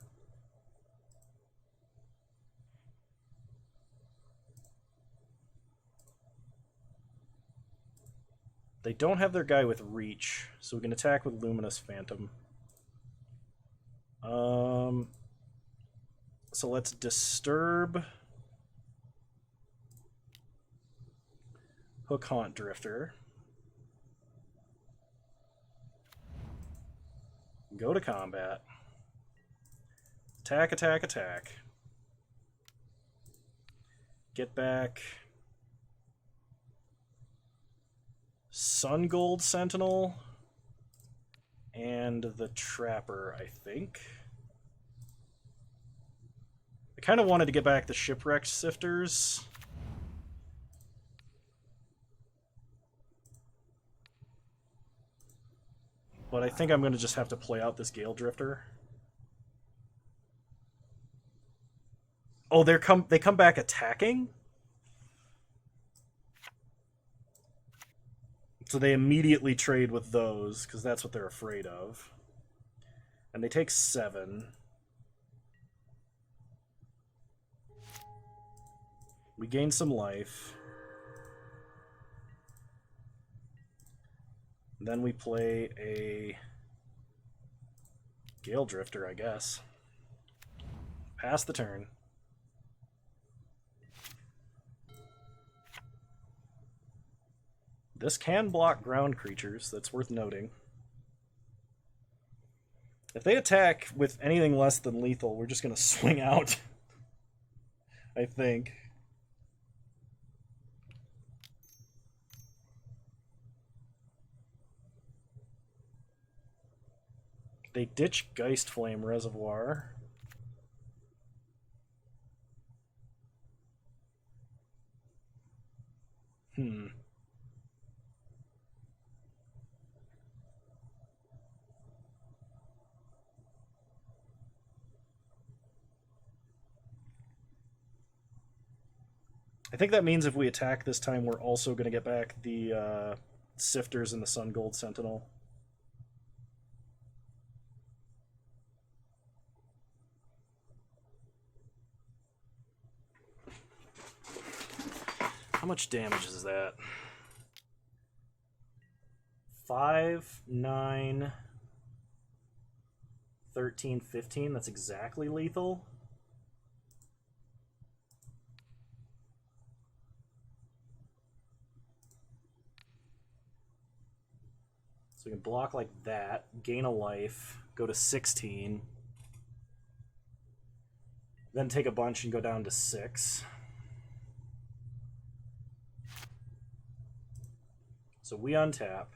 They don't have their guy with reach, so we can attack with Luminous Phantom. So let's disturb Hook Haunt Drifter. Go to combat. Attack, attack, attack. Get back. Sungold Sentinel. and the Trapper, I think. I kind of wanted to get back the Shipwrecked Sifters. But I think I'm going to just have to play out this Gale Drifter. Oh, they come back attacking? So they immediately trade with those, because that's what they're afraid of. And they take 7. We gain some life. Then we play a Gale Drifter, I guess. Pass the turn. This can block ground creatures, that's worth noting. If they attack with anything less than lethal, we're just going to swing out. I think. They ditch Geist Flame Reservoir. I think that means if we attack this time, we're also going to get back the Sifters and the Sun Gold Sentinel. How much damage is that? 5, 9, 13, 15. That's exactly lethal. So we can block like that, gain a life, go to 16, then take a bunch and go down to 6. So we untap,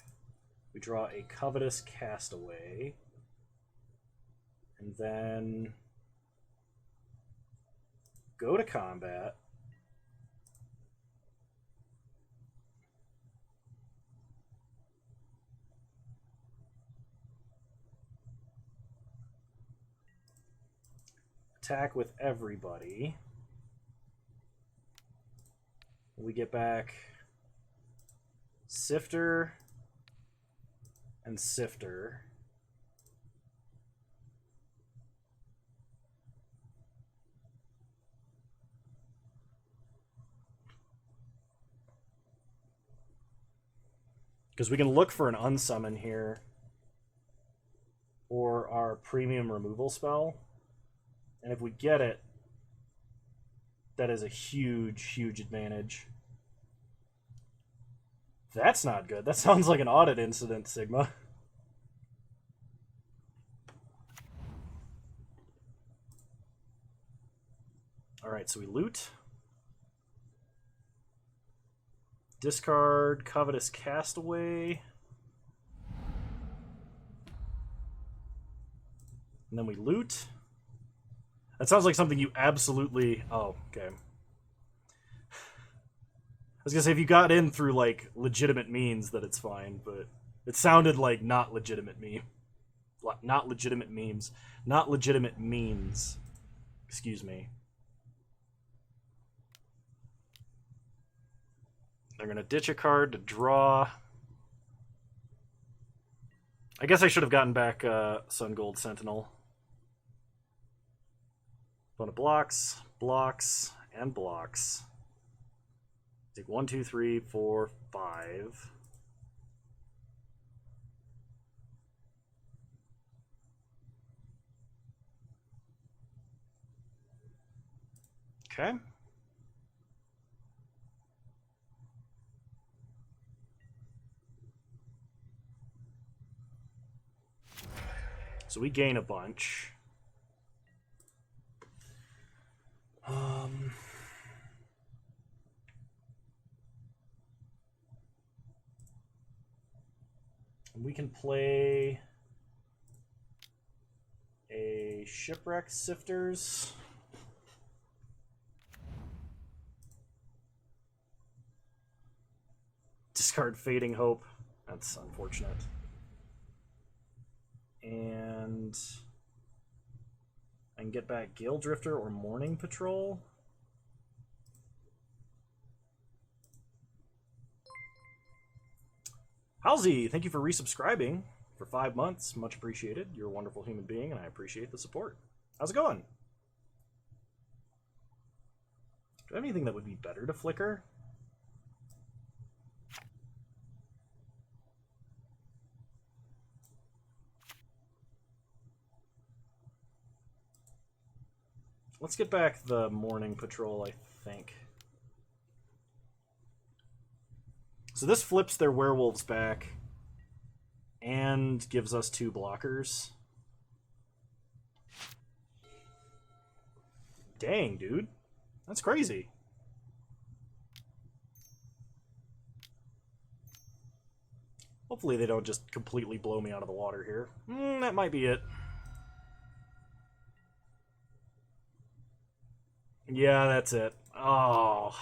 we draw a Covetous Castaway, and then go to combat. Attack with everybody. We get back Sifter and Sifter. Because we can look for an unsummon here or our premium removal spell. And if we get it, that is a huge, huge advantage. That's not good. That sounds like an audit incident, Sigma. Alright, so we loot. Discard Covetous Castaway. And then we loot. That sounds like something you absolutely... Oh, okay. I was gonna say, if you got in through, like, legitimate means, that it's fine, but it sounded like not legitimate not legitimate memes. Not legitimate means. Excuse me. They're gonna ditch a card to draw. I guess I should have gotten back Sun Gold Sentinel. Opponent blocks, blocks, and blocks. Take 1, 2, 3, 4, 5. Okay. So we gain a bunch. We can play a shipwreck sifters. Discard Fading Hope. That's unfortunate. And I can get back Gale Drifter or Morning Patrol. Halsey, thank you for resubscribing for 5 months. Much appreciated. You're a wonderful human being, and I appreciate the support. How's it going? Do I have anything that would be better to flicker? Let's get back the Morning Patrol, I think. So this flips their werewolves back and gives us 2 blockers. Dang, dude. That's crazy. Hopefully they don't just completely blow me out of the water here. That might be it. Yeah, that's it. Oh.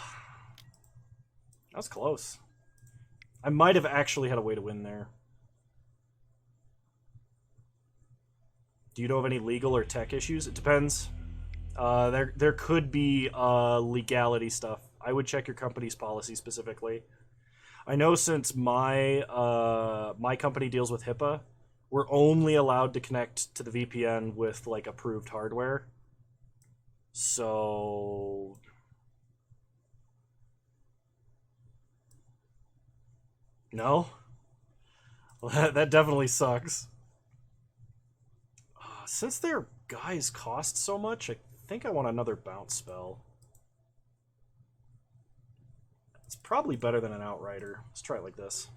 That was close. I might have actually had a way to win there. Do you know of any legal or tech issues? It depends. There could be legality stuff. I would check your company's policy specifically. I know since my my company deals with HIPAA, we're only allowed to connect to the VPN with like approved hardware. So no? Well, that definitely sucks. Since their guys cost so much, I think I want another bounce spell. It's probably better than an Outrider. Let's try it like this.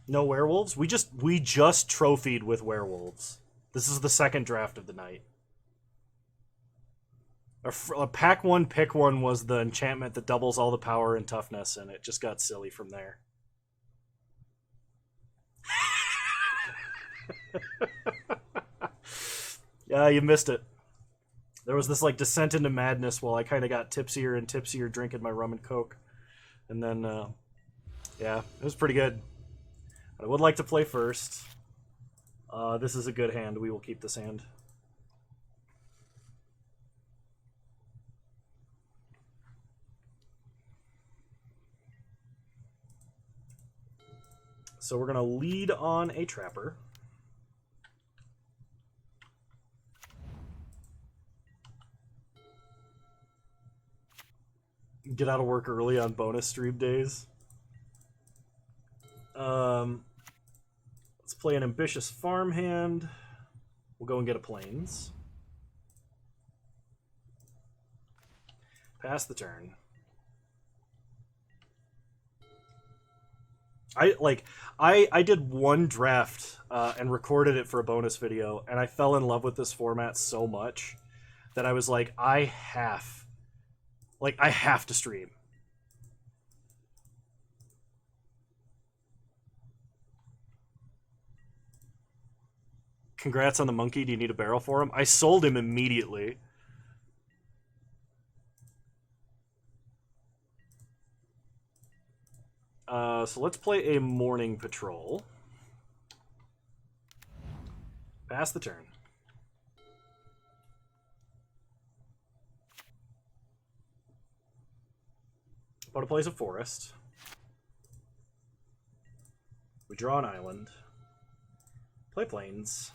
No werewolves? We just trophied with werewolves. This is the second draft of the night. A pack one, pick one was the enchantment that doubles all the power and toughness, and it just got silly from there. Yeah, you missed it. There was this like descent into madness while I kind of got tipsier and tipsier drinking my rum and coke. And then, yeah, it was pretty good. I would like to play first. This is a good hand. We will keep this hand. So we're going to lead on a Trapper. Get out of work early on bonus stream days. Let's play an ambitious farmhand. We'll go and get a plains. Pass the turn. I did one draft and recorded it for a bonus video, and I fell in love with this format so much that I was like, I have to stream. Congrats on the monkey. Do you need a barrel for him? I sold him immediately. So let's play a Morning Patrol. Pass the turn. Opponent plays a forest. We draw an island. Play plains.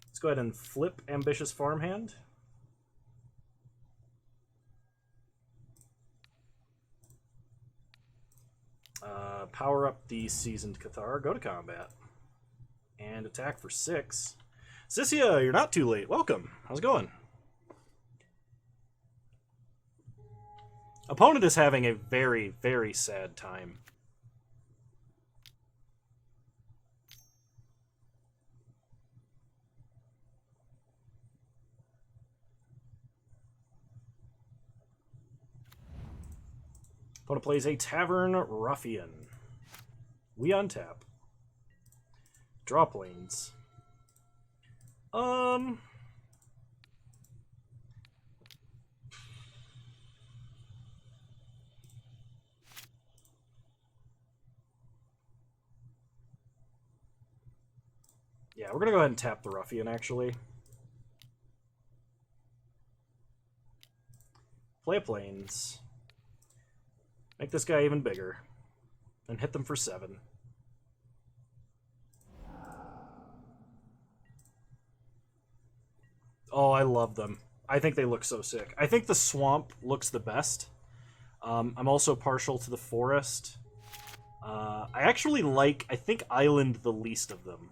Let's go ahead and flip Ambitious Farmhand. Power up the Seasoned Cathar. Go to combat. And attack for 6. Sissia, you're not too late. Welcome. How's it going? Opponent is having a very, very sad time. Opponent plays a Tavern Ruffian. We untap. Draw planes. Yeah, we're gonna go ahead and tap the Ruffian, actually. Play planes. Make this guy even bigger. And hit them for 7. Oh, I love them. I think they look so sick. I think the swamp looks the best. I'm also partial to the forest. I actually like, I think, island the least of them,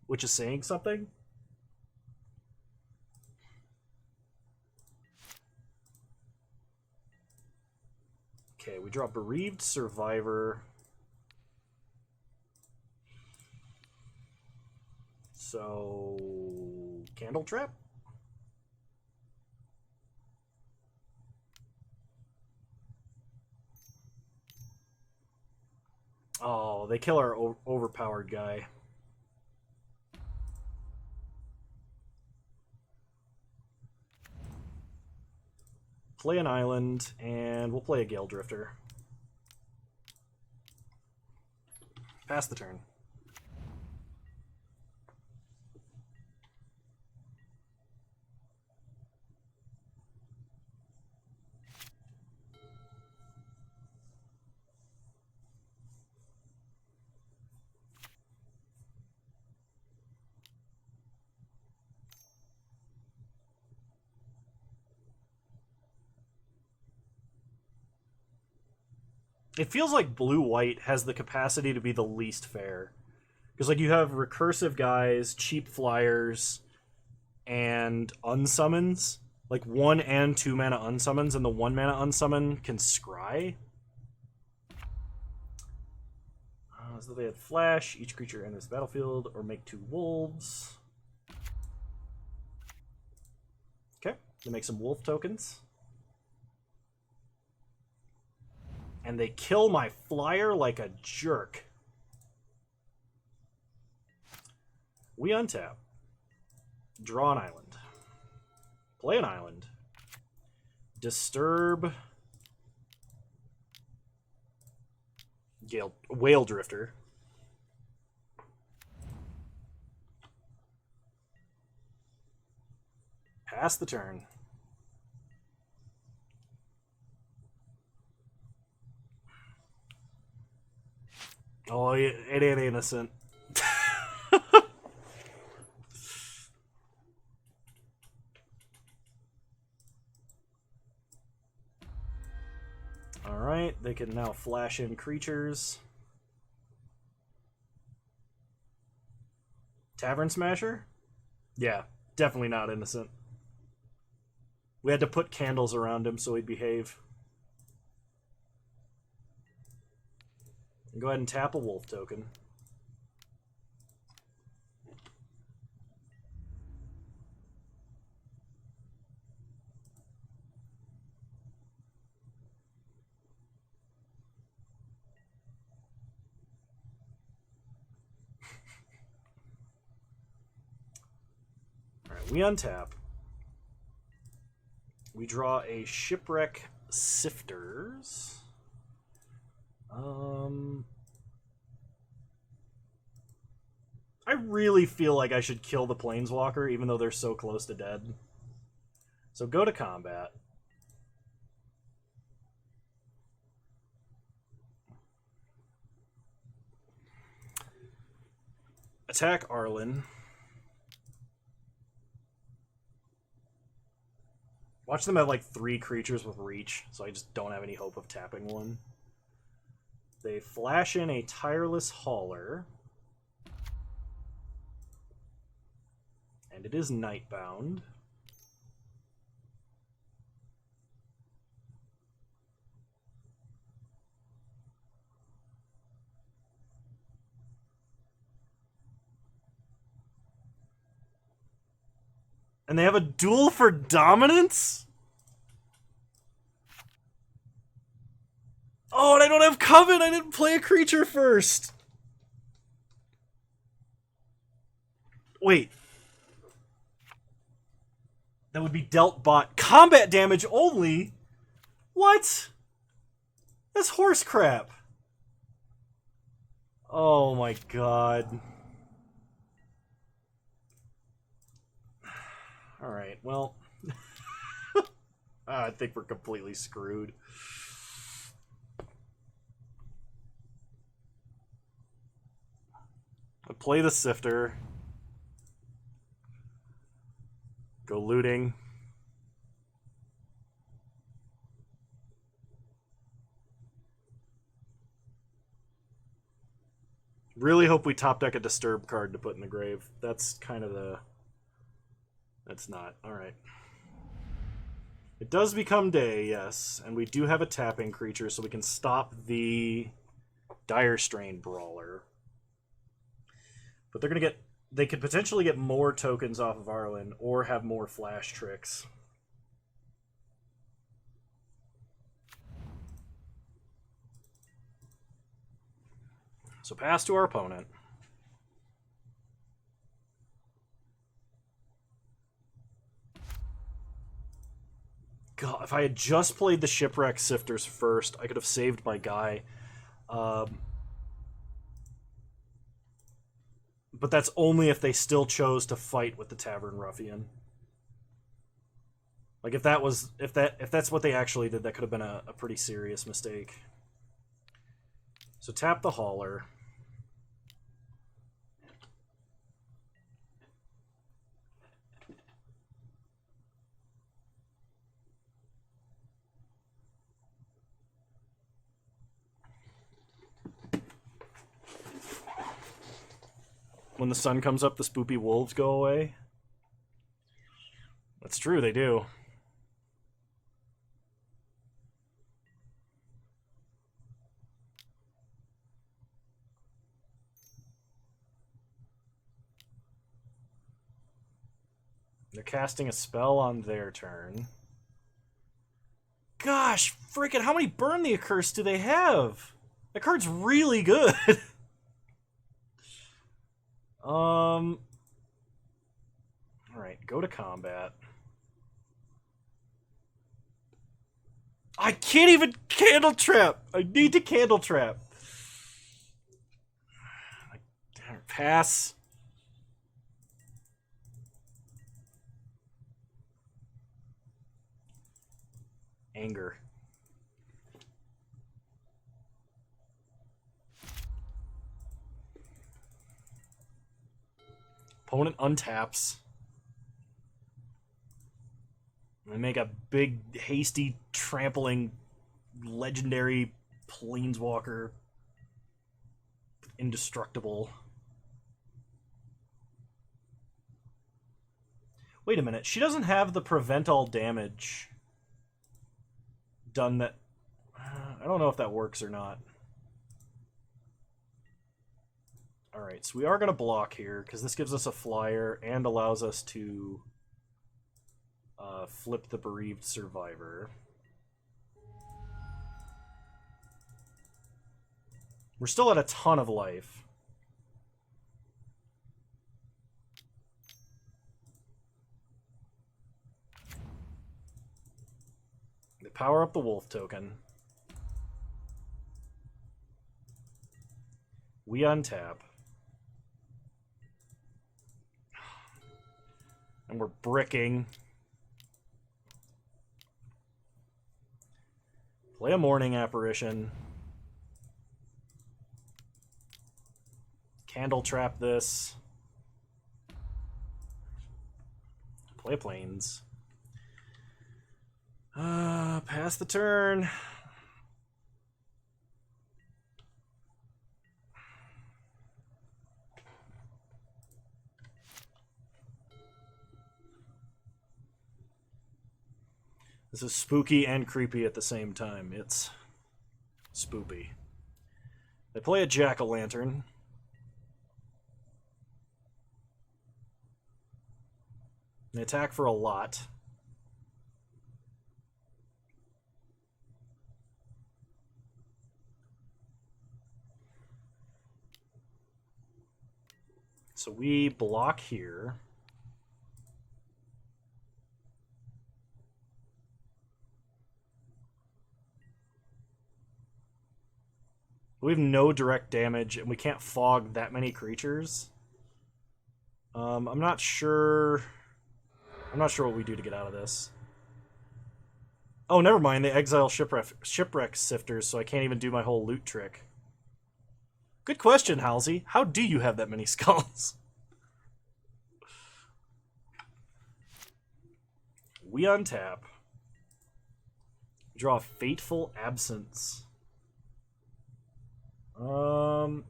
which is saying something. Okay, we draw Bereaved Survivor. So, Candle Trap? Oh, they kill our overpowered guy. Play an island, and we'll play a Gale Drifter. Pass the turn. It feels like blue-white has the capacity to be the least fair. Because, like, you have recursive guys, cheap flyers, and unsummons. Like, 1 and 2 mana unsummons, and the 1 mana unsummon can scry. So they had Flash, each creature enters the battlefield, or make 2 wolves. Okay, they make some wolf tokens. And they kill my flyer like a jerk. We untap. Draw an island. Play an island. Disturb. Whale Drifter. Pass the turn. Oh, it ain't innocent. Alright, they can now flash in creatures. Tavern Smasher? Yeah, definitely not innocent. We had to put candles around him so he'd behave. And go ahead and tap a wolf token. Alright, we untap. We draw a Shipwreck Sifters. I really feel like I should kill the Planeswalker, even though they're so close to dead. So go to combat. Attack Arlen. Watch them have like 3 creatures with reach, so I just don't have any hope of tapping one. They flash in a Tireless Hauler. And it is Nightbound. And they have a duel for dominance? Oh, and I don't have Coven! I didn't play a creature first! Wait. That would be dealt bot. Combat damage only? What? That's horse crap. Oh my god. Alright, well. I think we're completely screwed. I play the Sifter. Go looting. Really hope we top deck a Disturb card to put in the grave. That's kind of the... That's not. Alright. It does become day, yes. And we do have a tapping creature, so we can stop the Dire Strain Brawler. But they're going to get... They could potentially get more tokens off of Arlen, or have more flash tricks. So pass to our opponent. God, if I had just played the Shipwreck Sifters first, I could have saved my guy. But that's only if they still chose to fight with the Tavern Ruffian. Like if that's what they actually did, that could have been a pretty serious mistake. So tap the Hauler. When the sun comes up, the spoopy wolves go away. That's true, they do. They're casting a spell on their turn. Gosh, freaking, how many Burn the Accursed do they have? That card's really good. Alright, go to combat. I can't even Candle Trap! I need to Candle Trap. Pass. Anger. Opponent untaps. They make a big, hasty, trampling, legendary planeswalker. Indestructible. Wait a minute. She doesn't have the prevent all damage done that... I don't know if that works or not. Alright, so we are going to block here, because this gives us a flyer and allows us to flip the Bereaved Survivor. We're still at a ton of life. They power up the wolf token. We untap. And we're bricking. Play a Morning Apparition. Candle Trap this. Play Plains. Pass the turn. This is spooky and creepy at the same time. It's spoopy. They play a jack-o'-lantern. They attack for a lot. So we block here. We have no direct damage, and we can't fog that many creatures. I'm not sure. I'm not sure what we do to get out of this. Oh, never mind. They exile shipwreck sifters, so I can't even do my whole loot trick. Good question, Halsey. How do you have that many skulls? We untap. Draw Fateful Absence. Go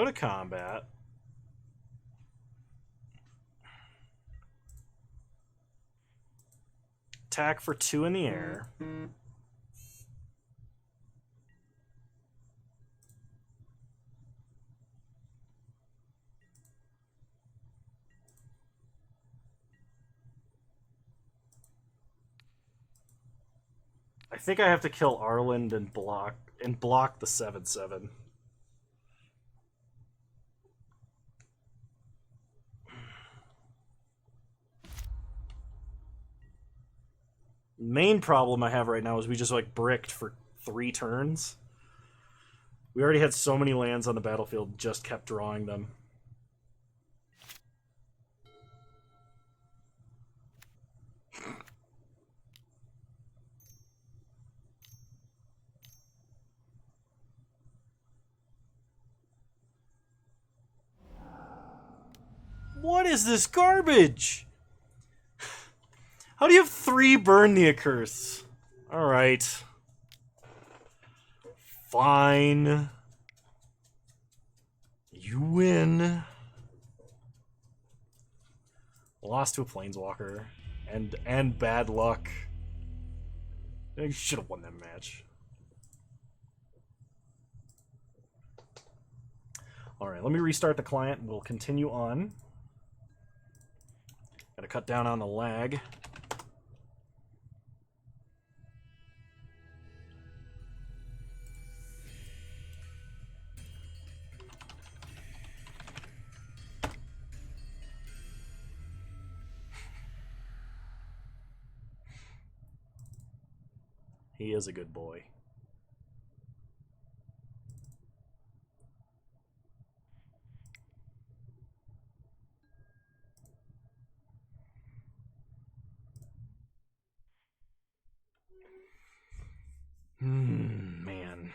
to combat. Attack for 2 in the air. I think I have to kill Arland and block the 7/7. Main problem I have right now is we just like bricked for 3 turns. We already had so many lands on the battlefield, just kept drawing them. What is this garbage? How do you have 3 burn the Accursed? Alright. Fine. You win. Lost to a Planeswalker. And bad luck. You should have won that match. Alright, let me restart the client. We'll continue on. Gotta cut down on the lag. He is a good boy. Man.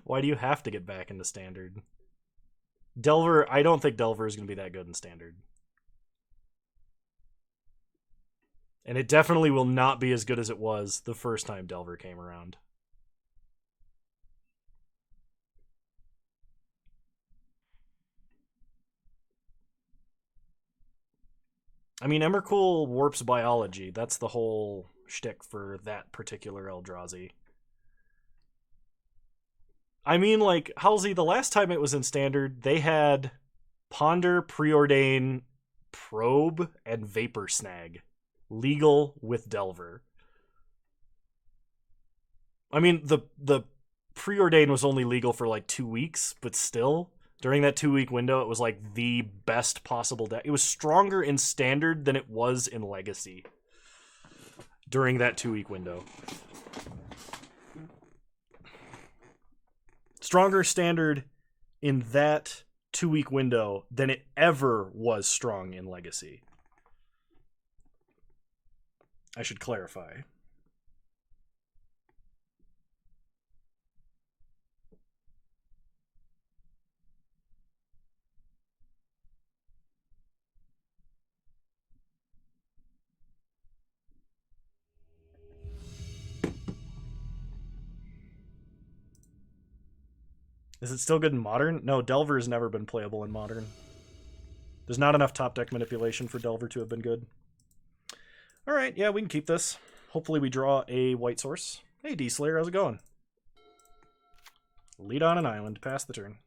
Why do you have to get back into Standard? Delver, I don't think Delver is going to be that good in Standard. And it definitely will not be as good as it was the first time Delver came around. I mean, Emrakul warps biology. That's the whole shtick for that particular Eldrazi. I mean, like, Halsey, the last time it was in Standard, they had Ponder, Preordain, Probe, and Vapor Snag. Legal with Delver. I mean, the Preordain was only legal for like 2 weeks, but still, During that 2-week window, it was like the best possible deck. It was stronger in Standard than it was in Legacy. During that 2-week window. Stronger Standard in that 2-week window than it ever was strong in Legacy. I should clarify. Is it still good in Modern? No, Delver has never been playable in Modern. There's not enough top deck manipulation for Delver to have been good. Alright, yeah, we can keep this. Hopefully we draw a white source. Hey, D-Slayer, how's it going? Lead on an island, pass the turn.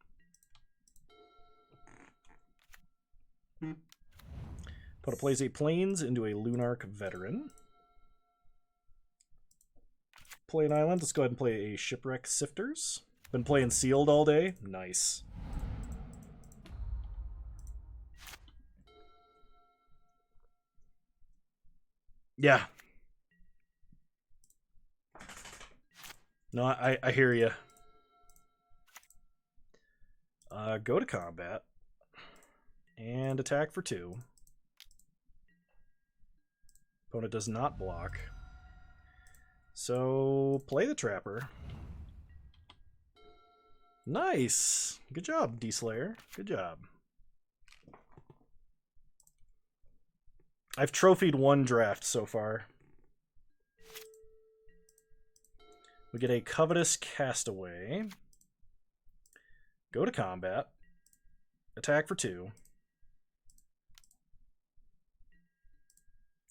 Put a plays 8 planes into a Lunarch Veteran. Play an island. Let's go ahead and play a Shipwreck Sifters. Been playing Sealed all day. Nice. Yeah. No, I hear you. Go to combat. And attack for 2. Opponent does not block. So, play the Trapper. Nice! Good job, D-Slayer. Good job. I've trophied 1 draft so far. We get a Covetous Castaway. Go to combat. Attack for 2.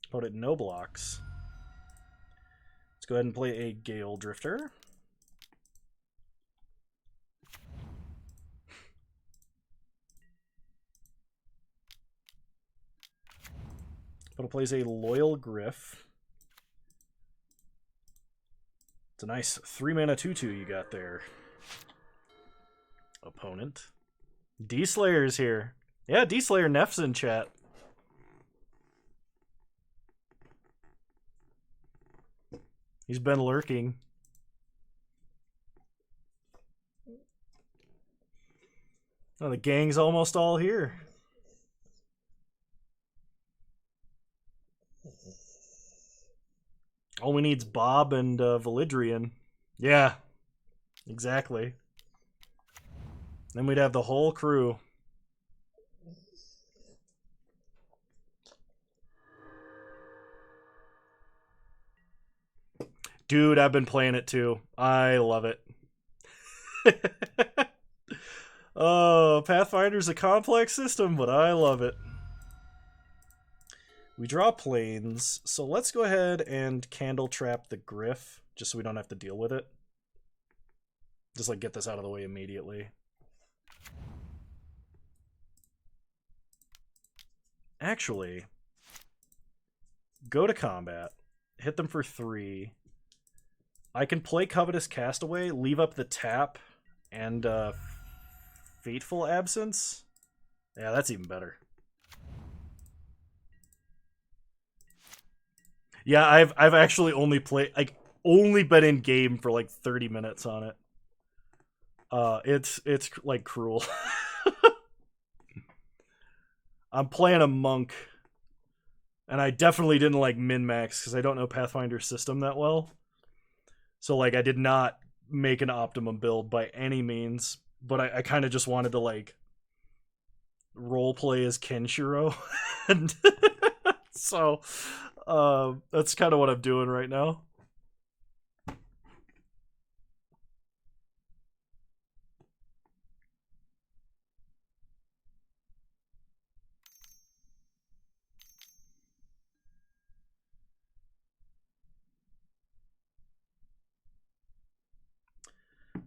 Opponent no blocks. Let's go ahead and play a Gale Drifter. Opponent plays a Loyal Griff. It's a nice 3-mana 2/2 you got there. Opponent. D-Slayer's here. Yeah, D-Slayer Neff's in chat. He's been lurking. Oh, the gang's almost all here. All we need's Bob and Validrian. Yeah, exactly. Then we'd have the whole crew. Dude, I've been playing it too. I love it. Oh, Pathfinder's a complex system, but I love it. We draw planes, so let's go ahead and Candle Trap the Griff, just so we don't have to deal with it. Just like get this out of the way immediately. Actually, go to combat, hit them for 3. I can play Covetous Castaway, leave up the tap, and Fateful Absence. Yeah, that's even better. Yeah, I've actually only played, like, only been in game for like 30 minutes on it. It's like cruel. I'm playing a monk, and I definitely didn't like min-max because I don't know Pathfinder's system that well. So like I did not make an optimum build by any means, but I kind of just wanted to like role play as Kenshiro, and so that's kind of what I'm doing right now.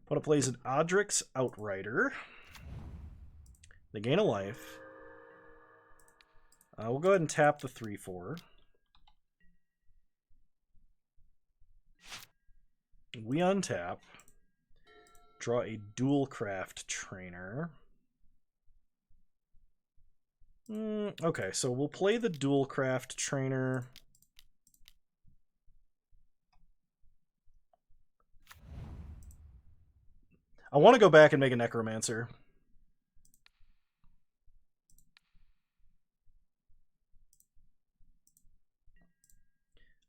Opponent plays an Odric's Outrider. They gain a life. We'll go ahead and tap the 3/4. We untap. Draw a Dual Craft Trainer. Okay, so we'll play the Duelcraft Trainer. I want to go back and make a Necromancer.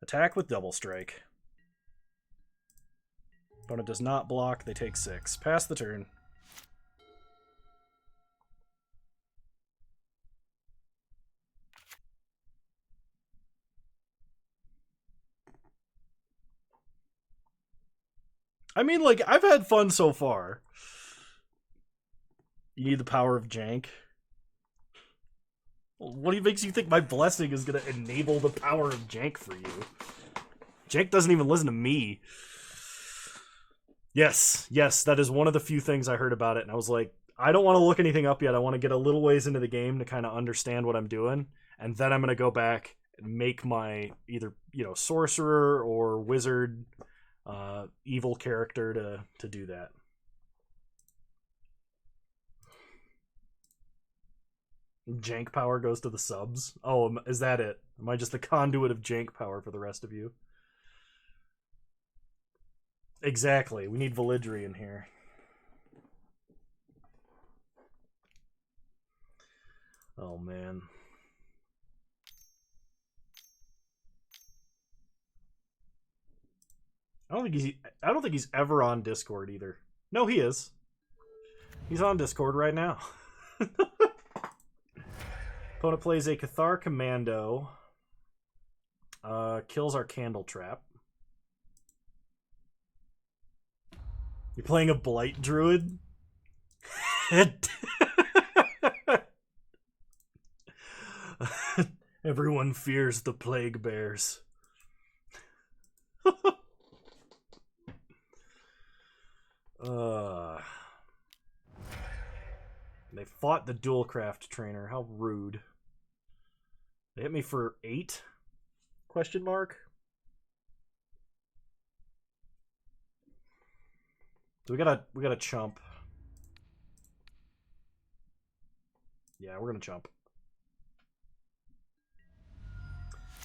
Attack with Double Strike. Opponent does not block, they take 6. Pass the turn. I mean, like, I've had fun so far. You need the power of Jank. What makes you think my blessing is going to enable the power of Jank for you? Jank doesn't even listen to me. Yes, that is one of the few things I heard about it, and I was like, I don't want to look anything up yet. I want to get a little ways into the game to kind of understand what I'm doing, and then I'm going to go back and make my either, sorcerer or wizard evil character to do that. Jank power goes to the subs. Oh, is that it? Am I just the conduit of jank power for the rest of you? Exactly. We need Validry in here. Oh man. I don't think he's ever on Discord either. No, he is. He's on Discord right now. Opponent plays a Cathar Commando. Kills our Candle Trap. You're playing a Blight Druid? Everyone fears the Plague Bears. They fought the Duelcraft Trainer. How rude. They hit me for 8? Question mark. So we gotta chump. Yeah, we're gonna chump.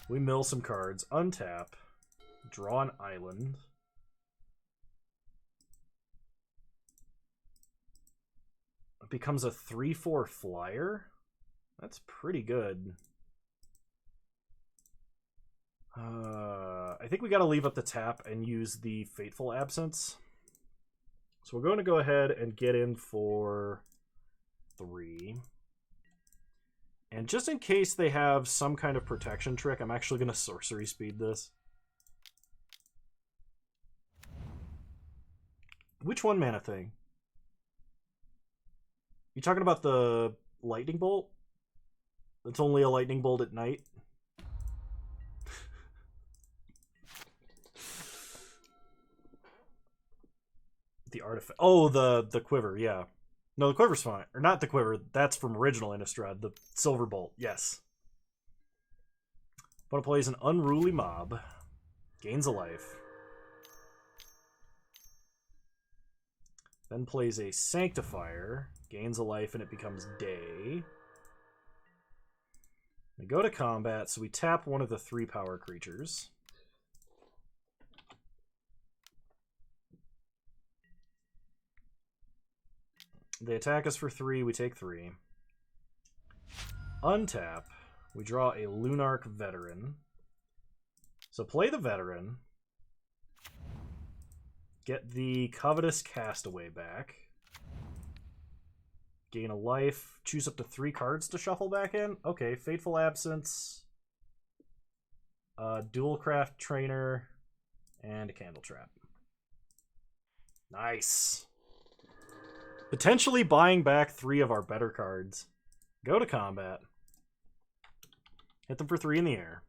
We mill some cards. Untap. Draw an island. It becomes a 3/4 flyer. That's pretty good. I think we gotta leave up the tap and use the Fateful Absence. So we're going to go ahead and get in for 3. And just in case they have some kind of protection trick, I'm actually going to sorcery speed this. Which 1-mana thing? You talking about the lightning bolt? It's only a lightning bolt at night? The artifact. Oh, the quiver, yeah. No, the quiver's fine. Or not the quiver. That's from original Innistrad. The silver bolt, yes. Opponent plays an Unruly Mob. Gains a life. Then plays a Sanctifier. Gains a life and it becomes day. We go to combat, so we tap one of the 3 power creatures. They attack us for 3, we take 3. Untap, we draw a Lunarch Veteran. So play the Veteran. Get the Covetous Castaway back. Gain a life. Choose up to 3 cards to shuffle back in. Okay, Fateful Absence. Duelcraft Trainer. And a Candle Trap. Nice. Potentially buying back 3 of our better cards. Go to combat. Hit them for 3 in the air.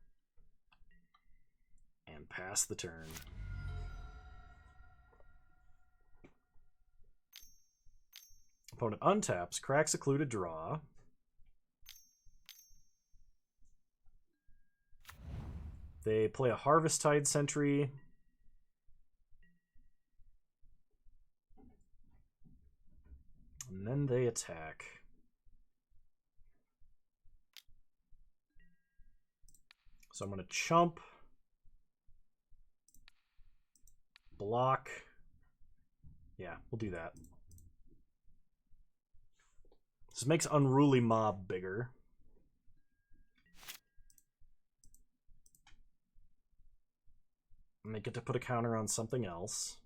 And pass the turn. Opponent untaps, cracks a clue to draw. They play a Harvesttide Sentry. And then they attack. So I'm going to chump, block. Yeah, we'll do that. This makes Unruly Mob bigger. And they get to put a counter on something else.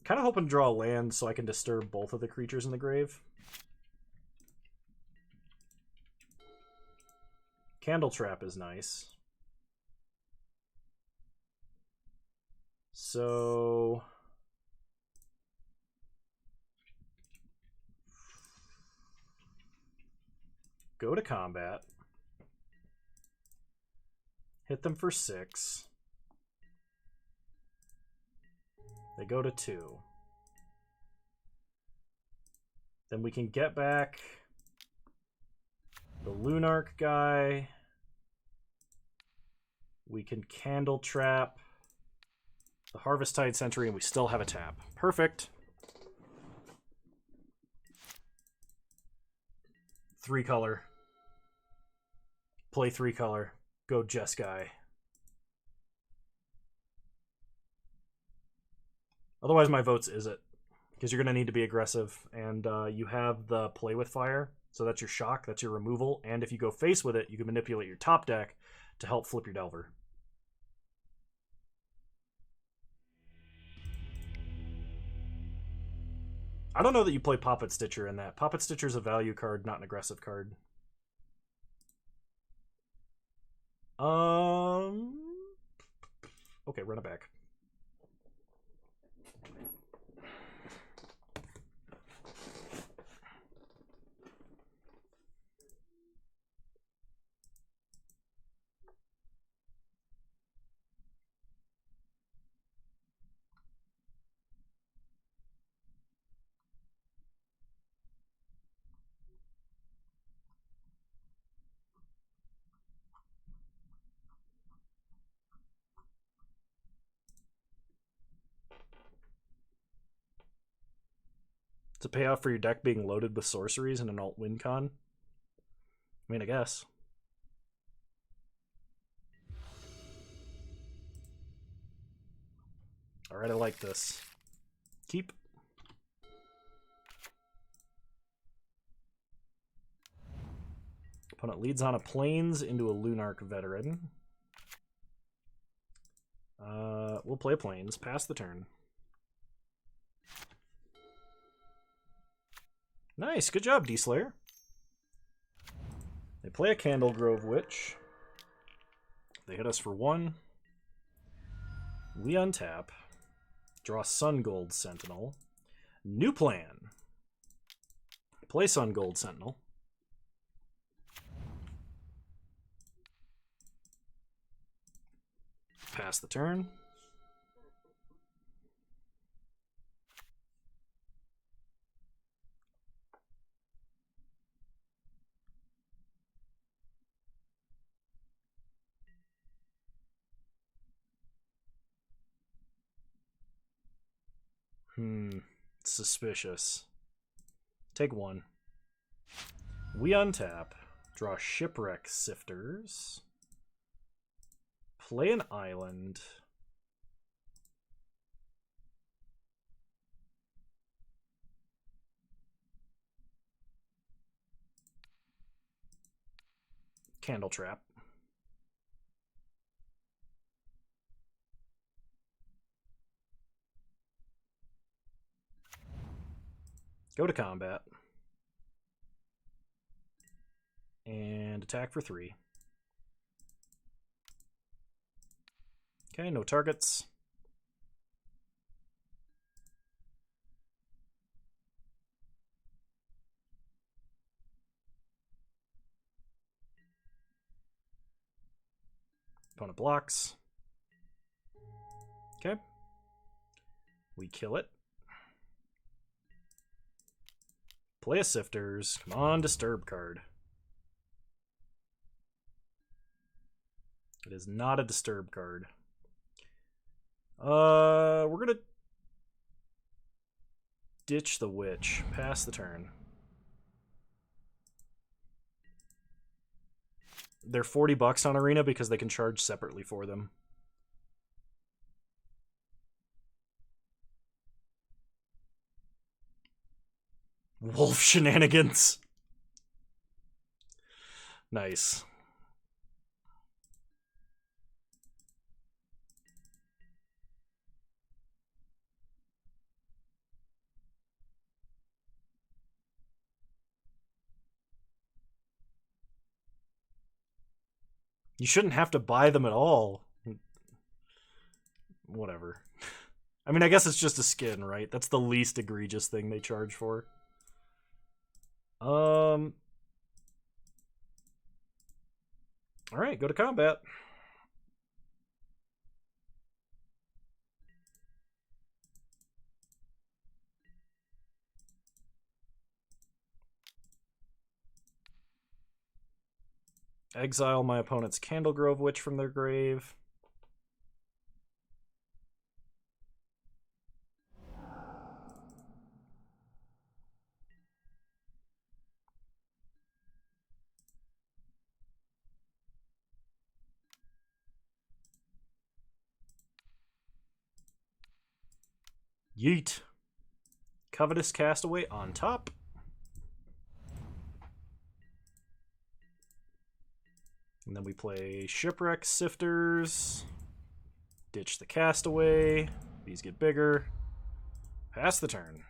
Kind of hoping to draw a land so I can disturb both of the creatures in the grave. Candle Trap is nice. So go to combat. Hit them for 6. They go to 2. Then we can get back the Lunarch guy. We can Candle Trap the Harvesttide Sentry, and we still have a tap. Perfect. 3-color. Play 3-color. Go Jeskai. Otherwise, my vote's is it. Because you're going to need to be aggressive. And you have the Play with Fire. So that's your shock. That's your removal. And if you go face with it, you can manipulate your top deck to help flip your Delver. I don't know that you play Poppet Stitcher in that. Poppet Stitcher's a value card, not an aggressive card. Okay, run it back. It's a payoff for your deck being loaded with sorceries and an alt win con. I mean, I guess. Alright, I like this. Keep. Opponent leads on a Plains into a Lunarch Veteran. We'll play Plains. Pass the turn. Nice, good job, D-Slayer. They play a Candle Grove Witch. They hit us for 1. We untap. Draw Sun Gold Sentinel. New plan. Play Sun Gold Sentinel. Pass the turn. Suspicious. Take 1. We untap. Draw Shipwreck Sifters. Play an island. Candle Trap. Go to combat. And attack for 3. Okay, no targets. Opponent blocks. Okay. We kill it. Play a Sifters. Come on, Disturb card. It is not a Disturb card. We're gonna ditch the Witch. Pass the turn. they're $40 on Arena because they can charge separately for them. Wolf shenanigans. Nice. You shouldn't have to buy them at all. Whatever. I mean, I guess it's just a skin, right? That's the least egregious thing they charge for. Alright, go to combat. Exile my opponent's Candlegrove Witch from their grave. Yeet. Covetous Castaway on top. And then we play Shipwreck Sifters. Ditch the Castaway. These get bigger. Pass the turn.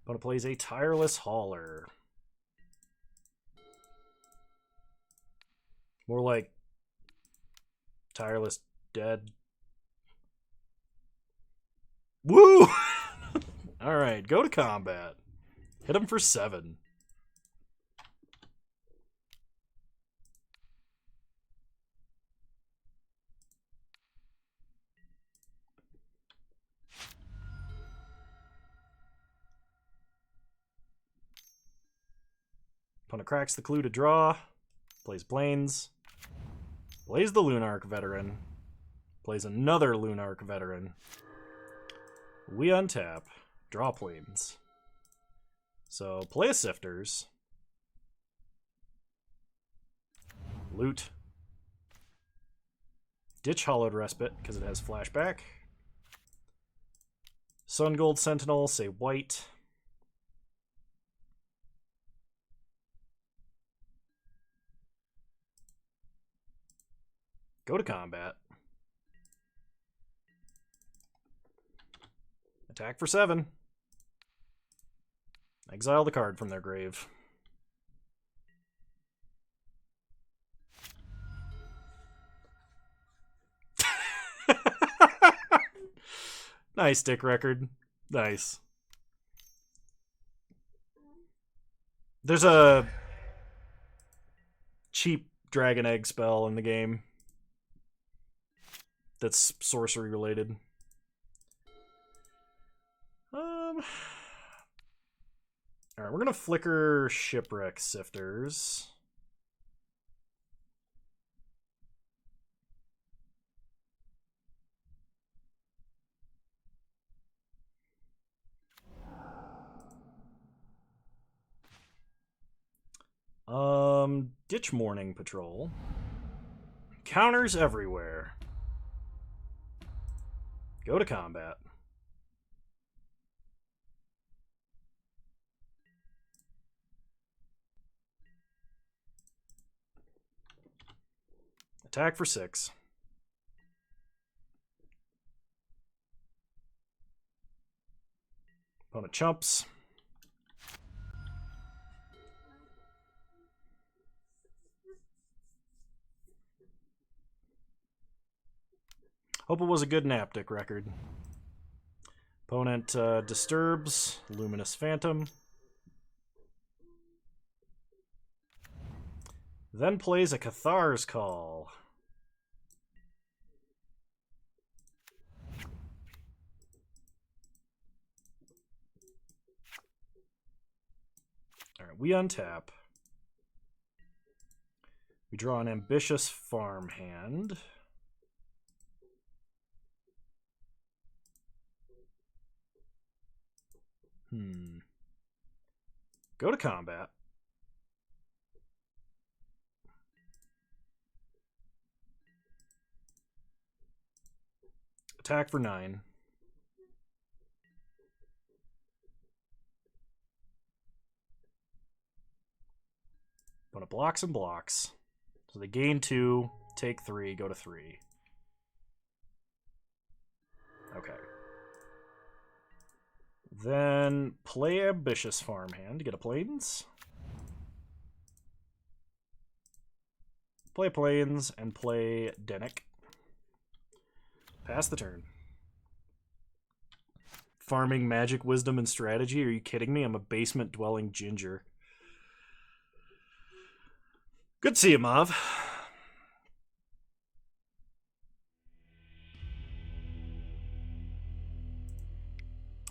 Opponent plays a Tireless Hauler. More like Tireless Dead. Woo! Alright, go to combat. Hit him for 7. Opponent cracks the clue to draw. Plays Plains. Plays the Lunarch Veteran. Plays another Lunarch Veteran. We untap. Draw Plains. So, play a Sifters. Loot. Ditch Hollowed Respite, because it has flashback. Sun Gold Sentinel, say white. Go to combat. Attack for 7. Exile the card from their grave. Nice dick record. Nice. There's a cheap dragon egg spell in the game that's sorcery related. Alright, we're gonna flicker Shipwreck Sifters. Ditch Morning Patrol. Counters everywhere. Go to combat. Attack for 6. Opponent chumps. Hope it was a good Naptic record. Opponent disturbs. Luminous Phantom. Then plays a Cathar's Call. Alright, we untap. We draw an Ambitious Farmhand. Go to combat. Attack for 9. But it blocks and blocks. So they gain 2, take 3, go to 3. Okay. Then play Ambitious Farmhand to get a Plains. Play Plains and play Denick. Pass the turn. Farming Magic, Wisdom, and Strategy? Are you kidding me? I'm a basement-dwelling ginger. Good to see you, Mav.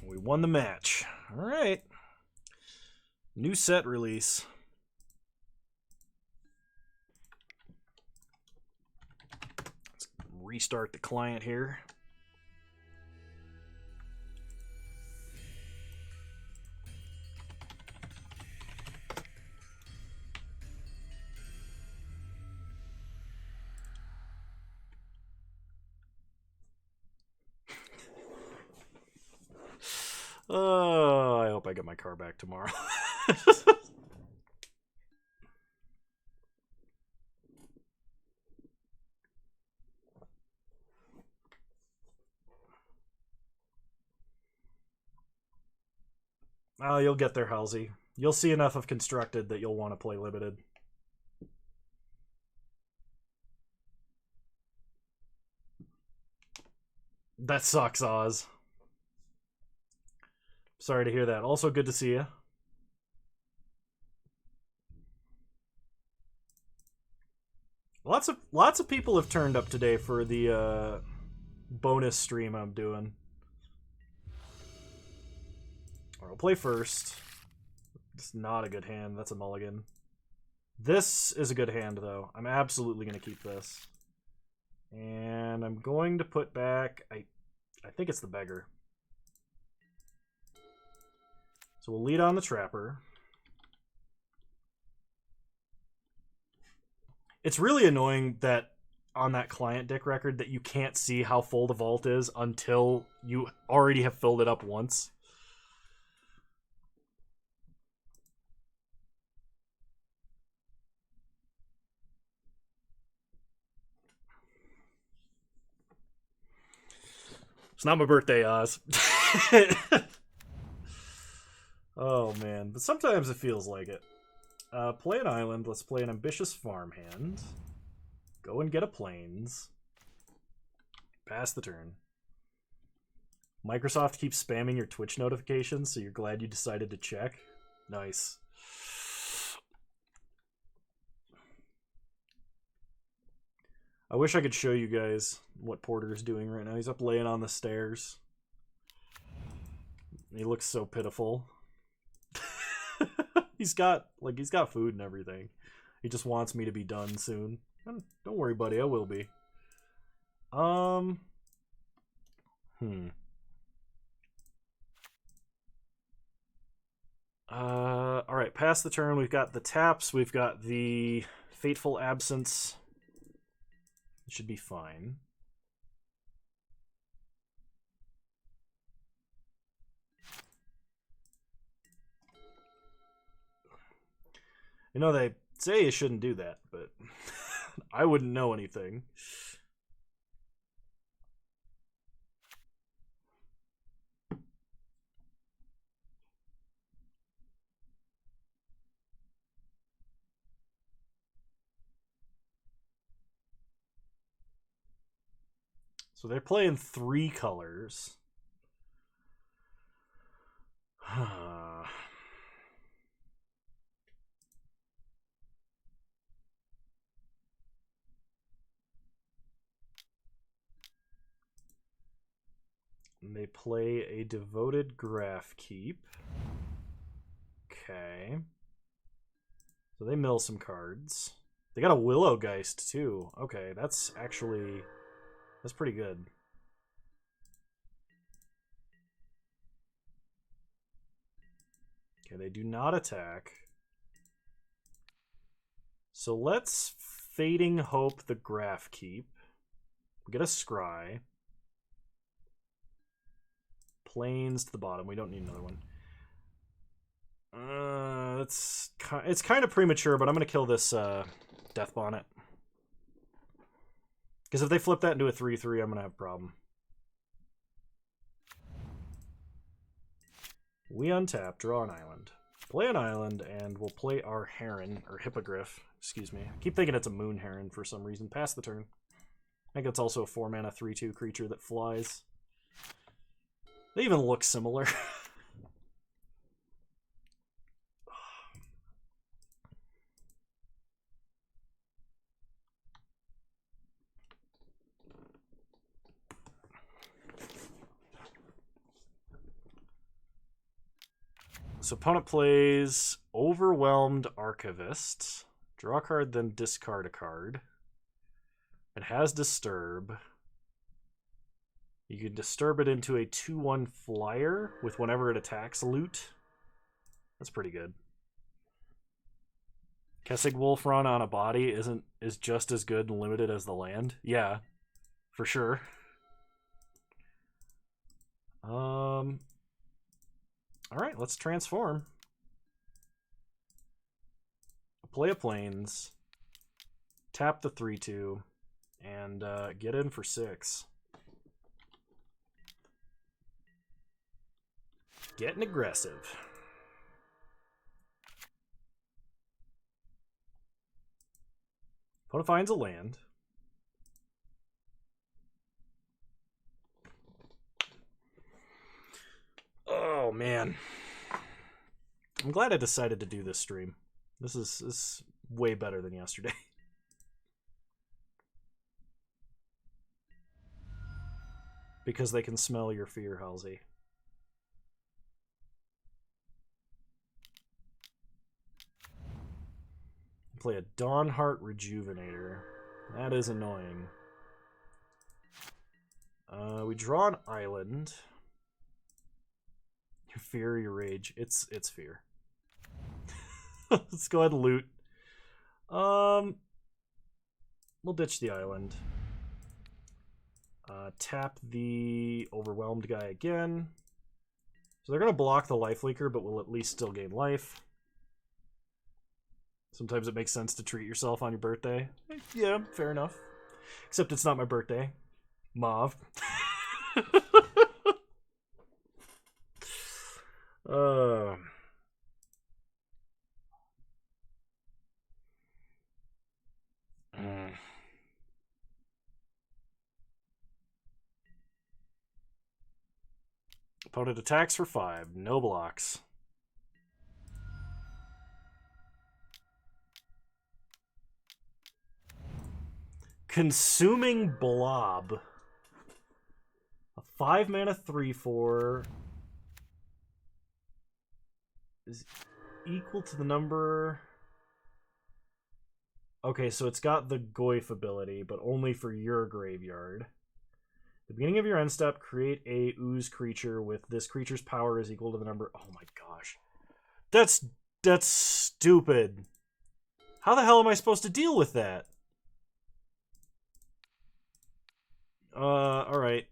We won the match. All right. New set release. Let's restart the client here. Oh, I hope I get my car back tomorrow. Oh, you'll get there, Halsey. You'll see enough of Constructed that you'll want to play Limited. That sucks, Oz. Sorry to hear that. Also, good to see you. Lots of people have turned up today for the bonus stream I'm doing. I'll play first. It's not a good hand. That's a mulligan. This is a good hand, though. I'm absolutely going to keep this. And I'm going to put back... I think it's the beggar. So we'll lead on the Trapper. It's really annoying that on that client deck record that you can't see how full the vault is until you already have filled it up once. It's not my birthday, Oz. Oh, man. But sometimes it feels like it. Play an island. Let's play an Ambitious Farmhand. Go and get a Plains. Pass the turn. Microsoft keeps spamming your Twitch notifications, so you're glad you decided to check? Nice. I wish I could show you guys what Porter's doing right now. He's up laying on the stairs. He looks so pitiful. He's got food and everything. He just wants me to be done soon. And don't worry, buddy, I will be. All right, past the turn, we've got the taps, we've got the Fateful Absence. It should be fine. You know, they say you shouldn't do that, but I wouldn't know anything. So they're playing 3 colors. And they play a Devoted Graph Keep. Okay. So they mill some cards. They got a Willow Geist too. Okay, that's pretty good. Okay, they do not attack. So let's Fading Hope the Graph Keep. We get a Scry. Plains to the bottom. We don't need another one. It's kind of premature, but I'm going to kill this Death Bonnet. Because if they flip that into a 3/3, I'm going to have a problem. We untap, draw an island. Play an island, and we'll play our Heron, or Hippogriff, excuse me. I keep thinking it's a Moon Heron for some reason. Pass the turn. I think it's also a 4-mana 3/2 creature that flies. They even look similar. So opponent plays Overwhelmed Archivist. Draw a card, then discard a card. It has Disturb. You can disturb it into a 2/1 flyer with whenever it attacks loot. That's pretty good. Kessig Wolfron on a body is just as good and limited as the land. Yeah, for sure. Alright, let's transform. Play a Plains. Tap the 3/2. And get in for 6. Getting aggressive. Opponent finds a land. Oh, man. I'm glad I decided to do this stream. This is way better than yesterday. Because they can smell your fear, Halsey. Play a Dawnheart Rejuvenator. That is annoying. We draw an island. Your fear, your rage. It's fear. Let's go ahead and loot. We'll ditch the island. Tap the Overwhelmed guy again. So they're going to block the Life Leaker, but we'll at least still gain life. Sometimes it makes sense to treat yourself on your birthday. Yeah, fair enough. Except it's not my birthday. Mauve. Opponent attacks for 5. No blocks. Consuming Blob. A 5-mana 3/4 is equal to the number... Okay, so it's got the Goyf ability, but only for your graveyard. At the beginning of your end step, create a ooze creature with this creature's power is equal to the number... Oh my gosh. That's stupid. How the hell am I supposed to deal with that? Alright.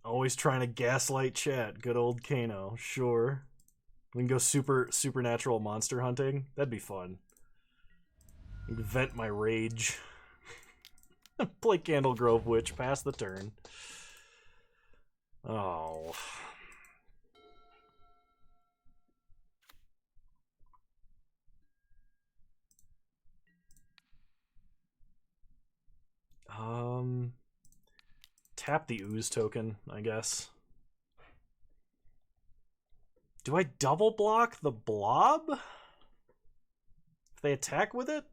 Always trying to gaslight chat. Good old Kano. Sure. We can go supernatural monster hunting. That'd be fun. Vent my rage. Play Candle Grove Witch. Pass the turn. Oh. Tap the ooze token, I guess. Do I double block the blob? If they attack with it?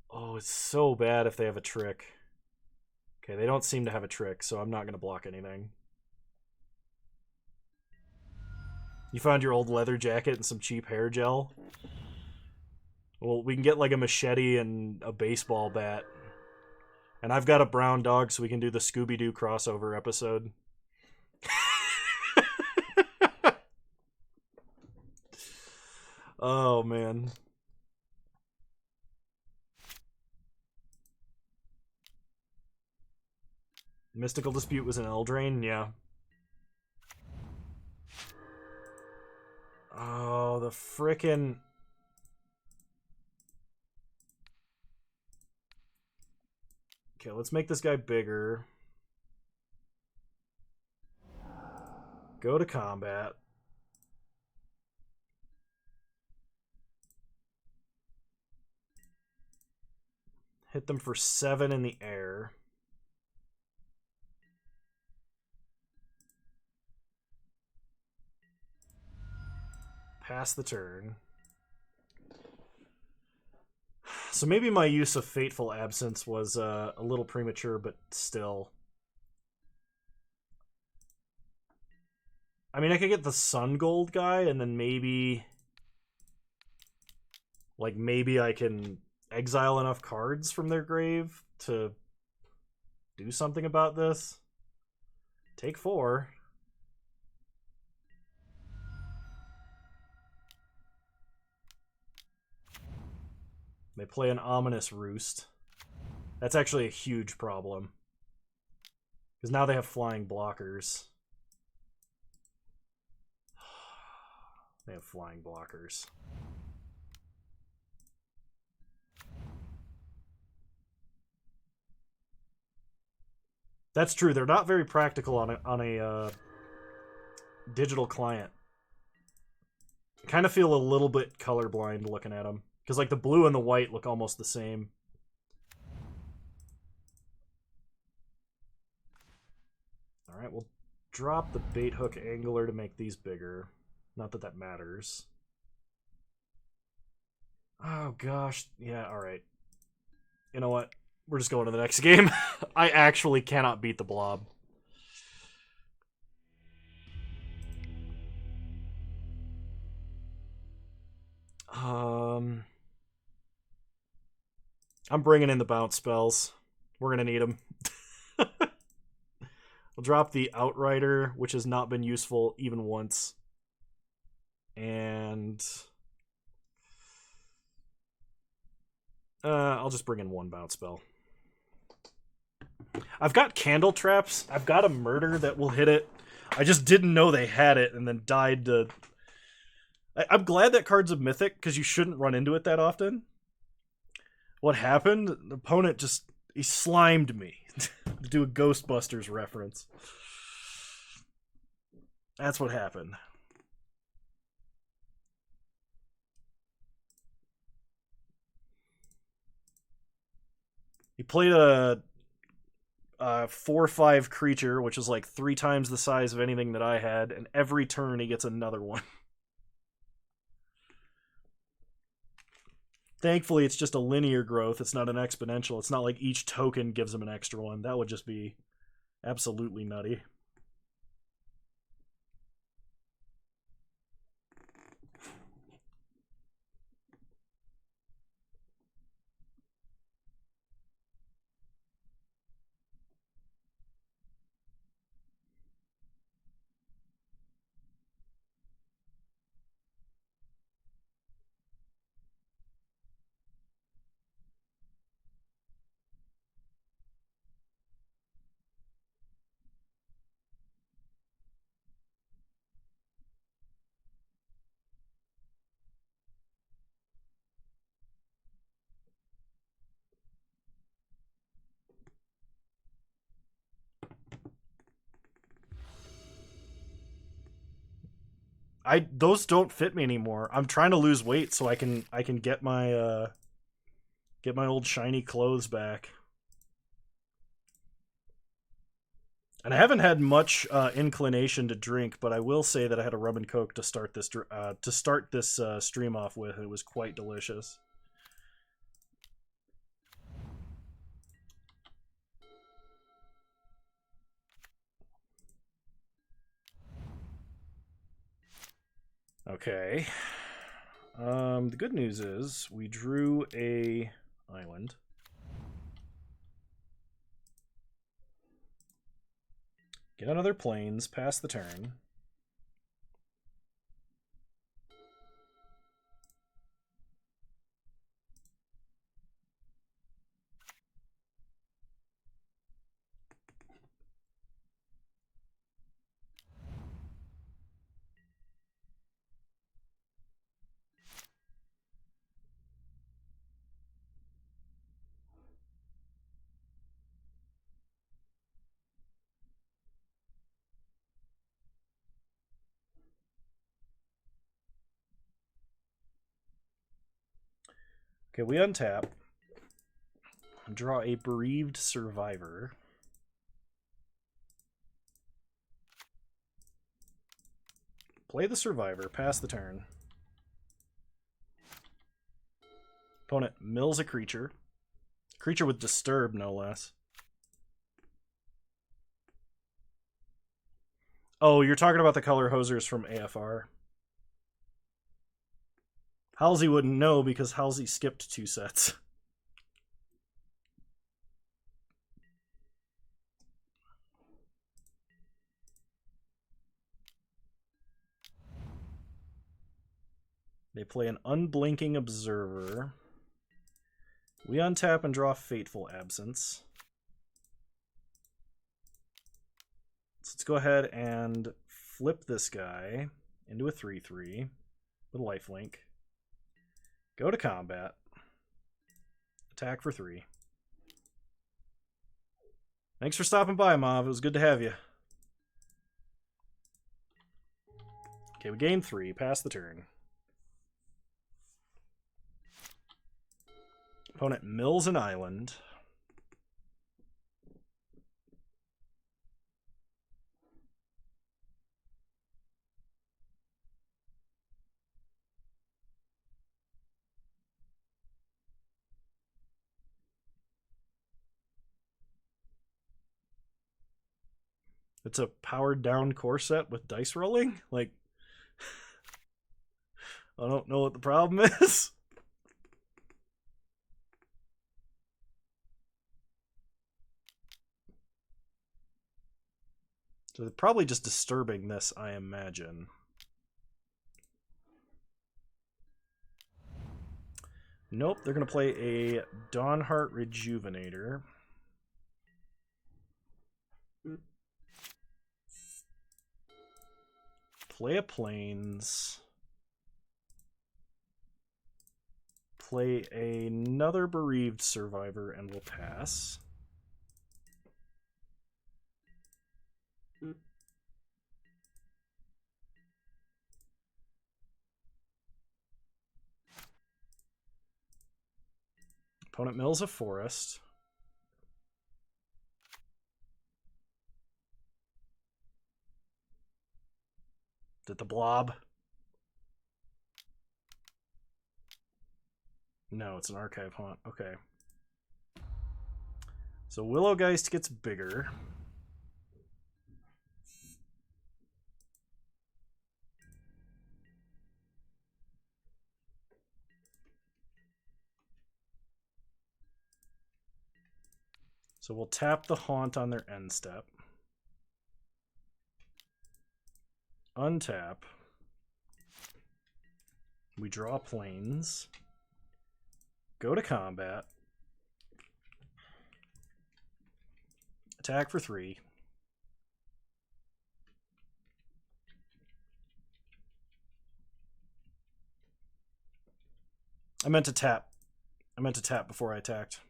Oh, it's so bad if they have a trick. Okay, they don't seem to have a trick, so I'm not going to block anything. You found your old leather jacket and some cheap hair gel? Well, we can get like a machete and a baseball bat. And I've got a brown dog, so we can do the Scooby-Doo crossover episode. Oh, man. Mystical Dispute was an Eldraine? Yeah. Oh, the frickin'... Okay, let's make this guy bigger. Go to combat. Hit them for 7 in the air. Pass the turn. So maybe my use of Fateful Absence was a little premature, but still. I mean, I could get the Sun Gold guy, and then maybe... Like, maybe I can exile enough cards from their grave to do something about this. Take 4. They play an Ominous Roost. That's actually a huge problem. Because now they have flying blockers. They have flying blockers. That's true. They're not very practical on a digital client. I kind of feel a little bit colorblind looking at them. Because like the blue and the white look almost the same. Alright, we'll drop the Bait Hook Angler to make these bigger. Not that that matters. Oh gosh. Yeah, alright. You know what? We're just going to the next game. I actually cannot beat the Blob. I'm bringing in the bounce spells. We're going to need them. We'll drop the Outrider, which has not been useful even once. And... I'll just bring in one bounce spell. I've got Candle Traps. I've got a Murder that will hit it. I just didn't know they had it and then died to... I'm glad that card's a Mythic, because you shouldn't run into it that often. What happened? The opponent just... He slimed me. To do a Ghostbusters reference. That's what happened. He played a 4/5 creature, which is like 3 times the size of anything that I had, and every turn he gets another one. Thankfully, it's just a linear growth. It's not an exponential. It's not like each token gives him an extra one. That would just be absolutely nutty. Those don't fit me anymore. I'm trying to lose weight so I can get my old shiny clothes back. And I haven't had much inclination to drink, but I will say that I had a rum and coke to start this stream off with. It was quite delicious. Okay. The good news is we drew a island. Get another plains, pass the turn. Okay, we untap. Draw a bereaved survivor. Play the survivor, pass the turn. Opponent mills a creature. Creature with disturb, no less. Oh, you're talking about the color hosers from AFR. Halsey wouldn't know because Halsey skipped 2 sets. They play an Unblinking Observer. We untap and draw Fateful Absence. So let's go ahead and flip this guy into a 3/3 with a lifelink. Go to combat. Attack for 3. Thanks for stopping by, Mav. It was good to have you. Okay, we gain 3. Pass the turn. Opponent mills an island. It's a powered down core set with dice rolling? Like, I don't know what the problem is. So they're probably just disturbing this, I imagine. Nope, they're going to play a Dawnheart Rejuvenator. Play a Plains. Play another Bereaved Survivor and we'll pass. Opponent mills a forest. Did the blob? No, it's an archive haunt. Okay. So Willowgeist gets bigger. So we'll tap the haunt on their end step. Untap. We draw plains. Go to combat. Attack for 3. I meant to tap. I meant to tap before I attacked.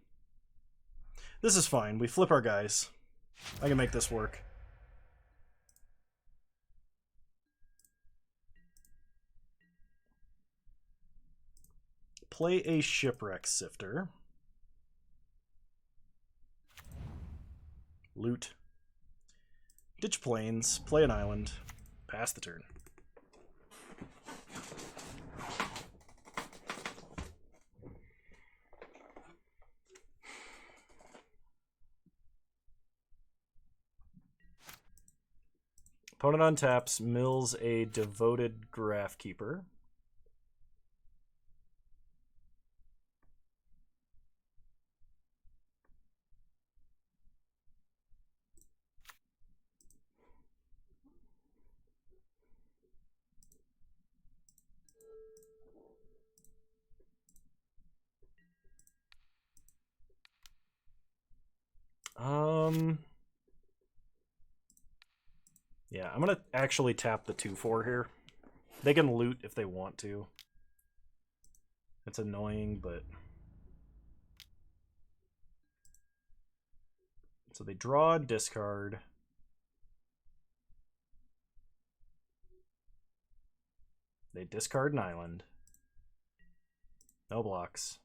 This is fine. We flip our guys. I can make this work. Play a Shipwreck Sifter. Loot. Ditch plains. Play an island. Pass the turn. Opponent untaps, mills a Devoted Graphkeeper. Yeah, I'm gonna actually tap the 2/4 here. They can loot if they want to. It's annoying, but... So they draw and discard. They discard an island. No blocks.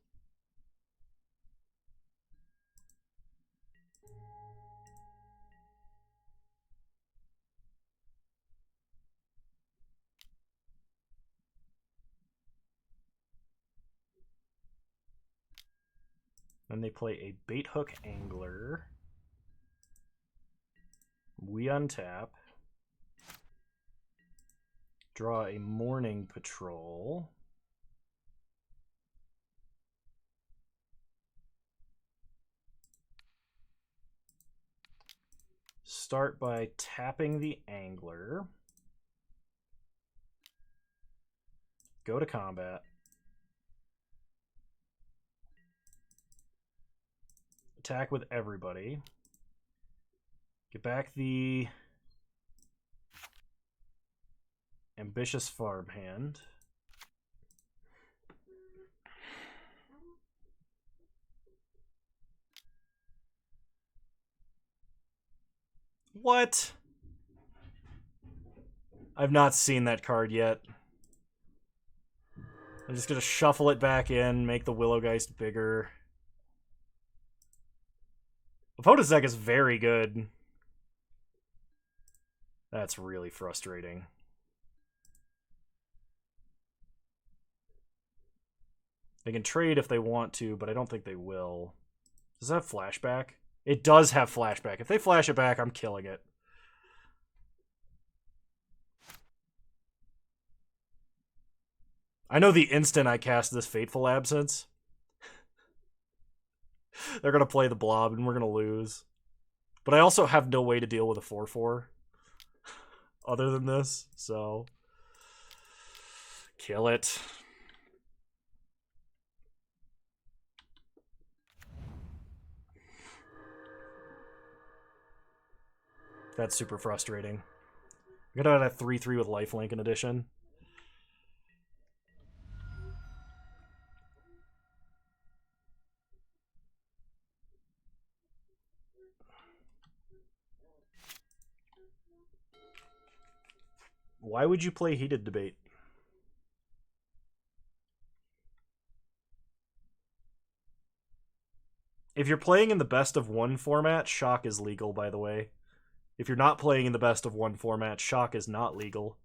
Then they play a bait hook angler. We untap. Draw a morning patrol. Start by tapping the angler. Go to combat. Attack with everybody. Get back the ambitious farmhand. What? I've not seen that card yet. I'm just gonna shuffle it back in, make the Willowgeist bigger. Opponent's deck is very good. That's really frustrating. They can trade if they want to, but I don't think they will. Does that have flashback? It does have flashback. If they flash it back, I'm killing it. I know the instant I cast this Fateful Absence, they're going to play the blob and we're going to lose. But I also have no way to deal with a 4/4 other than this, so kill it. That's super frustrating. I'm gonna have a 3/3 with lifelink in addition. Why would you play Heated Debate? If you're playing in the best of one format, Shock is legal, by the way. If you're not playing in the best of one format, Shock is not legal.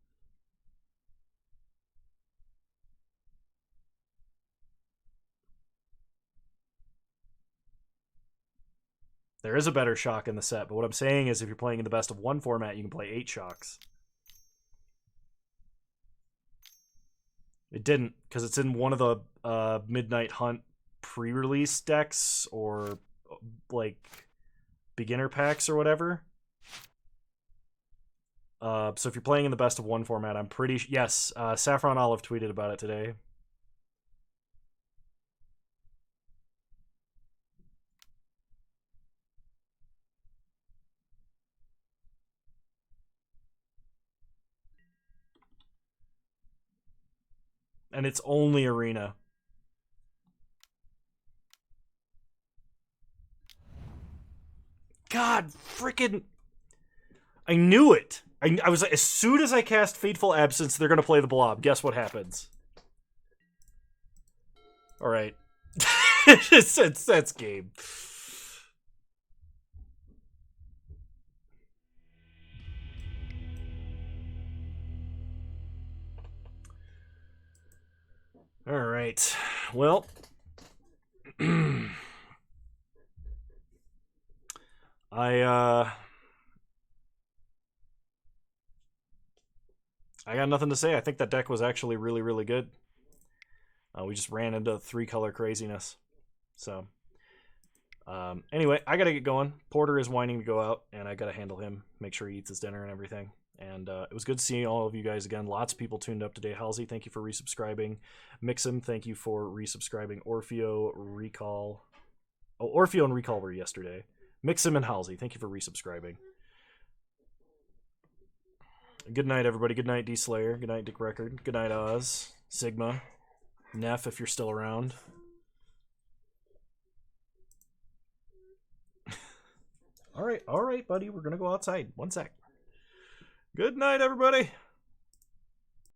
There is a better Shock in the set, but what I'm saying is if you're playing in the best of one format, you can play 8 Shocks. It didn't, because it's in one of the Midnight Hunt pre-release decks or like beginner packs or whatever. So if you're playing in the best of one format, I'm pretty yes. Saffron Olive tweeted about it today. And it's only arena. God, freaking! I knew it. I was like, as soon as I cast Fateful Absence, they're gonna play the blob. Guess what happens? All right, that's game. All right. Well, I got nothing to say. I think that deck was actually really, really good. We just ran into 3-color craziness. So, anyway, I gotta get going. Porter is whining to go out, and I gotta handle him, make sure he eats his dinner and everything. And it was good seeing all of you guys again. Lots of people tuned up today. Halsey, thank you for resubscribing. Mixum, thank you for resubscribing. Orfeo, Recall. Oh, Orfeo and Recall were yesterday. Mixum and Halsey, thank you for resubscribing. Good night, everybody. Good night, D Slayer. Good night, Dick Record. Good night, Oz. Sigma. Neff, if you're still around. All right, buddy. We're gonna go outside. One sec. Good night, everybody.